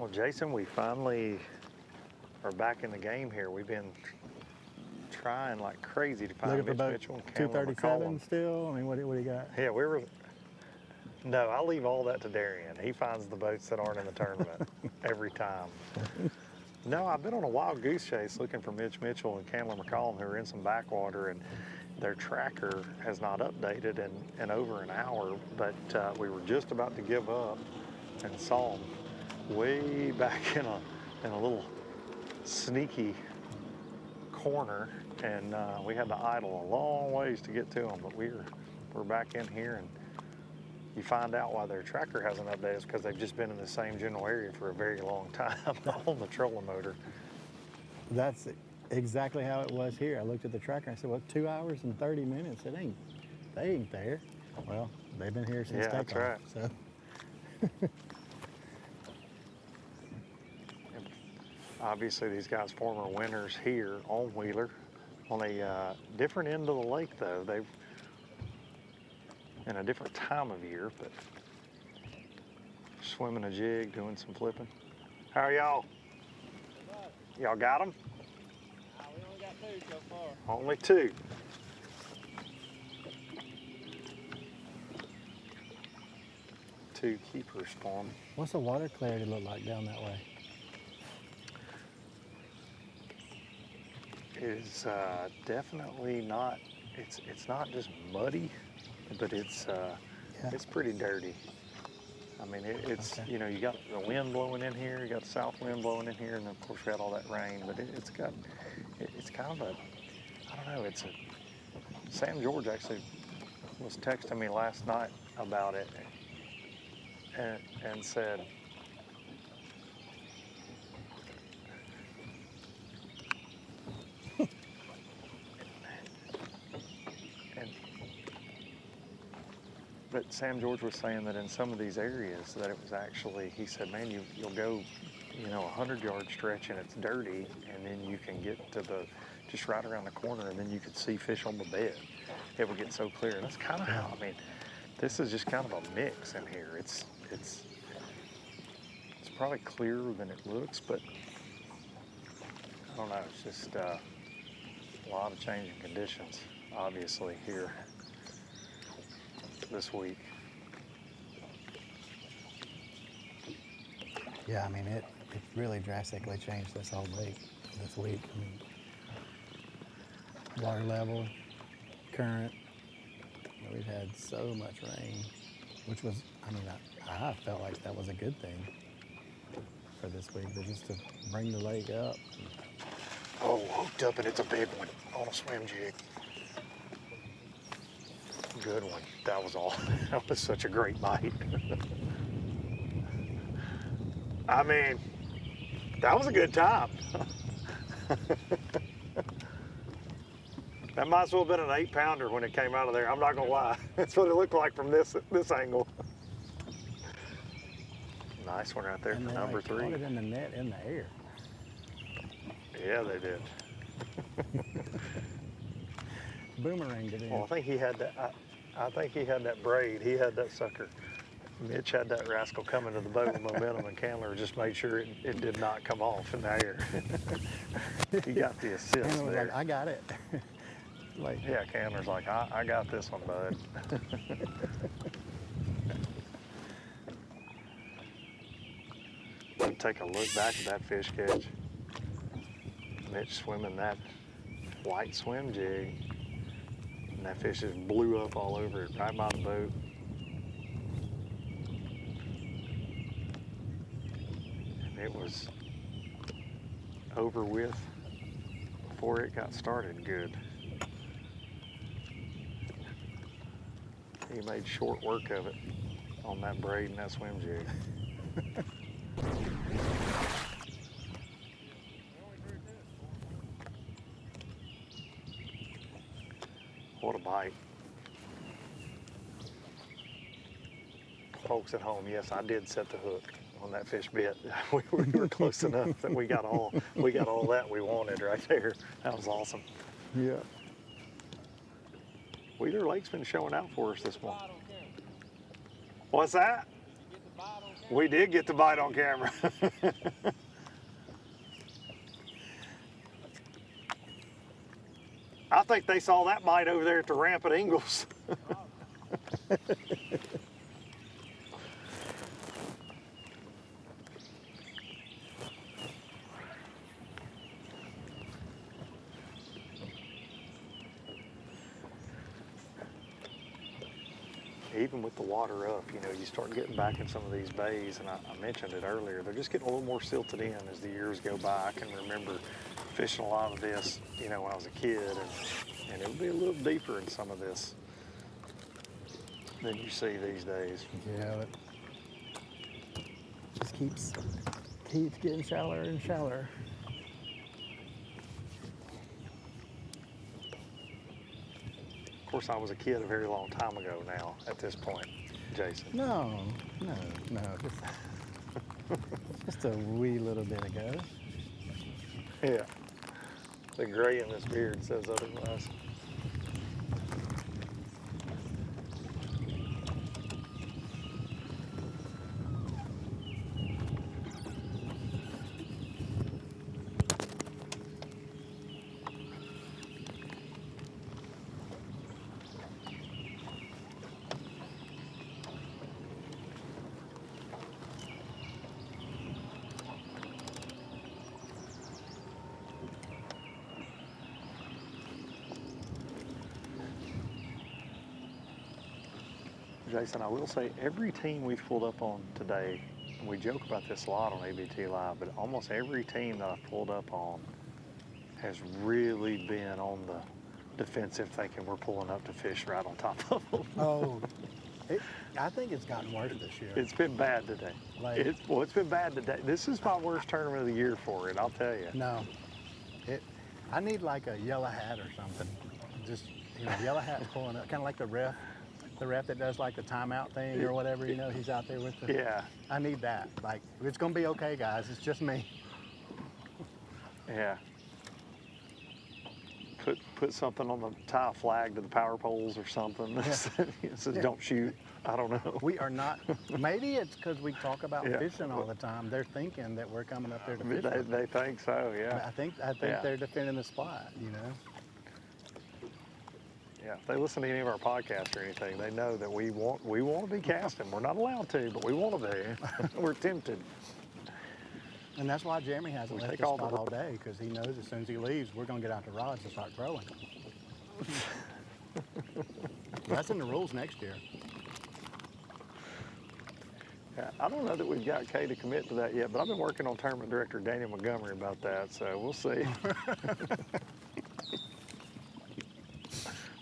Well, Jason, we finally are back in the game here. We've been trying like crazy to find Looking for Mitch boat Mitchell and Cameron 237 still? I mean, what do you got? Yeah, we were. No, I leave all that to Darian. He finds the boats that aren't in the tournament every time. No, I've been on a wild goose chase looking for Mitch Mitchell and Candler McCollum, who are in some backwater, and their tracker has not updated in over an hour, but we were just about to give up and saw them way back in a little sneaky corner, and we had to idle a long ways to get to them, but we're back in here, and you find out why their tracker hasn't updated because they've just been in the same general area for a very long time on the trolling motor. That's exactly how it was here. I looked at the tracker and I said, well, 2 hours and 30 minutes, they ain't there. Well, they've been here since takeoff. That's right. So. Obviously, these guys former winners here on Wheeler. On a different end of the lake, though. They've in a different time of year, but swimming a jig, doing some flipping. How are y'all? Y'all got them? We only got 2 so far. Only 2. Two keepers for them. What's the water clarity look like down that way? Is definitely not. It's not just muddy, but it's pretty dirty. I mean, it's Okay. you know, you got the wind blowing in here, you got the south wind blowing in here, and of course we had all that rain. But it's kind of a, I don't know. It's a. Sam George actually was texting me last night about it, and said. But Sam George was saying that in some of these areas that it was actually, he said, man, you'll go, 100-yard stretch and it's dirty, and then you can get to just right around the corner, and then you could see fish on the bed. It would get so clear. And that's kind of how, I mean, this is just kind of a mix in here. It's probably clearer than it looks, but I don't know, it's just a lot of changing conditions, obviously, here this week. Yeah, I mean, it really drastically changed this whole lake this week. I mean, water level, current, we've had so much rain, which was, I mean, I felt like that was a good thing for this week, but just to bring the lake up. Oh, hooked up, and it's a big one on a swim jig. Good one. That was all. That was such a great bite. I mean, that was a good time. That might as well have been an 8-pounder when it came out of there. I'm not gonna lie. That's what it looked like from this angle. Nice one right there And for they number 3. caught it in the net in the air. Yeah, they did. Boomeranged it in. Well, I think he had that. I think he had that braid. He had that sucker. Mitch had that rascal coming to the boat with momentum, and Candler just made sure it did not come off in the air. He got the assist Candler was there. like, I got it. Like, yeah, Candler's like, I got this one, bud. Take a look back at that fish catch. Mitch swimming that white swim jig, and that fish just blew up all over it right by the boat. And it was over with before it got started good. He made short work of it on that braid and that swim jig. What a bite. Folks at home, yes, I did set the hook on that fish bit. We were close enough that we got all that we wanted right there. That was awesome. Yeah. Wheeler Lake's been showing out for us this morning. What's that? Get the bite on We did get the bite on camera. I think they saw that bite over there at the ramp at Ingalls. Even with the water up, you know, you start getting back in some of these bays, and I mentioned it earlier, they're just getting a little more silted in as the years go by. I can remember fishing a lot of this, you know, when I was a kid, and it would be a little deeper in some of this than you see these days. Yeah, it just keeps getting shallower and shallower. Of course, I was a kid a very long time ago now at this point, Jason. No. Just a wee little bit ago. Yeah. The gray in this beard says otherwise. Jason, I will say every team we've pulled up on today, and we joke about this a lot on ABT Live, but almost every team that I've pulled up on has really been on the defensive, thinking we're pulling up to fish right on top of them. Oh, I think it's gotten worse this year. It's been bad today. It's been bad today. This is my worst tournament of the year for it, I'll tell you. No, I need like a yellow hat or something. Just, you know, yellow hat's pulling up, kind of like the ref that does like the timeout thing or whatever, you know, he's out there with the... Yeah. I need that. Like, it's going to be okay, guys. It's just me. Yeah. Put something on the tie a flag to the power poles or something. It says don't shoot. I don't know. We are not. Maybe it's because we talk about fishing all the time. They're thinking that we're coming up there to fish. They think so, yeah. I think they're defending the spot, you know. Yeah, if they listen to any of our podcasts or anything, they know that we want to be casting. We're not allowed to, but we want to be. We're tempted. And that's why Jeremy hasn't left the spot all day, because he knows as soon as he leaves, we're going to get out the rods and start throwing. That's in the rules next year. Yeah, I don't know that we've got Kay to commit to that yet, but I've been working on tournament director Daniel Montgomery about that, so we'll see.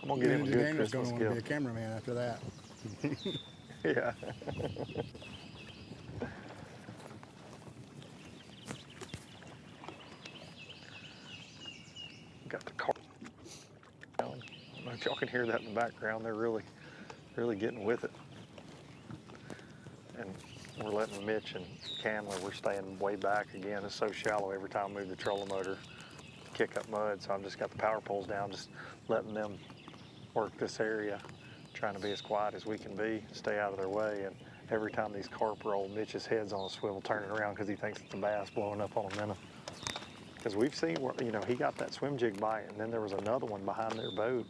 I'm going to get him a good Christmas gift. Going to want to be a cameraman after that. Yeah. Got the car. I don't know if y'all can hear that in the background. They're really getting with it. And we're letting Mitch and Candler, we're staying way back again. It's so shallow every time I move the trolling motor to kick up mud. So I've just got the power poles down, just letting them work this area, trying to be as quiet as we can be, stay out of their way. And every time these carp roll, Mitch's head's on a swivel turning around because he thinks it's a bass blowing up on a minnow. Because we've seen where, you know, he got that swim jig bite, and then there was another one behind their boat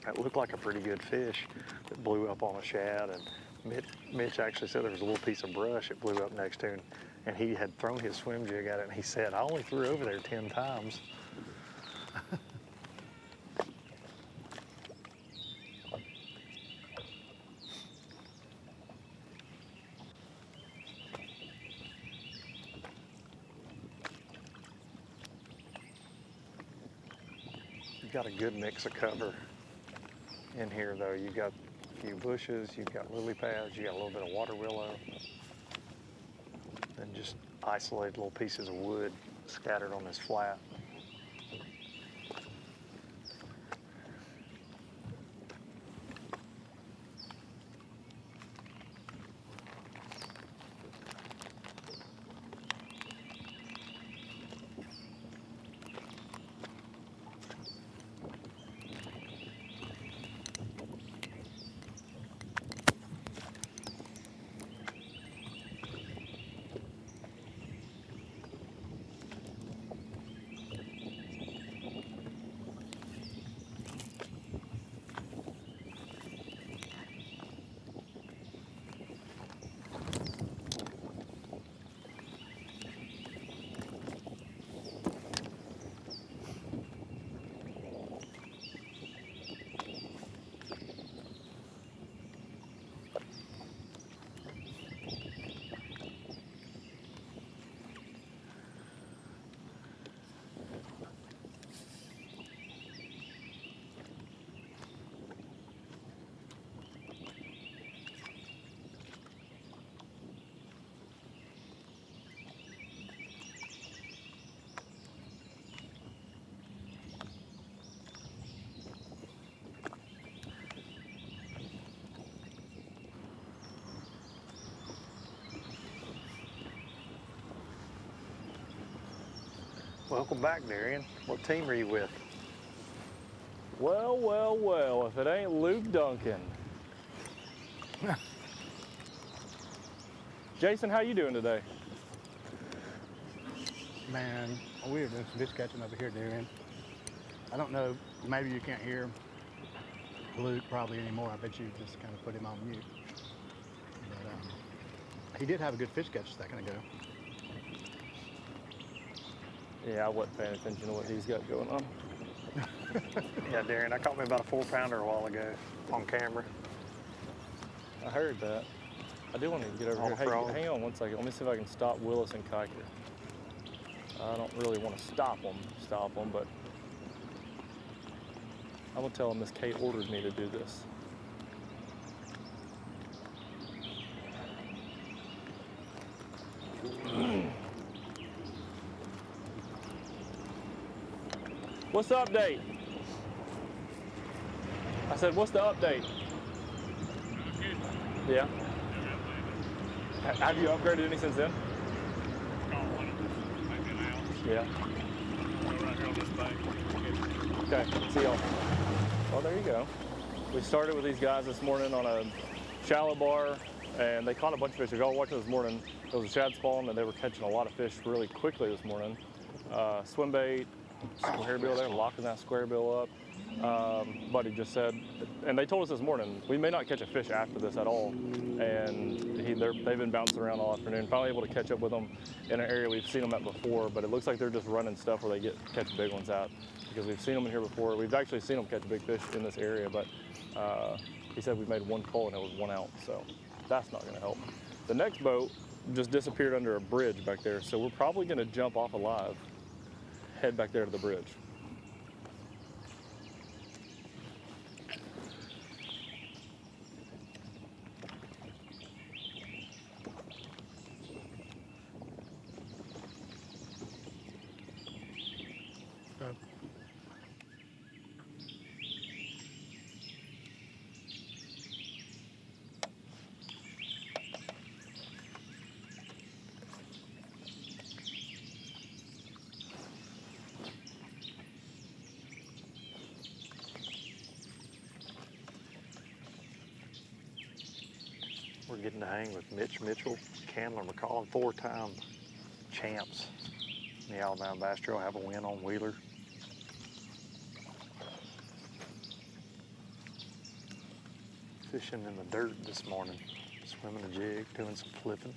that looked like a pretty good fish that blew up on a shad. And Mitch actually said there was a little piece of brush it blew up next to him, and he had thrown his swim jig at it, and he said, I only threw over there 10 times. You've got a good mix of cover in here, though. You've got a few bushes, you've got lily pads, you got a little bit of water willow, then just isolated little pieces of wood scattered on this flat. Welcome back, Darian. What team are you with? Well, well, well, if it ain't Luke Duncan. Jason, how you doing today? Man, we were doing some fish catching over here, Darian. I don't know, maybe you can't hear Luke probably anymore. I bet you just kind of put him on mute. But he did have a good fish catch a second ago. Yeah, I wasn't paying attention to what he's got going on. Yeah, Darian, I caught me about a 4-pounder a while ago on camera. I heard that. I do want to get over On here. Hey, frog. hang on one second. Let me see if I can stop Willis and Kiker. I don't really want to stop them, but I'm going to tell them Miss Kate ordered me to do this. What's the update? I said, what's the update? Yeah. Have you upgraded any since then? Yeah. Okay, see y'all. Well, there you go. We started with these guys this morning on a shallow bar, and they caught a bunch of fish. If y'all watching this morning, it was a shad spawn, and they were catching a lot of fish really quickly this morning. Swim bait, square bill there, locking that square bill up. Buddy just said, and they told us this morning, we may not catch a fish after this at all. And they've been bouncing around all afternoon, finally able to catch up with them in an area we've seen them at before, but it looks like they're just running stuff where they catch big ones out, because we've seen them in here before. We've actually seen them catch big fish in this area, but he said we made one pull and it was 1 ounce, so that's not gonna help. The next boat just disappeared under a bridge back there, so we're probably gonna jump off alive, head back there to the bridge. We're getting to hang with Mitch Mitchell, Candler McCall, 4-time champs in the Alabama Bass Trail. Have a win on Wheeler. Fishing in the dirt this morning, swimming a jig, doing some flipping.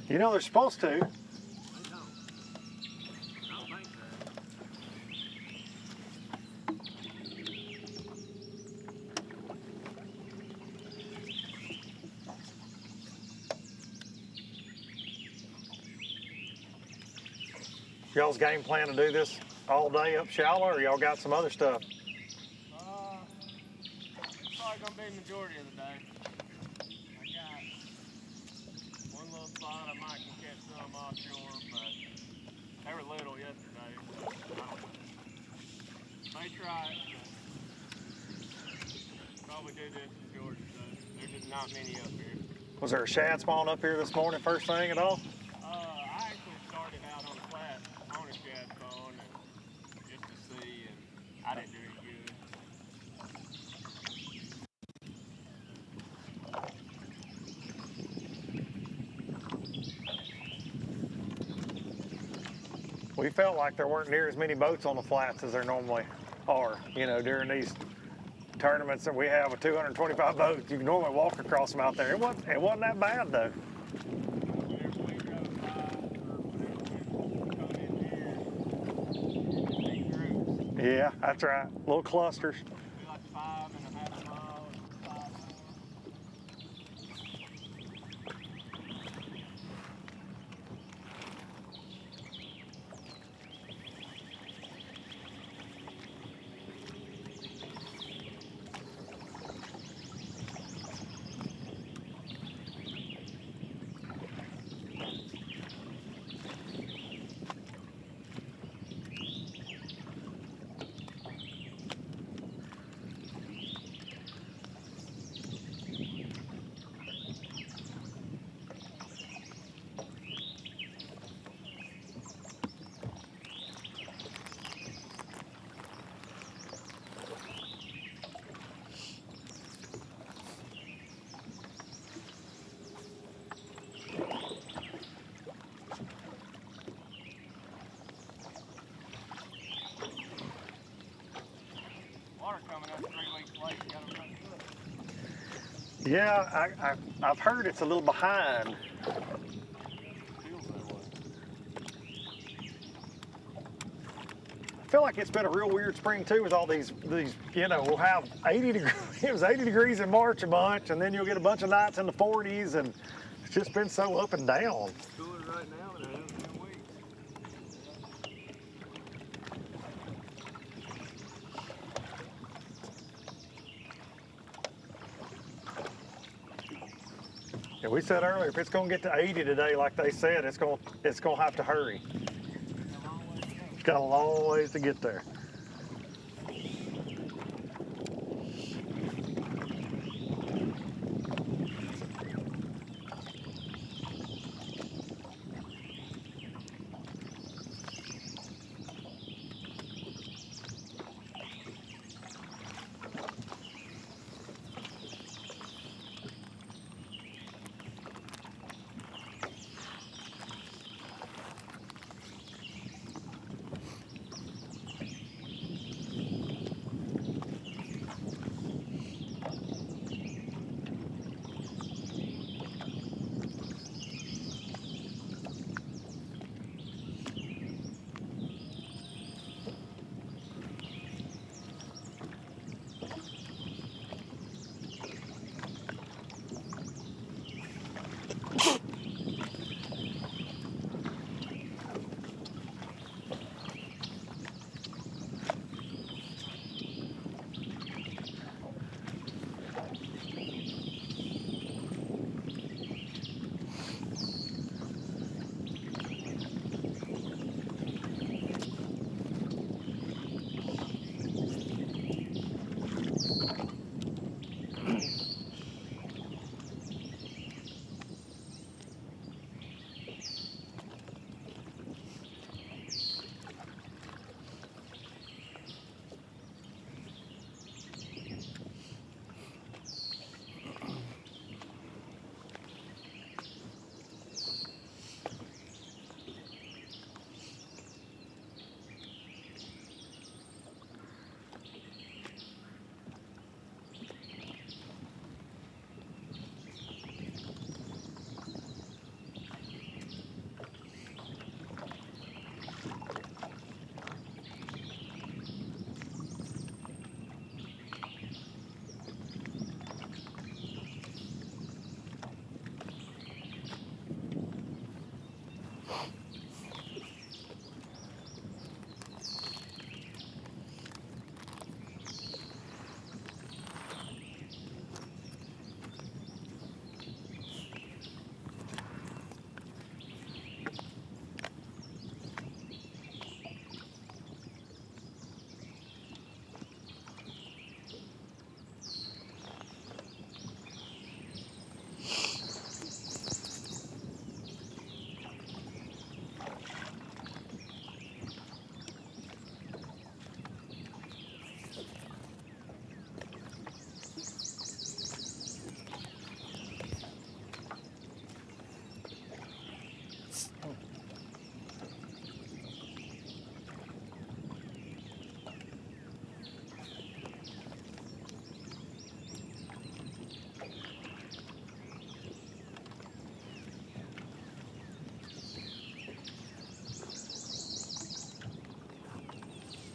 You know they're supposed to. Y'all's game plan to do this all day up shallow, or y'all got some other stuff? It's probably gonna be the majority of the day. I got one little spot I might can catch some offshore, but they were little yesterday, so I don't know. May try it, but probably do this in Georgia, so there's just not many up here. Was there a shad spawn up here this morning first thing at all? I actually started out on the flat on a shad spawn and just to see, and I didn't do any good. We felt like there weren't near as many boats on the flats as there normally are. You know, during these tournaments that we have with 225 boats, you can normally walk across them out there. It wasn't that bad though. Yeah, that's right. Little clusters. water coming up 3 weeks late. You gotta run good. Yeah, I've heard it's a little behind. I feel like it's been a real weird spring too with all these you know, we'll have 80 degrees, it was 80 degrees in March a bunch, and then you'll get a bunch of nights in the 40s, and it's just been so up and down. It's cooler right now than it has been in weeks. Yeah, we said earlier, if it's gonna get to 80 today, like they said, it's gonna have to hurry. It's got a long ways to get there.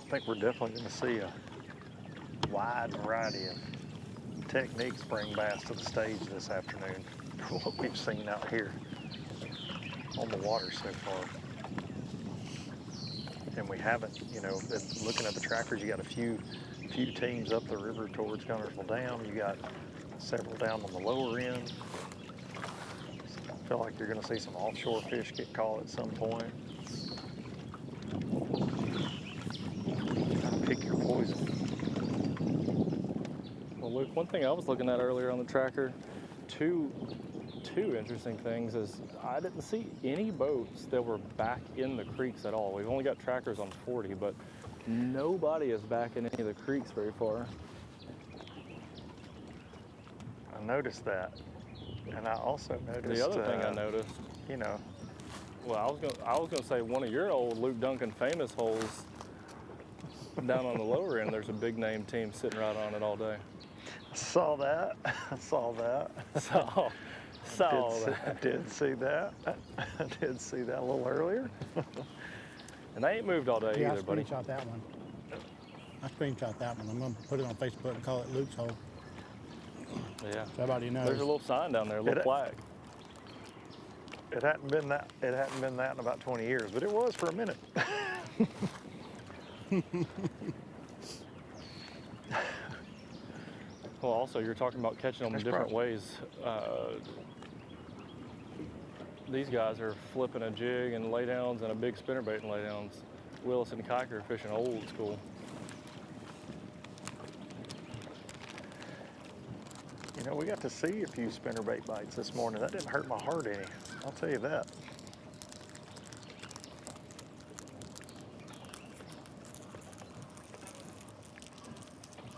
I think we're definitely going to see a wide variety of techniques bring bass to the stage this afternoon for what we've seen out here on the water so far. And we haven't, you know, looking at the trackers, you got a few teams up the river towards Gunnersville Dam. You got several down on the lower end. I feel like you're going to see some offshore fish get caught at some point. Pick your poison. Well, Luke, one thing I was looking at earlier on the tracker, two interesting things is I didn't see any boats that were back in the creeks at all. We've only got trackers on 40, but nobody is back in any of the creeks very far. I noticed that, and I also noticed the other thing I noticed. You know, well, I was gonna say one of your old Luke Duncan famous holes. down on the lower end, there's a big name team sitting right on it all day. Saw that. I saw that. I did see that. I did see that a little earlier. And they ain't moved all day Yeah, either, buddy. I screenshot that one. I'm going to put it on Facebook and call it Luke's Hole. Yeah. So everybody knows. There's a little sign down there, a little flag. It hadn't been that. It hadn't been that in about 20 years, but it was for a minute. Well, also, you're talking about catching them in different ways. These guys are flipping a jig and laydowns and a big spinnerbait and laydowns. Willis and Kiker are fishing old school. You know, we got to see a few spinnerbait bites this morning. That didn't hurt my heart any. I'll tell you that.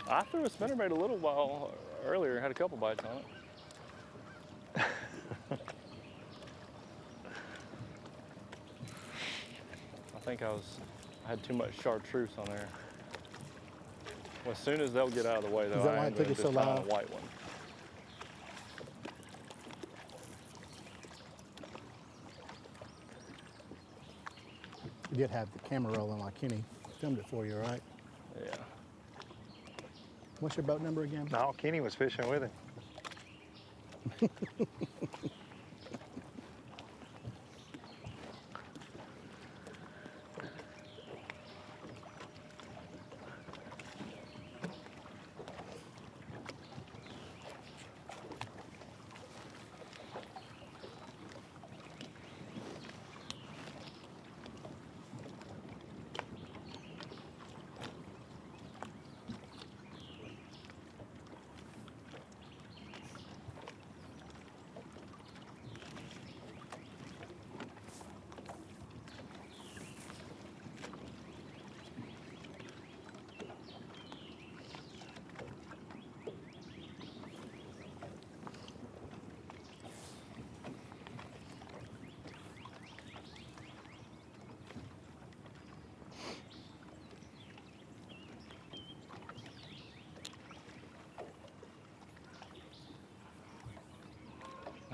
I threw a spinnerbait a little while earlier, had a couple bites on it. I think I had too much chartreuse on there. Well, as soon as they'll get out of the way, though, Is that I why am it took going to you so just find a long? white one. You did have the camera rolling like Kenny filmed it for you, right? Yeah. What's your boat number again? No, Kenny was fishing with him.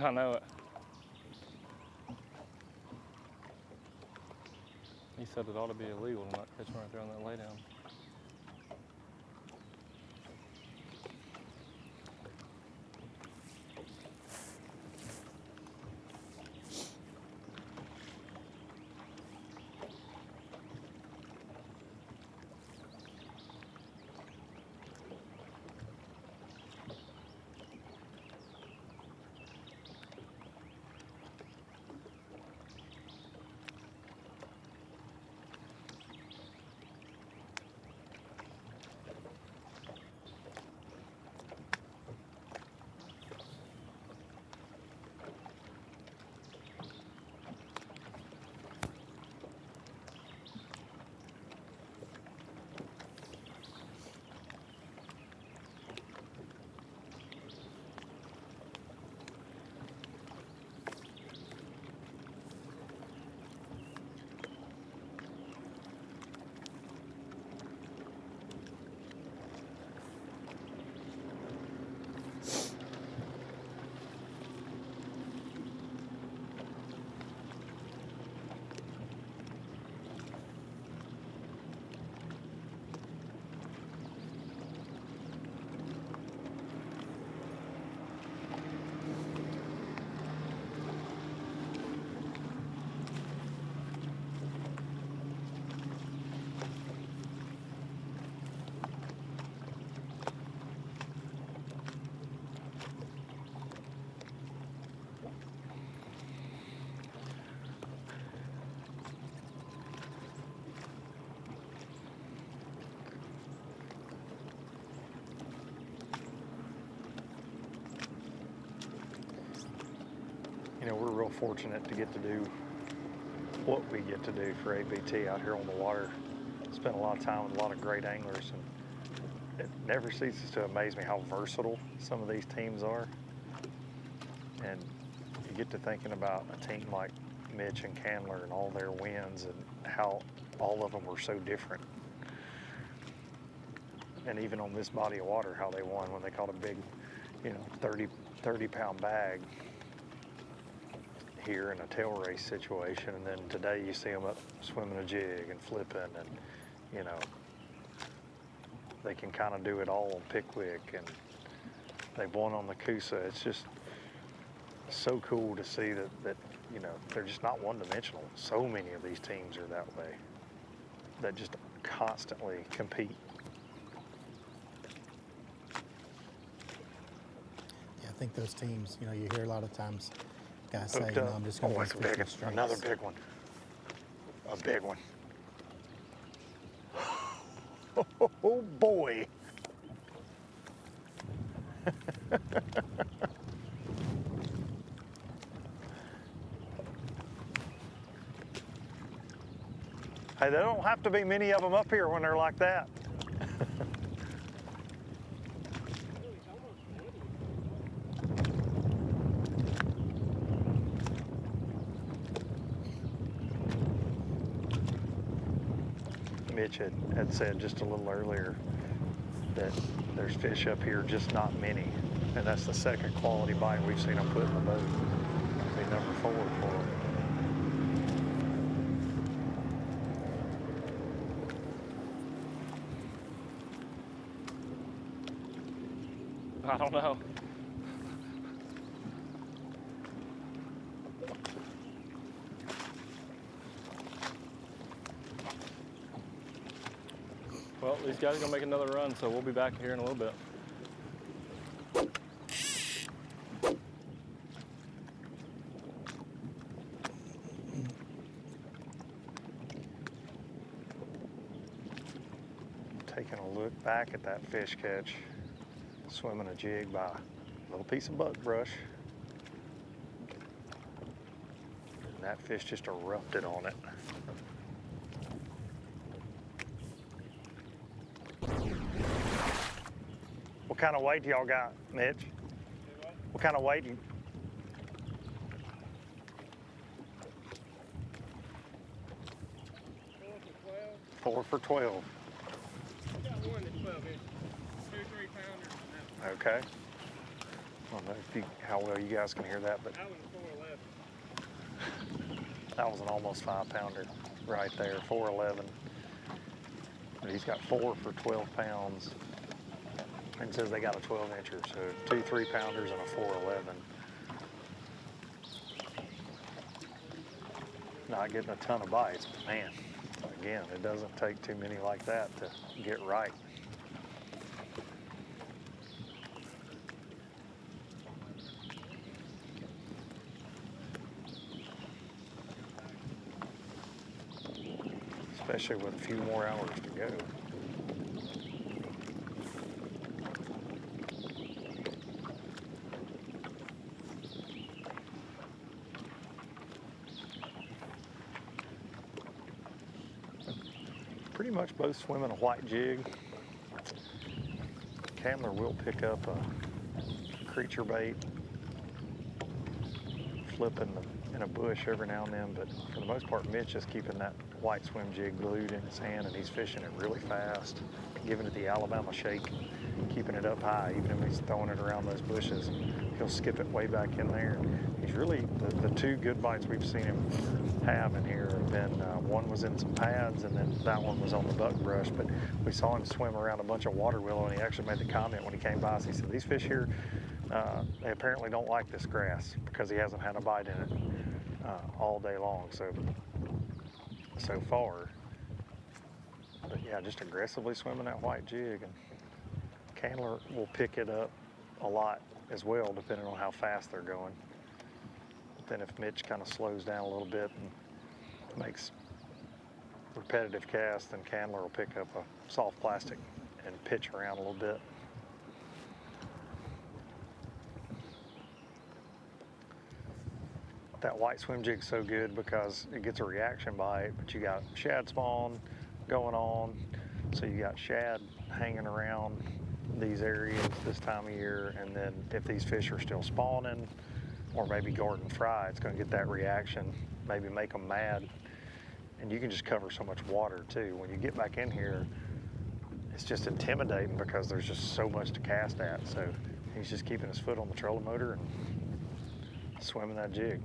I know it. He said it ought to be illegal to not catch them right there on that laydown. You know, we're real fortunate to get to do what we get to do for ABT out here on the water. Spent a lot of time with a lot of great anglers, and it never ceases to amaze me how versatile some of these teams are. And you get to thinking about a team like Mitch and Candler and all their wins and how all of them were so different. and even on this body of water, how they won when they caught a big, 30-pound bag here in a tail race situation. And then today you see them up swimming a jig and flipping, and, they can kind of do it all on Pickwick, and they've won on the Coosa. It's just so cool to see that they're just not one-dimensional. So many of these teams are that way, that just constantly compete. Yeah, I think those teams, you hear a lot of times guys say, Hooked up. I'm just going to it's a big one. Another big one. A big one. Oh boy. Hey, there don't have to be many of them up here when they're like that. Mitch had said just a little earlier that there's fish up here, just not many. And that's the second quality bite we've seen them put in the boat. Be number 4 for them. I don't know. Well, these guys are gonna make another run, so we'll be back here in a little bit. Taking a look back at that fish catch, swimming a jig by a little piece of buckbrush. And that fish just erupted on it. What kind of weight do y'all got, Mitch? What kind of weight do you? Four for 12. I got one that's 12 inches. 2 3-pounders. Okay. I don't know how well you guys can hear that, but That one's 411. that was an almost 5-pounder right there, 411. But he's got 4 for 12 pounds. And says they got a 12-incher, so 2 3-pounders and a 411. Not getting a ton of bites, but man, again, it doesn't take too many like that to get right. Especially with a few more hours to go. Pretty much both swimming a white jig. Candler will pick up a creature bait, flipping in a bush every now and then, but for the most part, Mitch is keeping that white swim jig glued in his hand, and he's fishing it really fast, giving it the Alabama shake, keeping it up high. Even if he's throwing it around those bushes, he'll skip it way back in there. He's really, the 2 good bites we've seen him have in here have been, one was in some pads, and then that one was on the buckbrush, but we saw him swim around a bunch of water willow, and he actually made the comment when he came by us. He said, these fish here, they apparently don't like this grass because he hasn't had a bite in it all day long, so far. But yeah, just aggressively swimming that white jig, and Candler will pick it up a lot as well, depending on how fast they're going. But then if Mitch kind of slows down a little bit and makes repetitive casts, then Candler will pick up a soft plastic and pitch around a little bit. That white swim jig's so good because it gets a reaction bite, but you got shad spawn going on, so you got shad hanging around these areas this time of year, and then if these fish are still spawning or maybe Gordon fry, it's going to get that reaction, maybe make them mad, and you can just cover so much water too. When you get back in here, it's just intimidating because there's just so much to cast at. So he's just keeping his foot on the trolling motor and swimming that jig.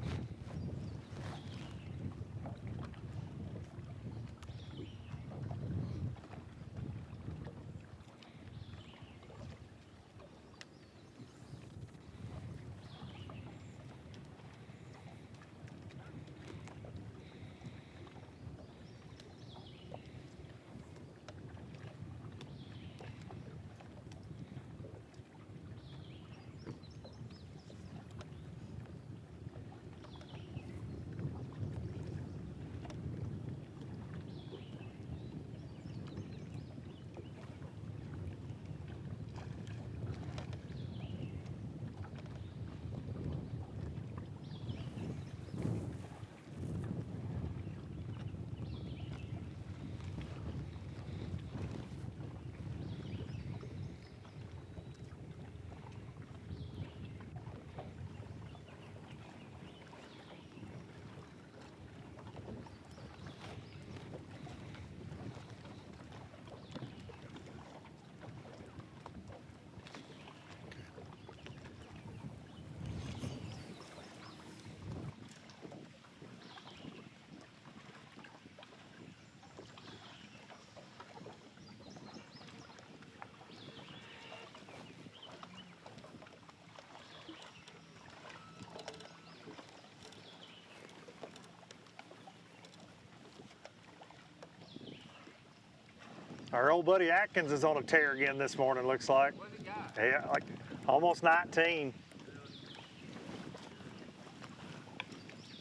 Our old buddy Atkins is on a tear again this morning, looks like. What's he got? Yeah, like almost 19.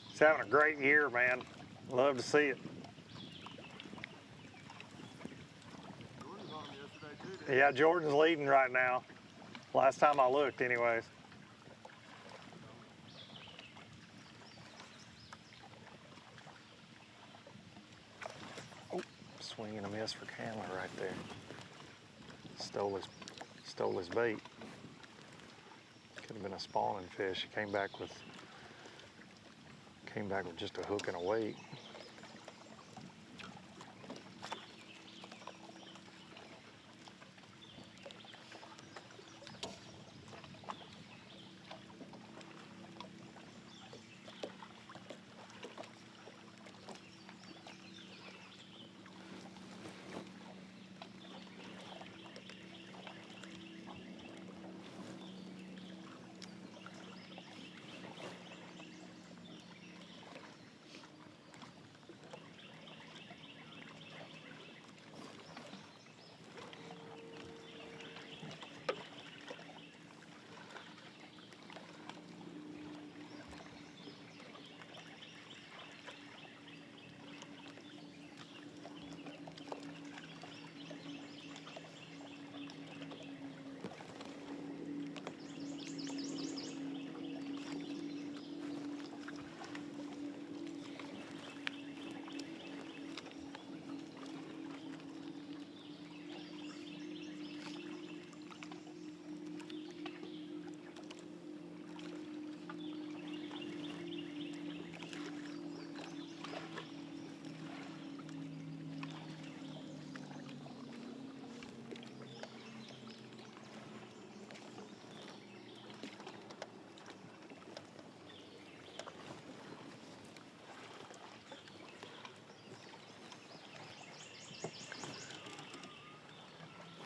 He's having a great year, man. Love to see it. Jordan's on him yesterday too. Yeah, Jordan's leading right now. Last time I looked, anyways. Oh, swing and a miss for Candler right there. Stole his bait. Could have been a spawning fish. He came back with just a hook and a weight.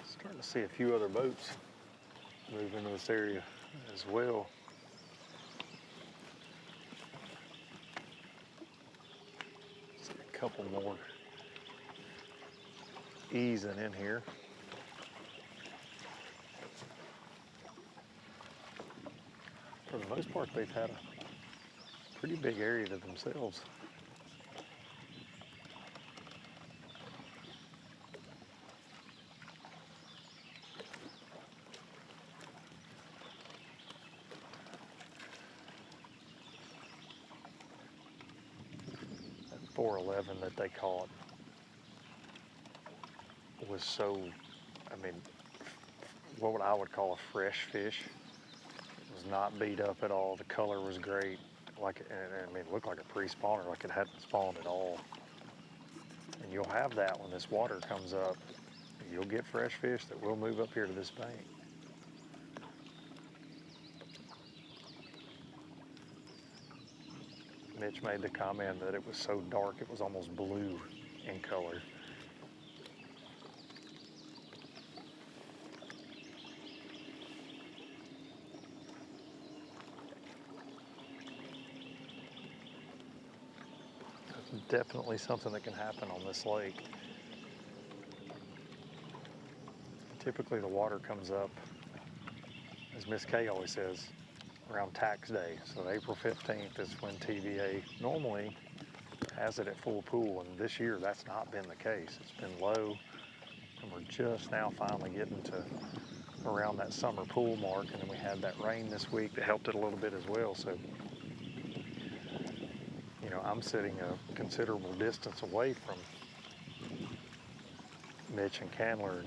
Starting to see a few other boats move into this area as well. See a couple more easing in here. For the most part, they've had a pretty big area to themselves. That 411 that they caught was so, I mean, what I would call a fresh fish. It was not beat up at all. The color was great. Like, I mean, it looked like a pre-spawner, like it hadn't spawned at all. And you'll have that when this water comes up. you'll get fresh fish that will move up here to this bank. Mitch made the comment that it was so dark it was almost blue in color. That's definitely something that can happen on this lake. Typically the water comes up, as Miss Kay always says, around tax day. So April 15th is when TVA normally has it at full pool, and this year that's not been the case. It's been low, and we're just now finally getting to around that summer pool mark, and then we had that rain this week that helped it a little bit as well. So, you know, I'm sitting a considerable distance away from Mitch and Candler.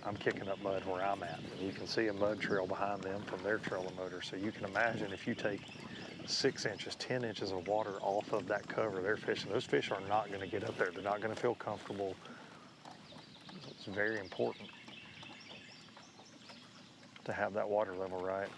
I'm kicking up mud where I'm at. And you can see a mud trail behind them from their trolling motor. So you can imagine if you take 6 inches, 10 inches of water off of that cover they're fishing, those fish are not going to get up there. They're not going to feel comfortable. It's very important to have that water level right.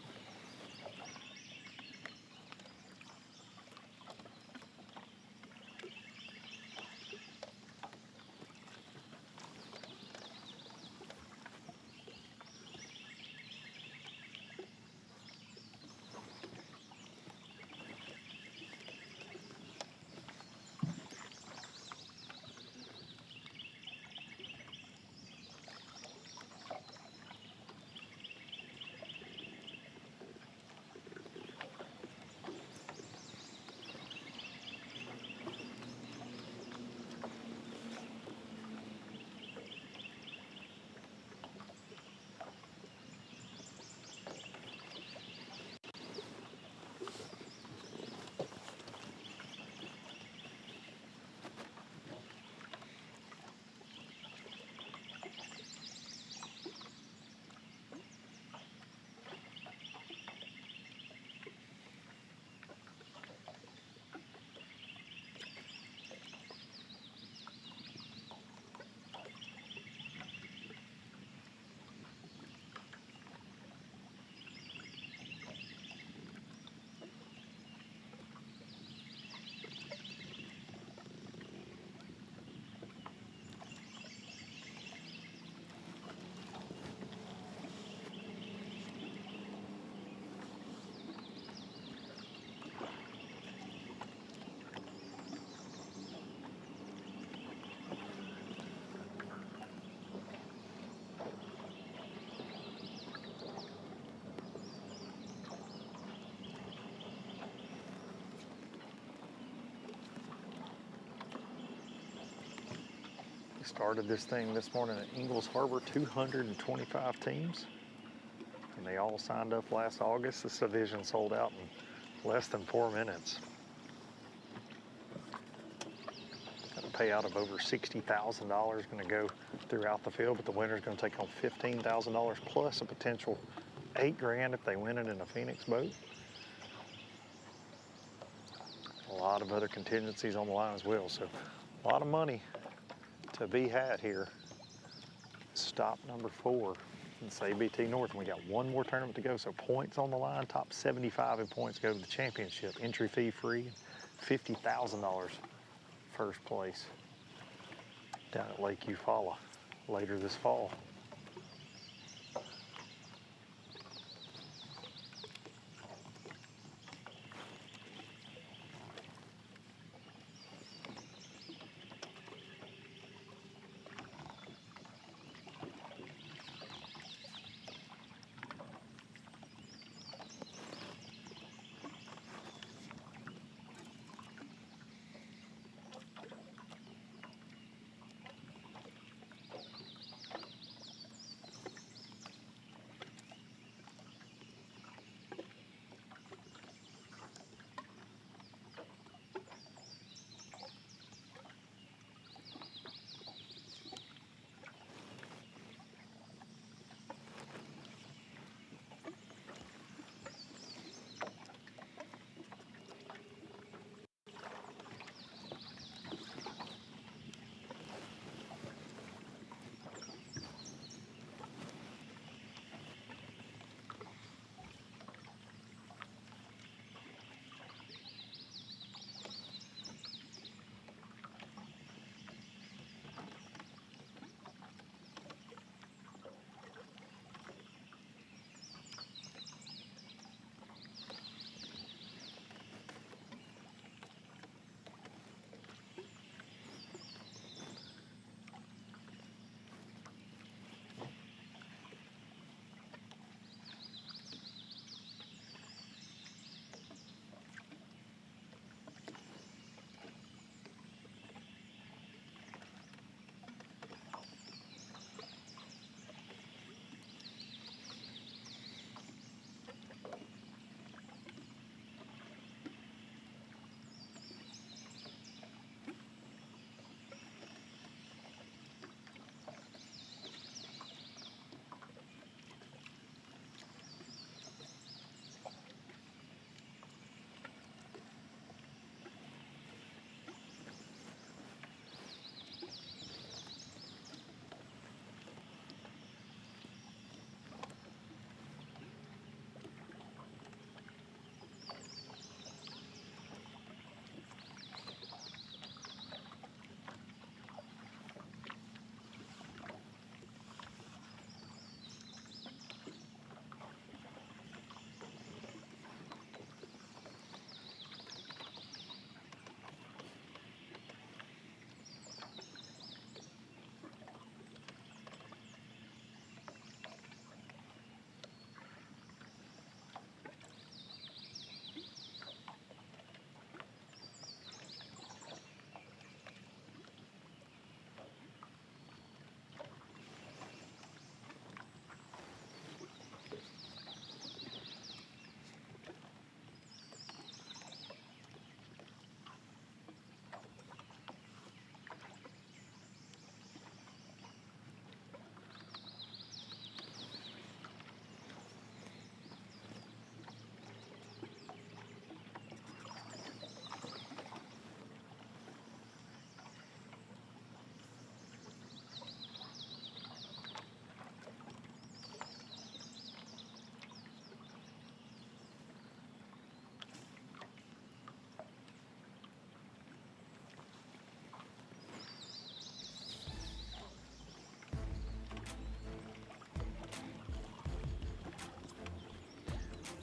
Started this thing this morning at Ingalls Harbor, 225 teams, and they all signed up last August. This division sold out in less than 4 minutes. Got a payout of over $60,000 going to go throughout the field, but the winner's going to take home $15,000 plus a potential $8,000 if they win it in a Phoenix boat. A lot of other contingencies on the line as well, so a lot of money to be had here. Stop number 4. It's ABT North, and we got one more tournament to go, so points on the line. Top 75 in points go to the championship. Entry fee free, $50,000 first place down at Lake Eufaula later this fall.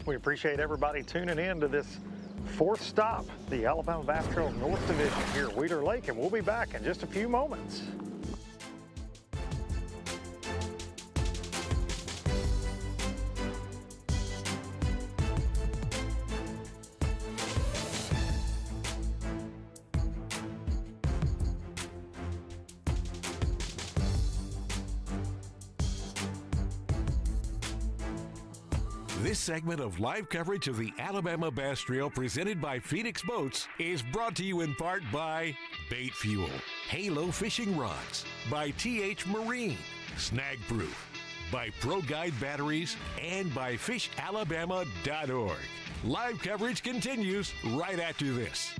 We appreciate everybody tuning in to this fourth stop, the Alabama Bass Trail North Division here at Wheeler Lake, and we'll be back in just a few moments. This segment of live coverage of the Alabama Bass Trail presented by Phoenix Boats is brought to you in part by Bait Fuel, Halo Fishing Rods, by TH Marine, Snag Proof, by Pro Guide Batteries, and by FishAlabama.org. Live coverage continues right after this.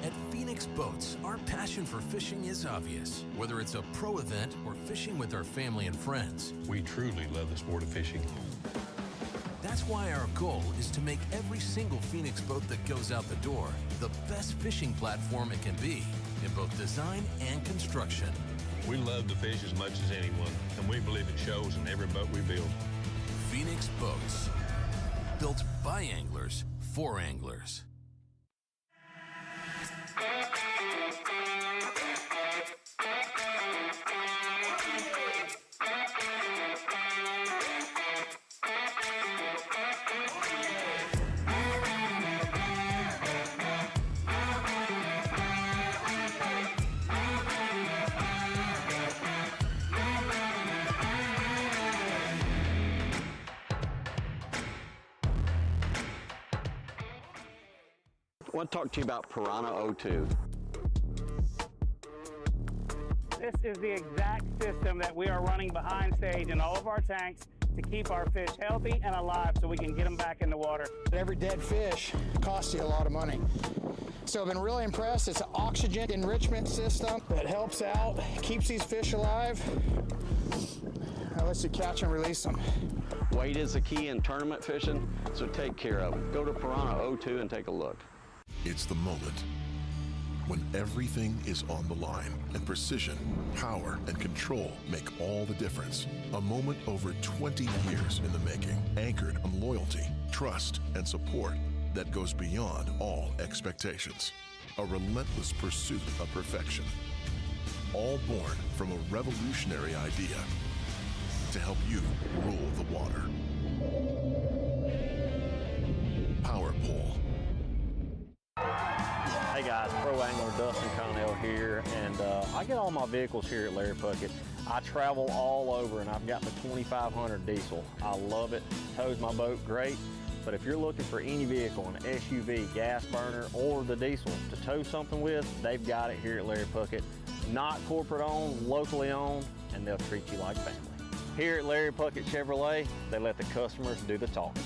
At Phoenix Boats, our passion for fishing is obvious. Whether it's a pro event or fishing with our family and friends, We truly love the sport of fishing. that's why our goal is to make every single Phoenix boat that goes out the door the best fishing platform it can be in both design and construction. We love to fish as much as anyone, and we believe it shows in every boat we build. Phoenix Boats, built by anglers for anglers. I want to talk to you about Piranha 02. This is the exact system that we are running behind stage in all of our tanks to keep our fish healthy and alive so we can get them back in the water. Every dead fish costs you a lot of money. So I've been really impressed. It's an oxygen enrichment system that helps out, keeps these fish alive. Now lets you catch and release them. Weight is the key in tournament fishing, so take care of it. Go to Piranha 02 and take a look. It's the moment when everything is on the line and precision, power, and control make all the difference. A moment over 20 years in the making, anchored on loyalty, trust, and support that goes beyond all expectations. A relentless pursuit of perfection. All born from a revolutionary idea to help you rule the water. Power Pole. Hey guys, pro angler Dustin Connell here, and I get all my vehicles here at Larry Puckett. I travel all over, and I've got the 2500 diesel. I love it, tows my boat great, but if you're looking for any vehicle, an SUV, gas burner, or the diesel to tow something with, they've got it here at Larry Puckett. Not corporate owned, locally owned, and they'll treat you like family. Here at Larry Puckett Chevrolet, they let the customers do the talking.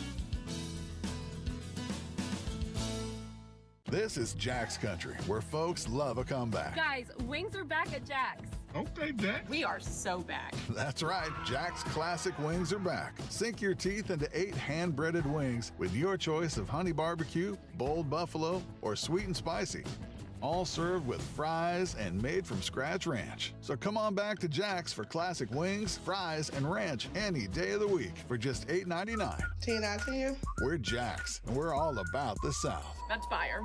This is Jack's Country, where folks love a comeback. Guys, wings are back at Jack's. Okay, Jack. We are so back. That's right, Jack's Classic Wings are back. Sink your teeth into 8 hand-breaded wings with your choice of honey barbecue, bold buffalo, or sweet and spicy. All served with fries and made from scratch ranch. So come on back to Jack's for classic wings, fries, and ranch any day of the week for just $8.99. 10 out of 10. We're Jack's, and we're all about the South. That's fire.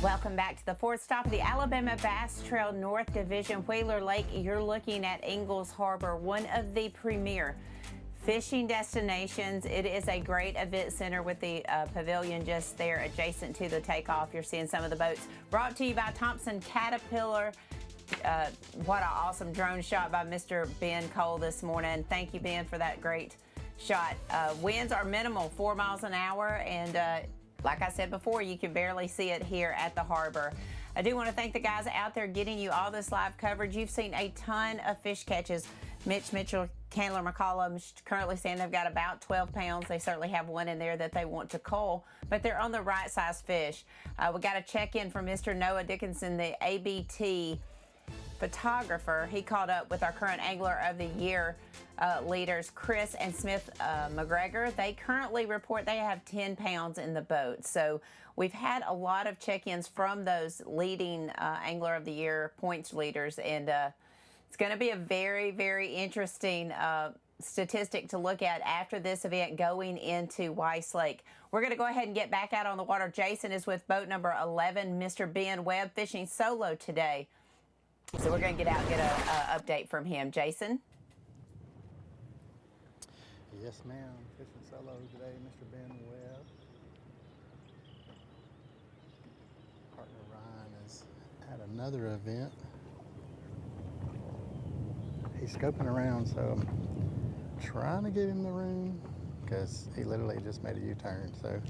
Welcome back to the fourth stop of the Alabama Bass Trail North Division, Wheeler Lake. You're looking at Ingalls Harbor, one of the premier fishing destinations. It is a great event center with the pavilion just there adjacent to the takeoff. You're seeing some of the boats. Brought to you by Thompson Caterpillar. What an awesome drone shot by Mr. Ben Cole this morning. Thank you, Ben, for that great shot. Winds are minimal, 4 miles an hour, and like I said before, you can barely see it here at the harbor. I do want to thank the guys out there getting you all this live coverage. You've seen a ton of fish catches. Mitch Mitchell, Candler McCollum currently saying they've got about 12 pounds. They certainly have one in there that they want to cull, but they're on the right size fish. We got a check in from Mr. Noah Dickinson, the ABT photographer. He caught up with our current Angler of the Year leaders, Chris and Smith McGregor. They currently report they have 10 pounds in the boat. So we've had a lot of check-ins from those leading Angler of the Year points leaders, and It's going to be a very, very interesting statistic to look at after this event going into Weiss Lake. We're going to go ahead and get back out on the water. Jason is with boat number 11, Mr. Ben Webb, fishing solo today. So we're going to get out and get an update from him. Jason? Yes, ma'am. Fishing solo today, Mr. Ben Webb. Partner Ryan is at another event. He's scoping around, so I'm trying to get in the room because he literally just made a U-turn, so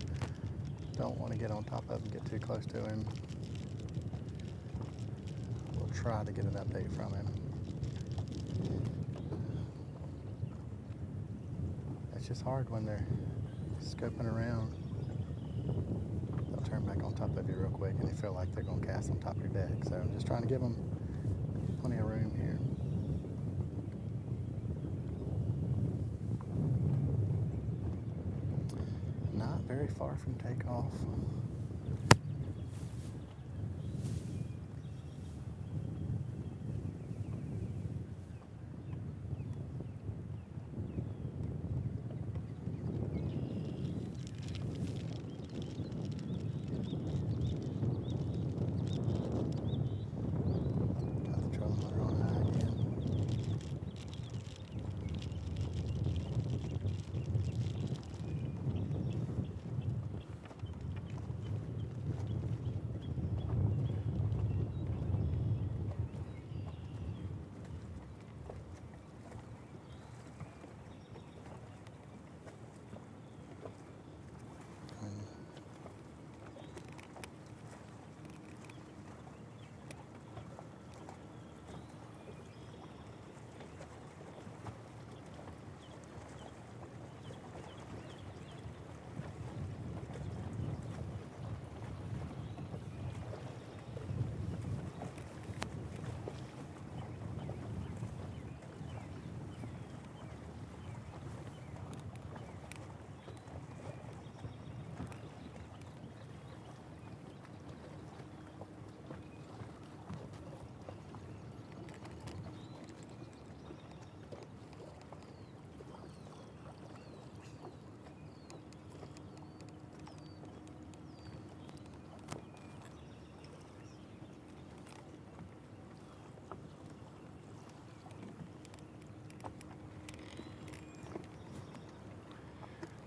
don't want to get on top of him, get too close to him. We'll try to get an update from him. It's just hard when they're scoping around. They'll turn back on top of you real quick and you feel like they're going to cast on top of your deck. So I'm just trying to give them plenty of room here. Not very far from takeoff.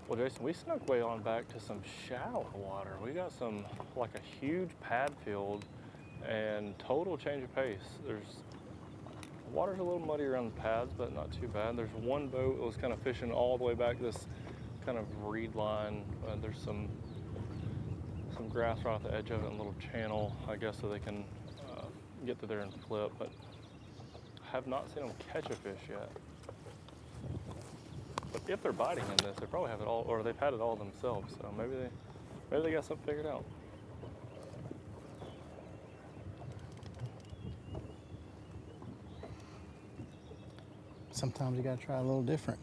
Well, Jason, we snuck way on back to some shallow water. We got some, like a huge pad field and total change of pace. The water's a little muddy around the pads, but not too bad. There's one boat that was kind of fishing all the way back this kind of reed line. There's some grass right off the edge of it and a little channel, I guess, so they can get to there and flip, but I have not seen them catch a fish yet. But if they're biting in this, they probably have it all, or they've had it all themselves. So maybe they got something figured out. Sometimes you gotta try a little different.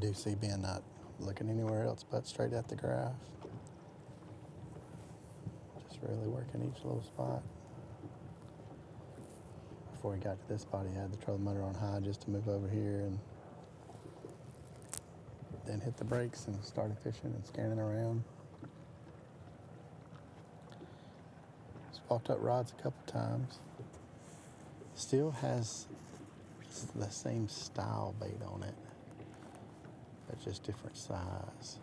You do see Ben not looking anywhere else but straight at the graph. Just really working each little spot. Before he got to this spot, he had the trolling motor on high just to move over here and then hit the brakes and started fishing and scanning around. Just walked up rods a couple times. Still has the same style bait on it, but just different size.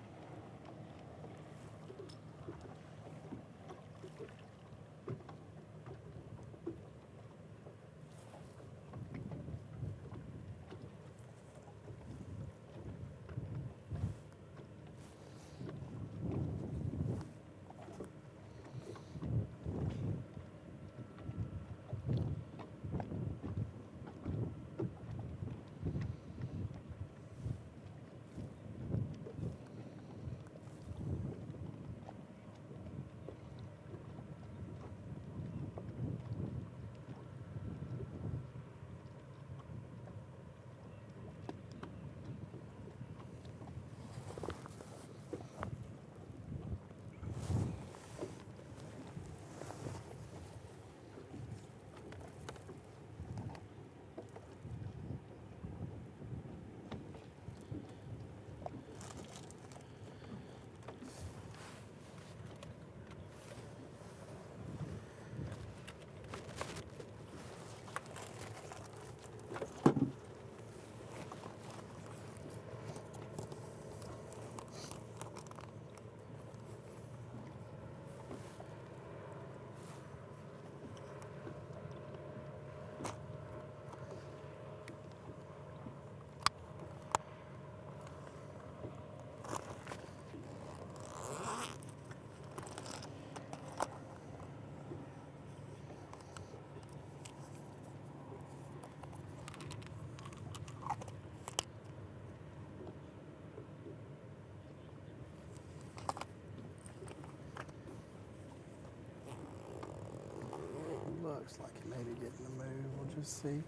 Looks like he may be getting the move. We'll just see.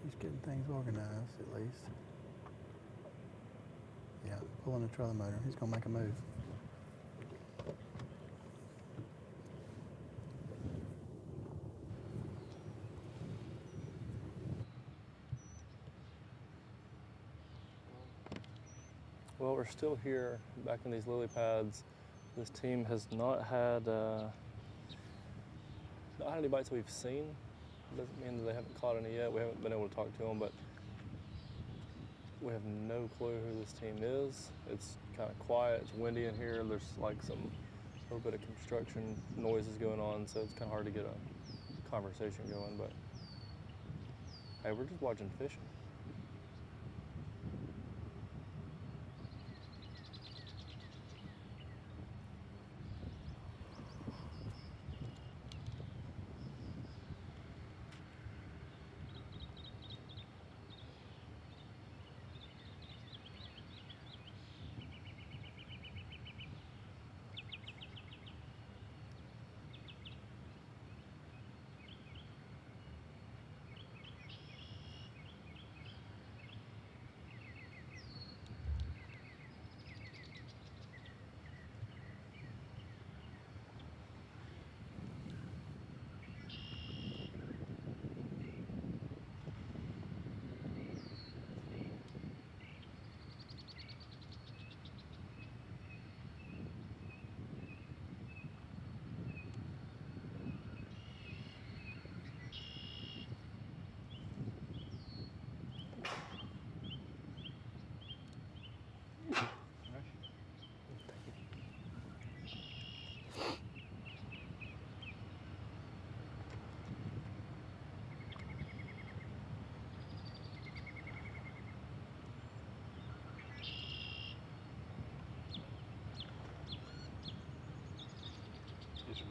He's getting things organized at least. Yeah, pulling the trolling motor. He's gonna make a move. Well, we're still here back in these lily pads. This team has not had any bites we've seen. Doesn't mean that they haven't caught any yet. We haven't been able to talk to them, but we have no clue who this team is. It's kind of quiet. It's windy in here. There's like a little bit of construction noises going on, so it's kind of hard to get a conversation going. But hey, we're just watching fishing.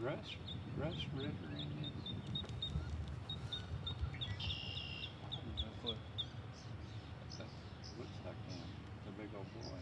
Russ Ritter in this. That looks like him, the big old boy.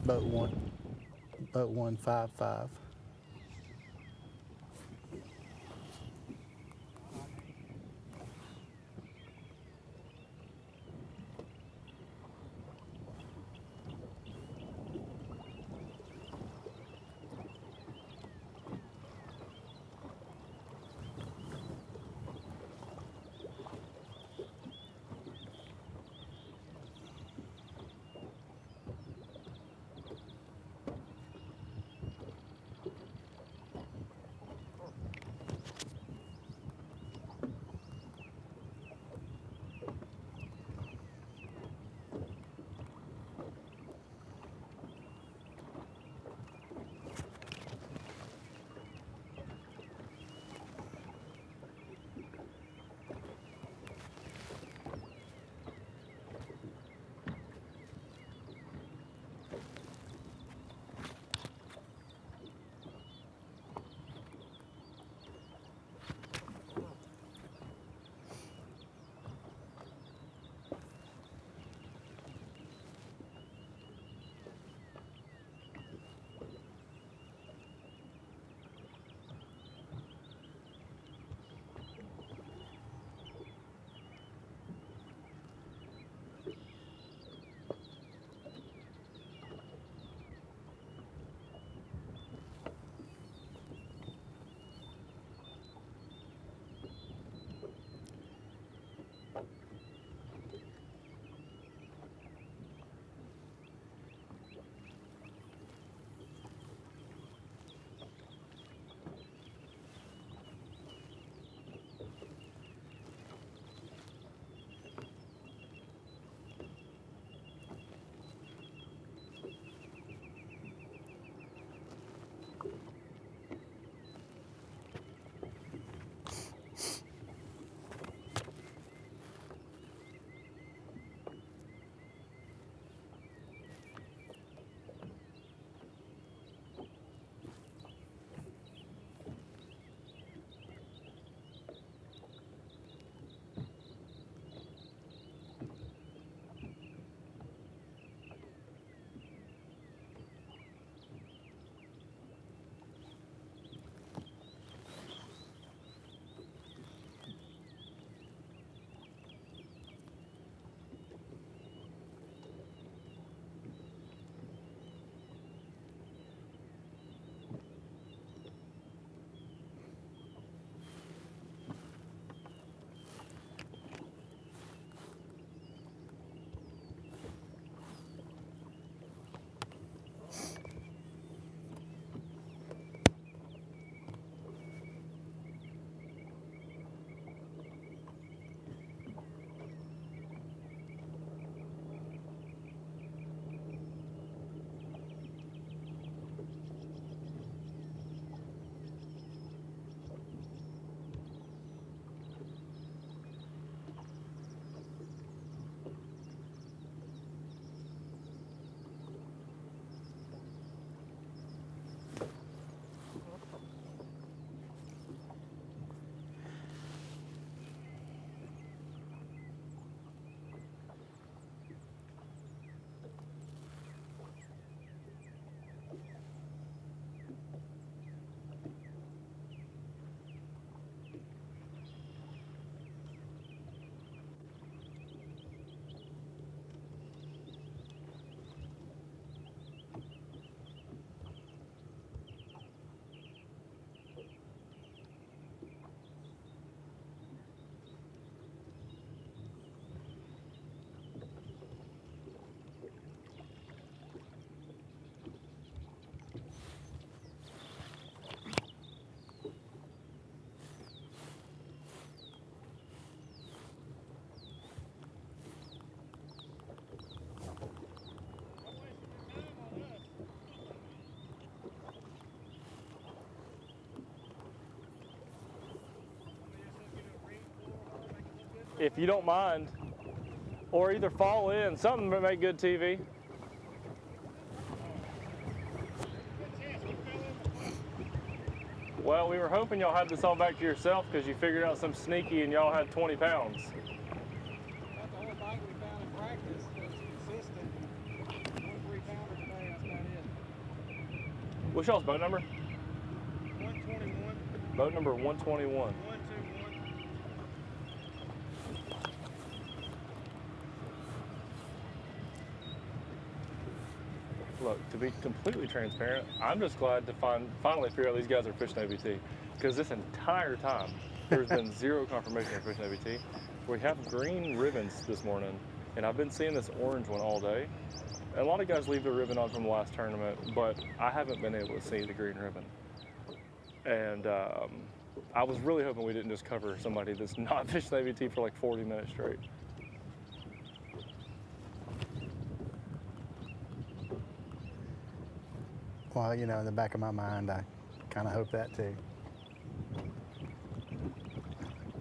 Boat 155. If you don't mind, or either fall in, something to make good TV. Well, we were hoping y'all had this all back to yourself because you figured out some sneaky and y'all had 20 pounds. That's the whole bite we found in practice. It's consistent. 1 3-pounder today, that's about What's y'all's boat number? 121. Boat number 121. 121. Look, to be completely transparent, I'm just glad to finally figure out these guys are fishing ABT. Because this entire time, there's been zero confirmation of fishing ABT. We have green ribbons this morning, and I've been seeing this orange one all day. And a lot of guys leave the ribbon on from the last tournament, but I haven't been able to see the green ribbon. And I was really hoping we didn't just cover somebody that's not fishing ABT for like 40 minutes straight. Well, you know, in the back of my mind, I kind of hope that too.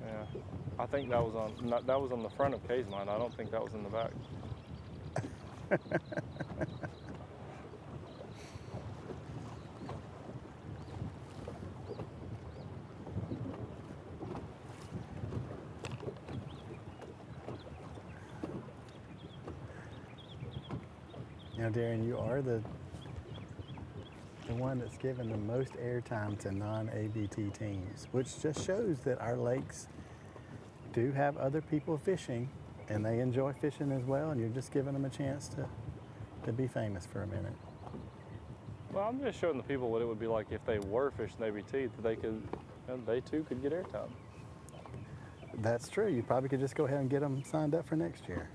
Yeah, I think that was on the front of Kay's mind. I don't think that was in the back. You know, Darren, you are the one that's given the most airtime to non-ABT teams, which just shows that our lakes do have other people fishing and they enjoy fishing as well, and you're just giving them a chance to be famous for a minute. Well, I'm just showing the people what it would be like if they were fishing ABT, that they too could get airtime. That's true. You probably could just go ahead and get them signed up for next year.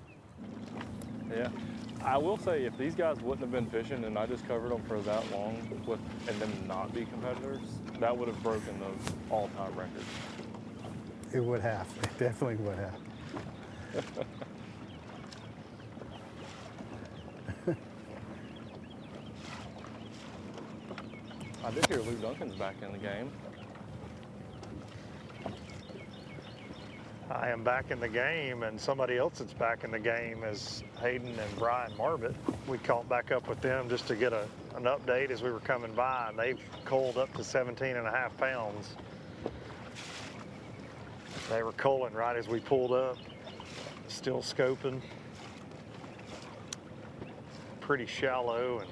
Yeah. I will say, if these guys wouldn't have been fishing and I just covered them for that long and them not be competitors, that would have broken the all-time record. It would have. It definitely would have. I did hear Lou Duncan's back in the game. I am back in the game, and somebody else that's back in the game is Hayden and Brian Marvett. We caught back up with them just to get an update as we were coming by, and they've culled up to 17.5 pounds. They were culling right as we pulled up, still scoping. Pretty shallow, and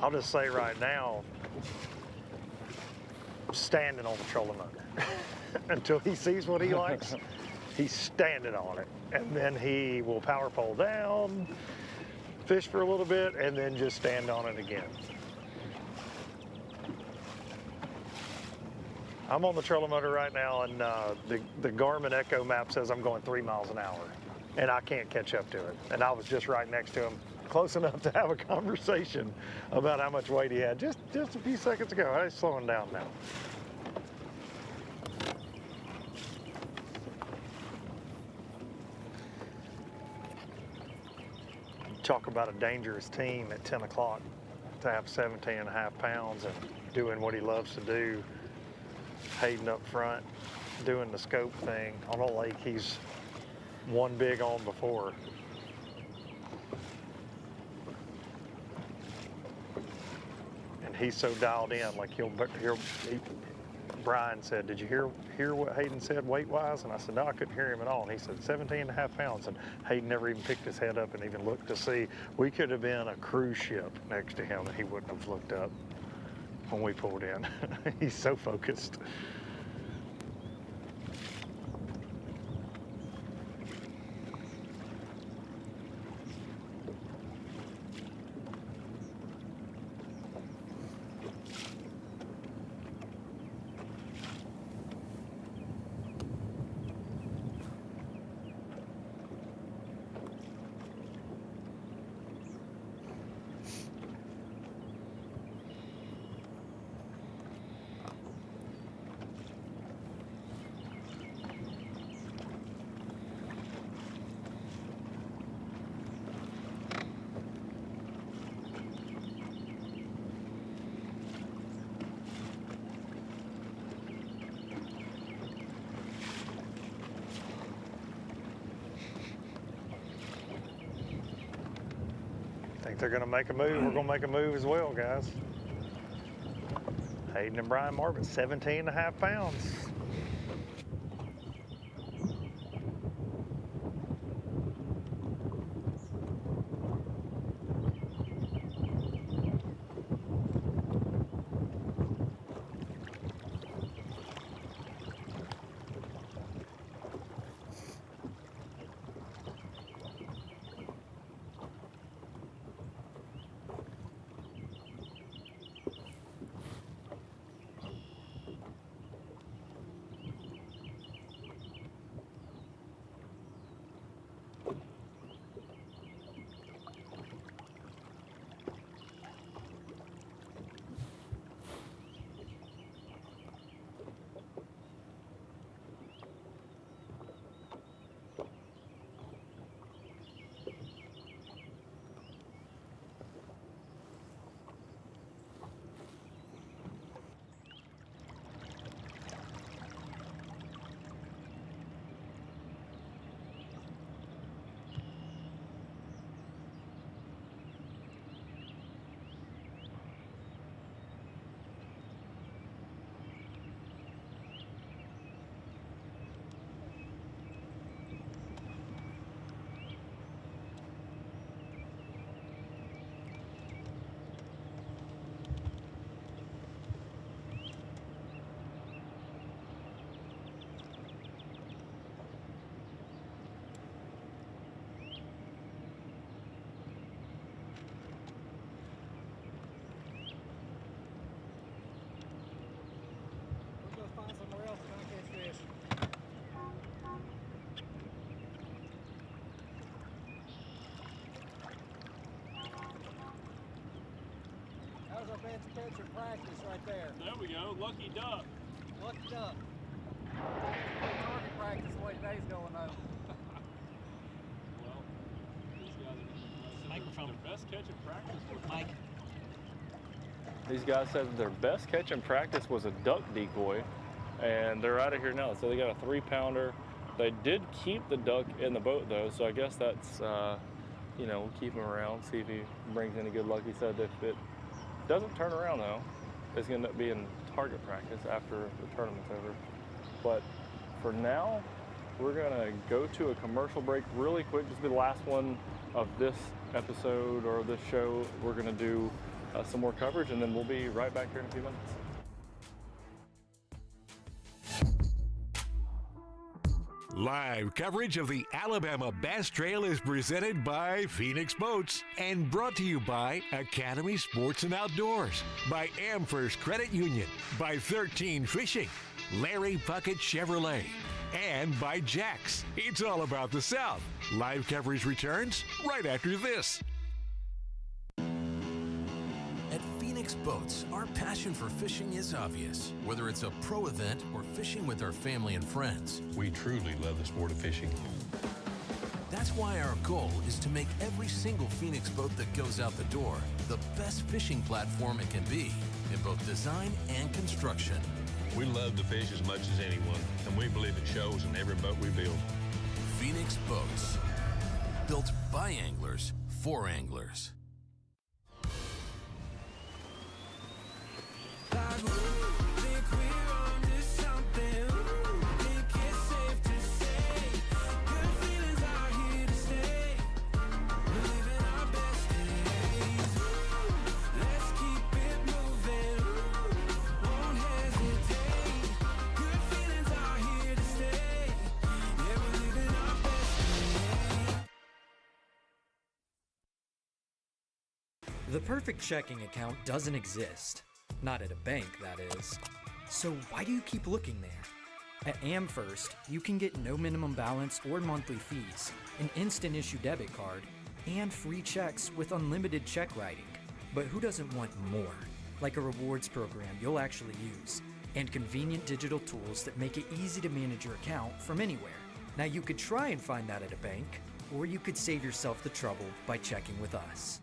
I'll just say right now, standing on the trolling motor. Until he sees what he likes, he's standing on it. And then he will power pole down, fish for a little bit, and then just stand on it again. I'm on the trolling motor right now, and the Garmin Echo map says I'm going 3 miles an hour, and I can't catch up to it. And I was just right next to him, close enough to have a conversation about how much weight he had just a few seconds ago. He's slowing down now. Talk about a dangerous team at 10 o'clock to have 17.5 pounds and doing what he loves to do. Hayden up front, doing the scope thing on a lake he's won big on before. And he's so dialed in, like Brian said, did you hear what Hayden said weight-wise? And I said, no, I couldn't hear him at all. And he said 17.5 pounds, and Hayden never even picked his head up and even looked to see. We could have been a cruise ship next to him, and he wouldn't have looked up when we pulled in. He's so focused. Think they're gonna make a move. We're gonna make a move as well, guys. Hayden and Brian Marvett, 17.5 pounds. catch and practice right there. There we go. Lucky duck. Lucky duck. Target practice the way today's going though. Well, these guys are microphone. Their best catch in practice was Mike. These guys said their best catch in practice was a duck decoy, and they're out of here now. So they got a 3-pounder. They did keep the duck in the boat though, so I guess that's, you know, we'll keep him around, see if he brings any good luck. He said if it doesn't turn around though, it's gonna end up being target practice after the tournament's over. But for now, we're gonna go to a commercial break really quick. This will be the last one of this episode or this show. We're gonna do some more coverage, and then we'll be right back here in a few minutes. Live coverage of the Alabama Bass Trail is presented by Phoenix Boats and brought to you by Academy Sports and Outdoors, by AmFirst Credit Union, by 13 Fishing, Larry Puckett Chevrolet, and by Jax. It's all about the South. Live coverage returns right after this. At Phoenix Boats, our passion for fishing is obvious. Whether it's a pro event or fishing with our family and friends, We truly love the sport of fishing. that's why our goal is to make every single Phoenix boat that goes out the door the best fishing platform it can be in both design and construction. We love to fish as much as anyone, and we believe it shows in every boat we build. Phoenix Boats, built by anglers for anglers. The perfect checking account doesn't exist. Not at a bank, that is. So why do you keep looking there? At AmFirst, you can get no minimum balance or monthly fees, an instant issue debit card, and free checks with unlimited check writing. But who doesn't want more? Like a rewards program you'll actually use, and convenient digital tools that make it easy to manage your account from anywhere. Now you could try and find that at a bank, or you could save yourself the trouble by checking with us.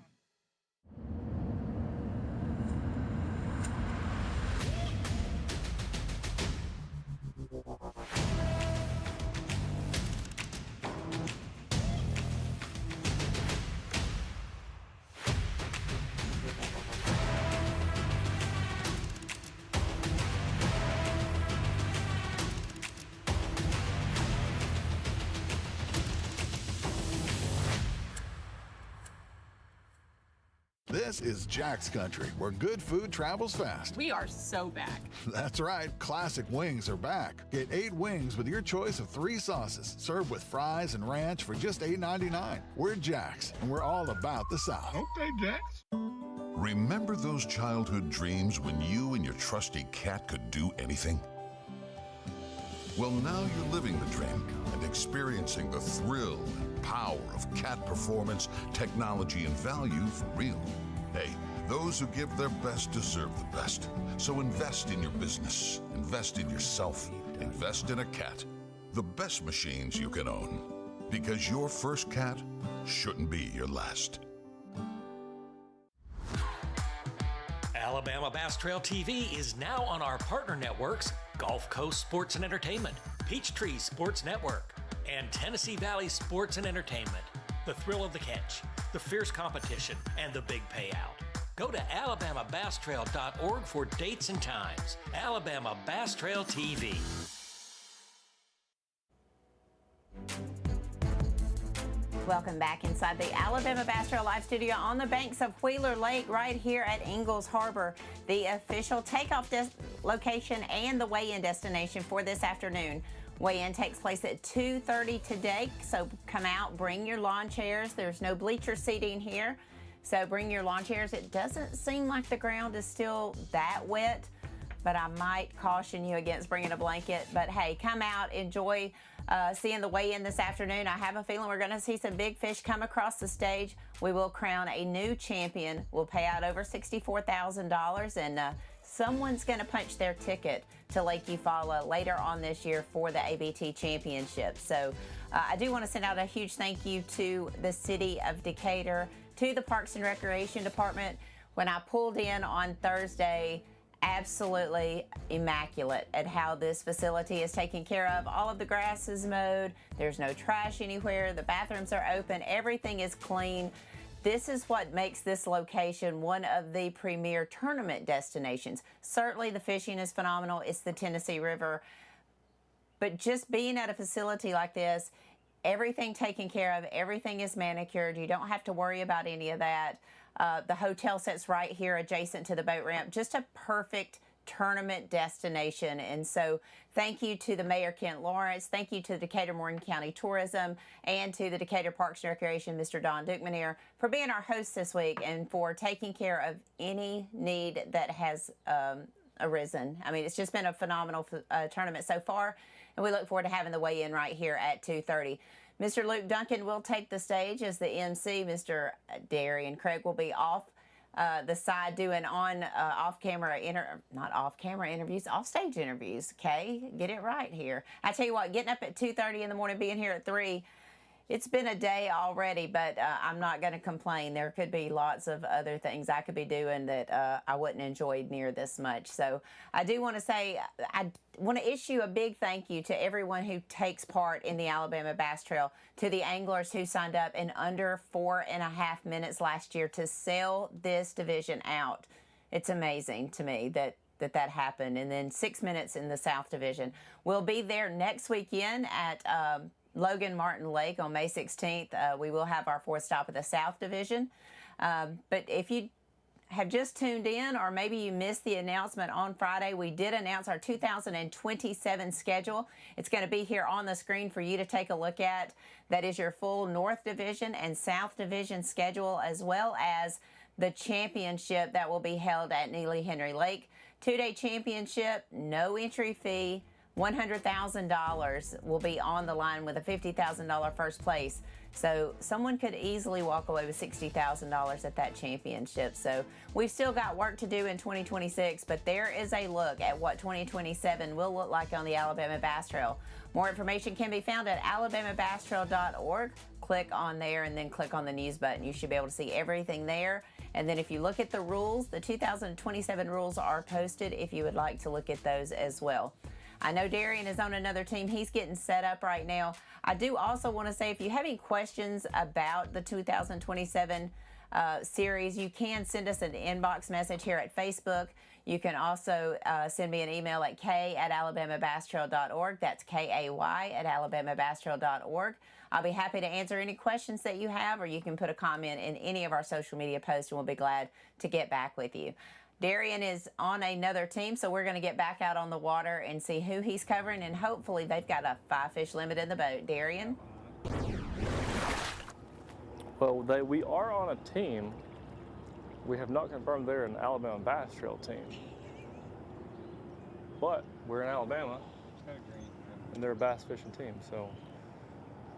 This is Jack's Country, where good food travels fast. We are so back. That's right, classic wings are back. Get 8 wings with your choice of 3 sauces, served with fries and ranch for just $8.99. We're Jack's, and we're all about the South. Okay, Jax. Remember those childhood dreams when you and your trusty cat could do anything? Well, now you're living the dream and experiencing the thrill and power of cat performance, technology, and value for real. Hey, those who give their best deserve the best. So invest in your business, invest in yourself, invest in a cat. The best machines you can own. Because your first cat shouldn't be your last. Alabama Bass Trail TV is now on our partner networks, Gulf Coast Sports and Entertainment, Peachtree Sports Network, and Tennessee Valley Sports and Entertainment. The thrill of the catch, the fierce competition, and the big payout. Go to alabamabasstrail.org for dates and times. Alabama Bass Trail TV. Welcome back inside the Alabama Bass Trail Live Studio on the banks of Wheeler Lake right here at Ingalls Harbor, the official takeoff location and the weigh-in destination for this afternoon. Weigh-in takes place at 2:30 today, so come out, bring your lawn chairs. There's no bleacher seating here, so bring your lawn chairs. It doesn't seem like the ground is still that wet, but I might caution you against bringing a blanket. But hey, come out, enjoy seeing the weigh-in this afternoon. I have a feeling we're going to see some big fish come across the stage. We will crown a new champion. We'll pay out over $64,000, and someone's going to punch their ticket to Lake Eufaula later on this year for the ABT Championship. So I do want to send out a huge thank you to the City of Decatur, to the Parks and Recreation Department. When I pulled in on Thursday, absolutely immaculate at how this facility is taken care of. All of the grass is mowed. There's no trash anywhere. The bathrooms are open. Everything is clean. This is what makes this location one of the premier tournament destinations. Certainly the fishing is phenomenal. It's the Tennessee River. But just being at a facility like this, everything taken care of, everything is manicured. You don't have to worry about any of that. The hotel sits right here adjacent to the boat ramp. Just a perfect tournament destination. And so thank you to the Mayor Kent Lawrence, thank you to the Decatur Morgan County Tourism, and to the Decatur Parks and Recreation, Mr. Don Dukeman, for being our host this week and for taking care of any need that has arisen. I mean, it's just been a phenomenal tournament so far, and we look forward to having the weigh-in right here at 2:30. Mr. Luke Duncan will take the stage as the MC. Mr. Darian Craig will be off the side doing off-camera interviews, off-stage interviews. Okay, get it right here. I tell you what, getting up at 2:30 in the morning, being here at 3, it's been a day already, but I'm not going to complain. There could be lots of other things I could be doing that I wouldn't enjoy near this much. So I do want to say, I want to issue a big thank you to everyone who takes part in the Alabama Bass Trail, to the anglers who signed up in under 4.5 minutes last year to sell this division out. It's amazing to me that happened. And then 6 minutes in the South Division. We'll be there next weekend at Logan Martin Lake on May 16th. We will have our 4th stop of the South Division. But if you have just tuned in, or maybe you missed the announcement on Friday, we did announce our 2027 schedule. It's going to be here on the screen for you to take a look at. That is your full North Division and South Division schedule, as well as the championship that will be held at Neely Henry Lake. 2-day championship, no entry fee. $100,000 will be on the line with a $50,000 first place. So someone could easily walk away with $60,000 at that championship. So we've still got work to do in 2026, but there is a look at what 2027 will look like on the Alabama Bass Trail. More information can be found at alabamabasstrail.org. Click on there and then click on the news button. You should be able to see everything there. And then if you look at the rules, the 2027 rules are posted if you would like to look at those as well. I know Darian is on another team. He's getting set up right now. I do also want to say, if you have any questions about the 2027 series, you can send us an inbox message here at Facebook. You can also send me an email at k@alabamabasstrail.org. That's KAY@alabamabasstrail.org. I'll be happy to answer any questions that you have, or you can put a comment in any of our social media posts, and we'll be glad to get back with you. Darian is on another team, so we're going to get back out on the water and see who he's covering, and hopefully they've got a 5-fish limit in the boat. Darian? Well, we are on a team. We have not confirmed they're an Alabama Bass Trail team. But we're in Alabama, and they're a bass fishing team, so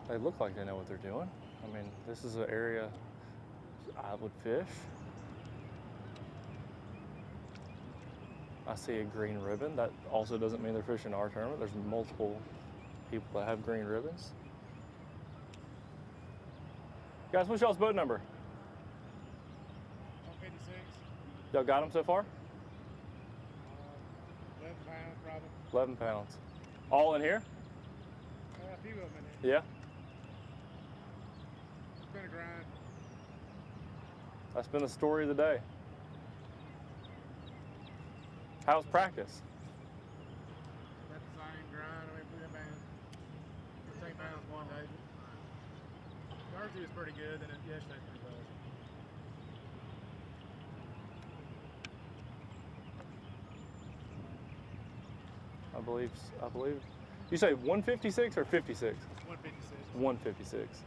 they look like they know what they're doing. I mean, this is an area I would fish. I see a green ribbon. That also doesn't mean they're fishing our tournament. There's multiple people that have green ribbons. Guys, what's y'all's boat number? 156. Y'all got them so far? 11 pounds, probably. 11 pounds. All in here? A few of them in here. Yeah? It's been a grind. That's been the story of the day. How's practice? About the same grind. I mean, we've been 15 pounds one day. Thursday was pretty good, and yesterday was pretty bad. I believe. You say 156 or 56? 156. 156.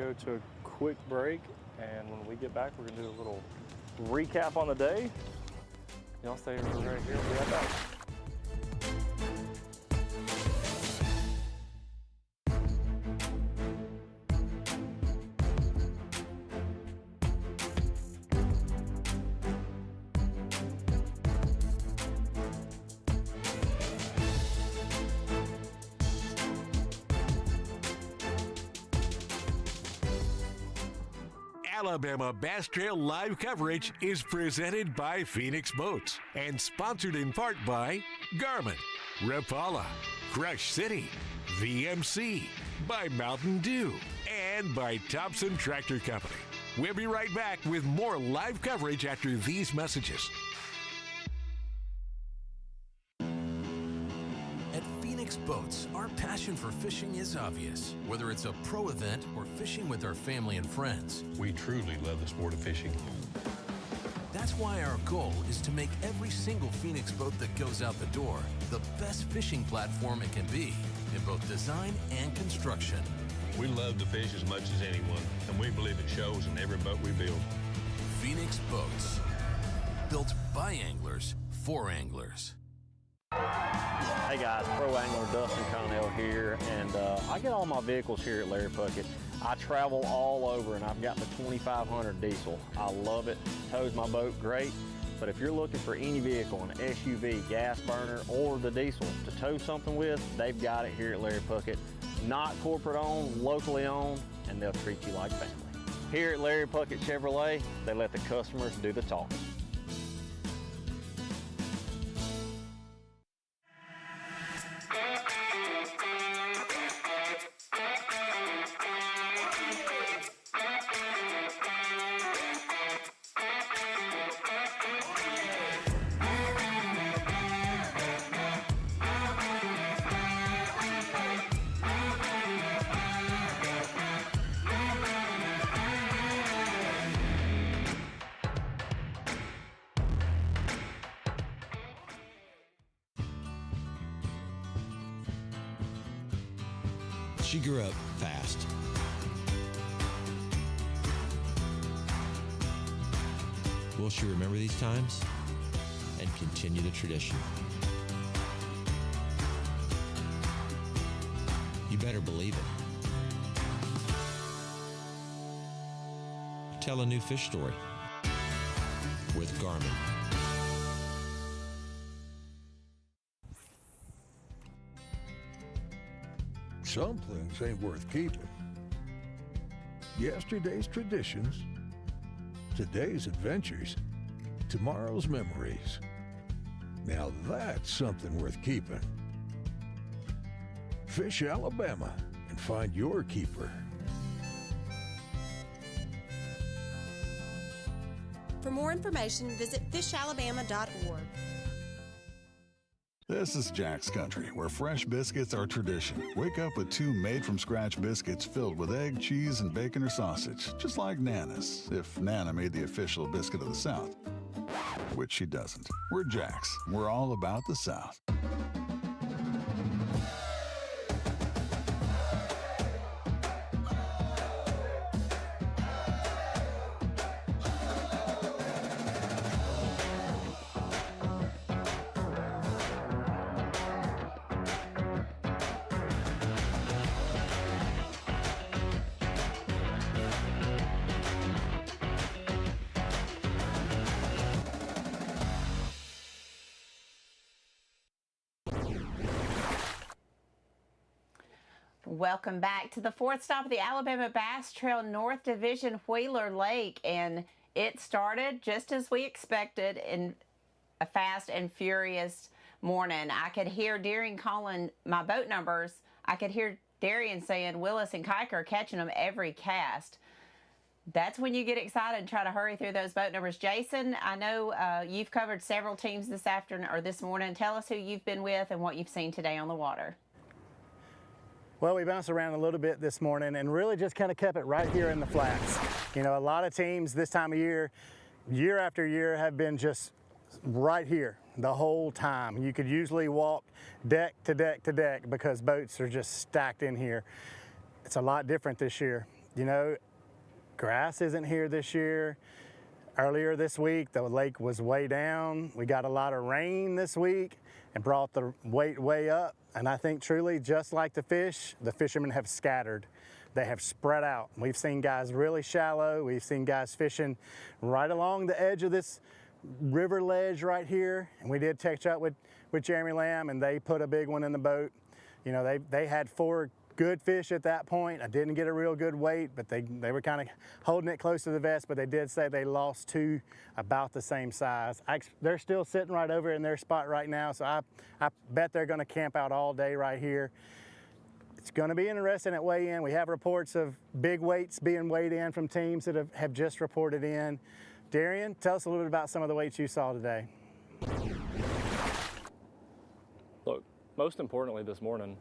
go to a quick break, and when we get back, we're gonna do a little recap on the day. Y'all stay right here, we'll be right back. Alabama Bass Trail live coverage is presented by Phoenix Boats and sponsored in part by Garmin, Rapala, Crush City, VMC, by Mountain Dew, and by Thompson Tractor Company. We'll be right back with more live coverage after these messages. Boats, our passion for fishing is obvious. Whether it's a pro event or fishing with our family and friends, We truly love the sport of fishing. that's why our goal is to make every single Phoenix boat that goes out the door the best fishing platform it can be in both design and construction. We love to fish as much as anyone, and we believe it shows in every boat we build. Phoenix Boats, built by anglers for anglers. Hey guys, pro angler Dustin Connell here, and I get all my vehicles here at Larry Puckett. I travel all over, and I've got the 2500 diesel. I love it, tows my boat great, but if you're looking for any vehicle, an SUV, gas burner, or the diesel to tow something with, they've got it here at Larry Puckett. Not corporate owned, locally owned, and they'll treat you like family. Here at Larry Puckett Chevrolet, they let the customers do the talking. She grew up fast. Will she remember these times and continue the tradition? You better believe it. Tell a new fish story with Garmin. Some things ain't worth keeping. Yesterday's traditions, today's adventures, tomorrow's memories. Now that's something worth keeping. Fish Alabama and find your keeper. For more information, visit fishalabama.org. This is Jack's Country, where fresh biscuits are tradition. Wake up with 2 made-from-scratch biscuits filled with egg, cheese, and bacon or sausage, just like Nana's, if Nana made the official biscuit of the South, which she doesn't. We're Jack's. We're all about the South. Welcome back to the fourth stop of the Alabama Bass Trail North Division, Wheeler Lake, and it started just as we expected in a fast and furious morning. I could hear Darian calling my boat numbers. I could hear Darian saying Willis and Kiker are catching them every cast. That's when you get excited and try to hurry through those boat numbers. Jason, I know you've covered several teams this afternoon or this morning. Tell us who you've been with and what you've seen today on the water. Well, we bounced around a little bit this morning and really just kind of kept it right here in the flats. You know, a lot of teams this time of year after year, have been just right here the whole time. You could usually walk deck to deck to deck because boats are just stacked in here. It's a lot different this year. you know, grass isn't here this year. Earlier this week, the lake was way down. We got a lot of rain this week and brought the weight way up. And I think truly, just like the fishermen have scattered. They have spread out. We've seen guys really shallow. We've seen guys fishing right along the edge of this river ledge right here. And we did catch up with Jeremy Lamb, and they put a big one in the boat. You know, they had 4 good fish at that point. I didn't get a real good weight, but they were kind of holding it close to the vest, but they did say they lost 2 about the same size. They're still sitting right over in their spot right now, so I bet they're gonna camp out all day right here. It's gonna be interesting at weigh-in. We have reports of big weights being weighed in from teams that have just reported in. Darian, tell us a little bit about some of the weights you saw today. Look, most importantly this morning,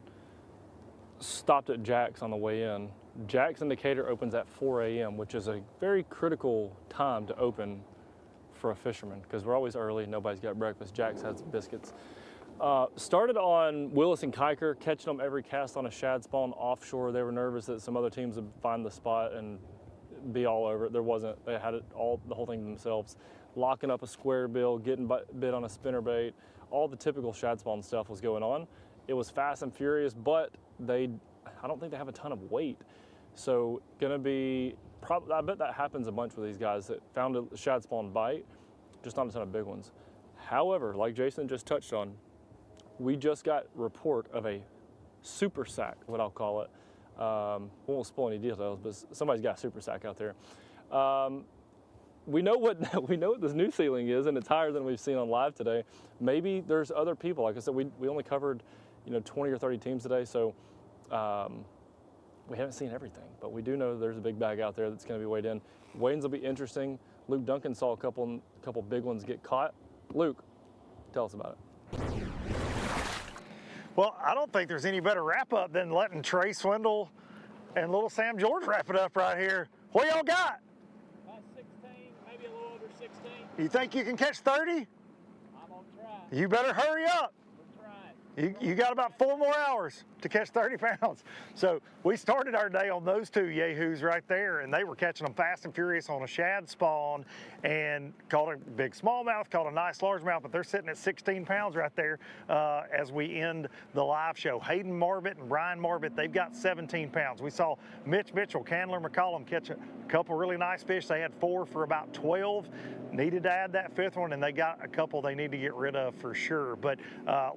stopped at Jack's on the way in. Jack's indicator opens at 4 a.m., which is a very critical time to open for a fisherman because we're always early, nobody's got breakfast. Jack's had some biscuits. Started on Willis and Kiker, catching them every cast on a shad spawn offshore. They were nervous that some other teams would find the spot and be all over it. There wasn't. They had the whole thing themselves. Locking up a square bill, getting bit on a spinnerbait, all the typical shad spawn stuff was going on. It was fast and furious, but I don't think they have a ton of weight. So gonna be, I bet that happens a bunch with these guys that found a shad spawn bite, just not a ton of big ones. However, like Jason just touched on, we just got report of a super sack, what I'll call it. Won't spoil any details, but somebody's got a super sack out there. We know what this new ceiling is, and it's higher than we've seen on live today. Maybe there's other people. Like I said, we only covered 20 or 30 teams today, so we haven't seen everything. But we do know there's a big bag out there that's going to be weighed in. Weigh-ins will be interesting. Luke Duncan saw a couple big ones get caught. Luke, tell us about it. Well, I don't think there's any better wrap-up than letting Trey Swindle and little Sam George wrap it up right here. What y'all got? 16, maybe a little over 16. You think you can catch 30? I'm gonna try. You better hurry up. We're trying. You got about 4 more hours to catch 30 pounds. So we started our day on those 2 yahoos right there, and they were catching them fast and furious on a shad spawn and caught a big smallmouth, caught a nice largemouth, but they're sitting at 16 pounds right there as we end the live show. Hayden Marvett and Brian Marvett, they've got 17 pounds. We saw Mitch Mitchell, Candler McCollum catch a couple really nice fish. They had 4 for about 12. Needed to add that 5th one, and they got a couple they need to get rid of for sure. But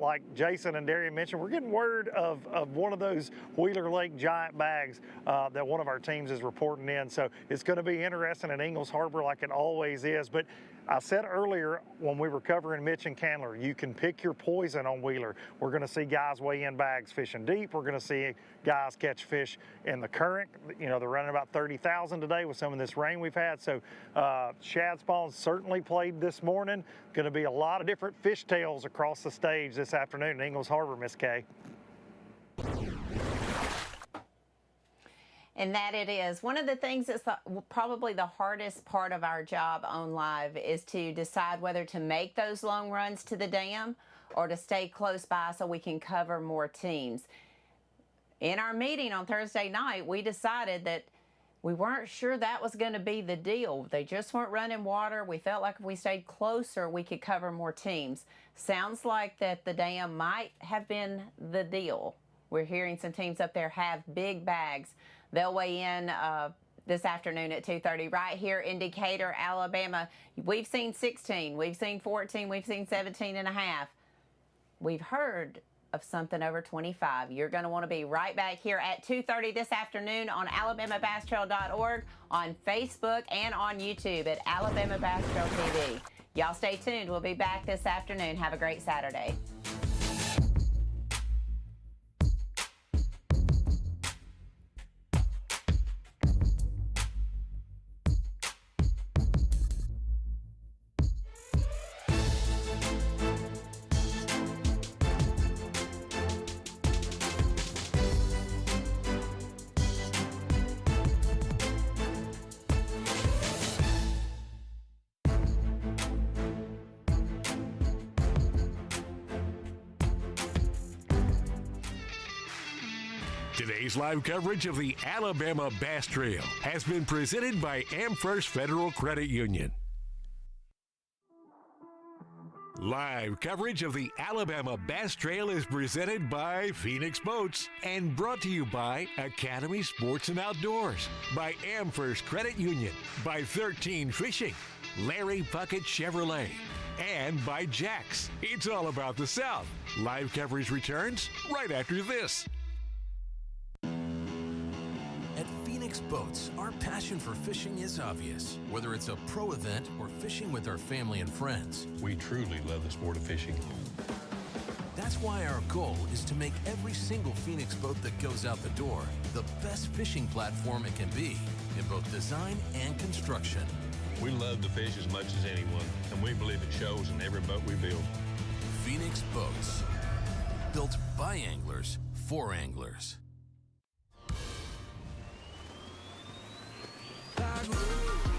like Jason and Darian mentioned, we're getting word of one of those Wheeler Lake giant bags that one of our teams is reporting in. So it's going to be interesting in Ingalls Harbor like it always is. But I said earlier when we were covering Mitch and Candler, you can pick your poison on Wheeler. We're going to see guys weigh in bags fishing deep. We're going to see guys catch fish in the current. They're running about 30,000 today with some of this rain we've had. So shad spawns certainly played this morning. Going to be a lot of different fish tails across the stage this afternoon in Ingalls Harbor, Miss Kay. And that it is. One of the things that's probably the hardest part of our job on live is to decide whether to make those long runs to the dam or to stay close by so we can cover more teams. In our meeting on Thursday night, we decided that we weren't sure that was going to be the deal. They just weren't running water. We felt like if we stayed closer, we could cover more teams. Sounds like that the dam might have been the deal. We're hearing some teams up there have big bags. They'll weigh in this afternoon at 2:30 right here in Decatur, Alabama. We've seen 16, we've seen 14, we've seen 17 and a half. We've heard of something over 25. You're going to want to be right back here at 2:30 this afternoon on AlabamaBassTrail.org, on Facebook, and on YouTube at Alabama Bass Trail TV. Y'all stay tuned. We'll be back this afternoon. Have a great Saturday. Today's live coverage of the Alabama Bass Trail has been presented by AmFirst Federal Credit Union. Live coverage of the Alabama Bass Trail is presented by Phoenix Boats and brought to you by Academy Sports and Outdoors, by AmFirst Credit Union, by 13 Fishing, Larry Puckett Chevrolet, and by Jax. It's all about the South. Live coverage returns right after this. At Phoenix Boats, our passion for fishing is obvious. Whether it's a pro event or fishing with our family and friends, We truly love the sport of fishing. that's why our goal is to make every single Phoenix boat that goes out the door the best fishing platform it can be in both design and construction. We love to fish as much as anyone, and we believe it shows in every boat we build. Phoenix Boats, built by anglers for anglers. Back road.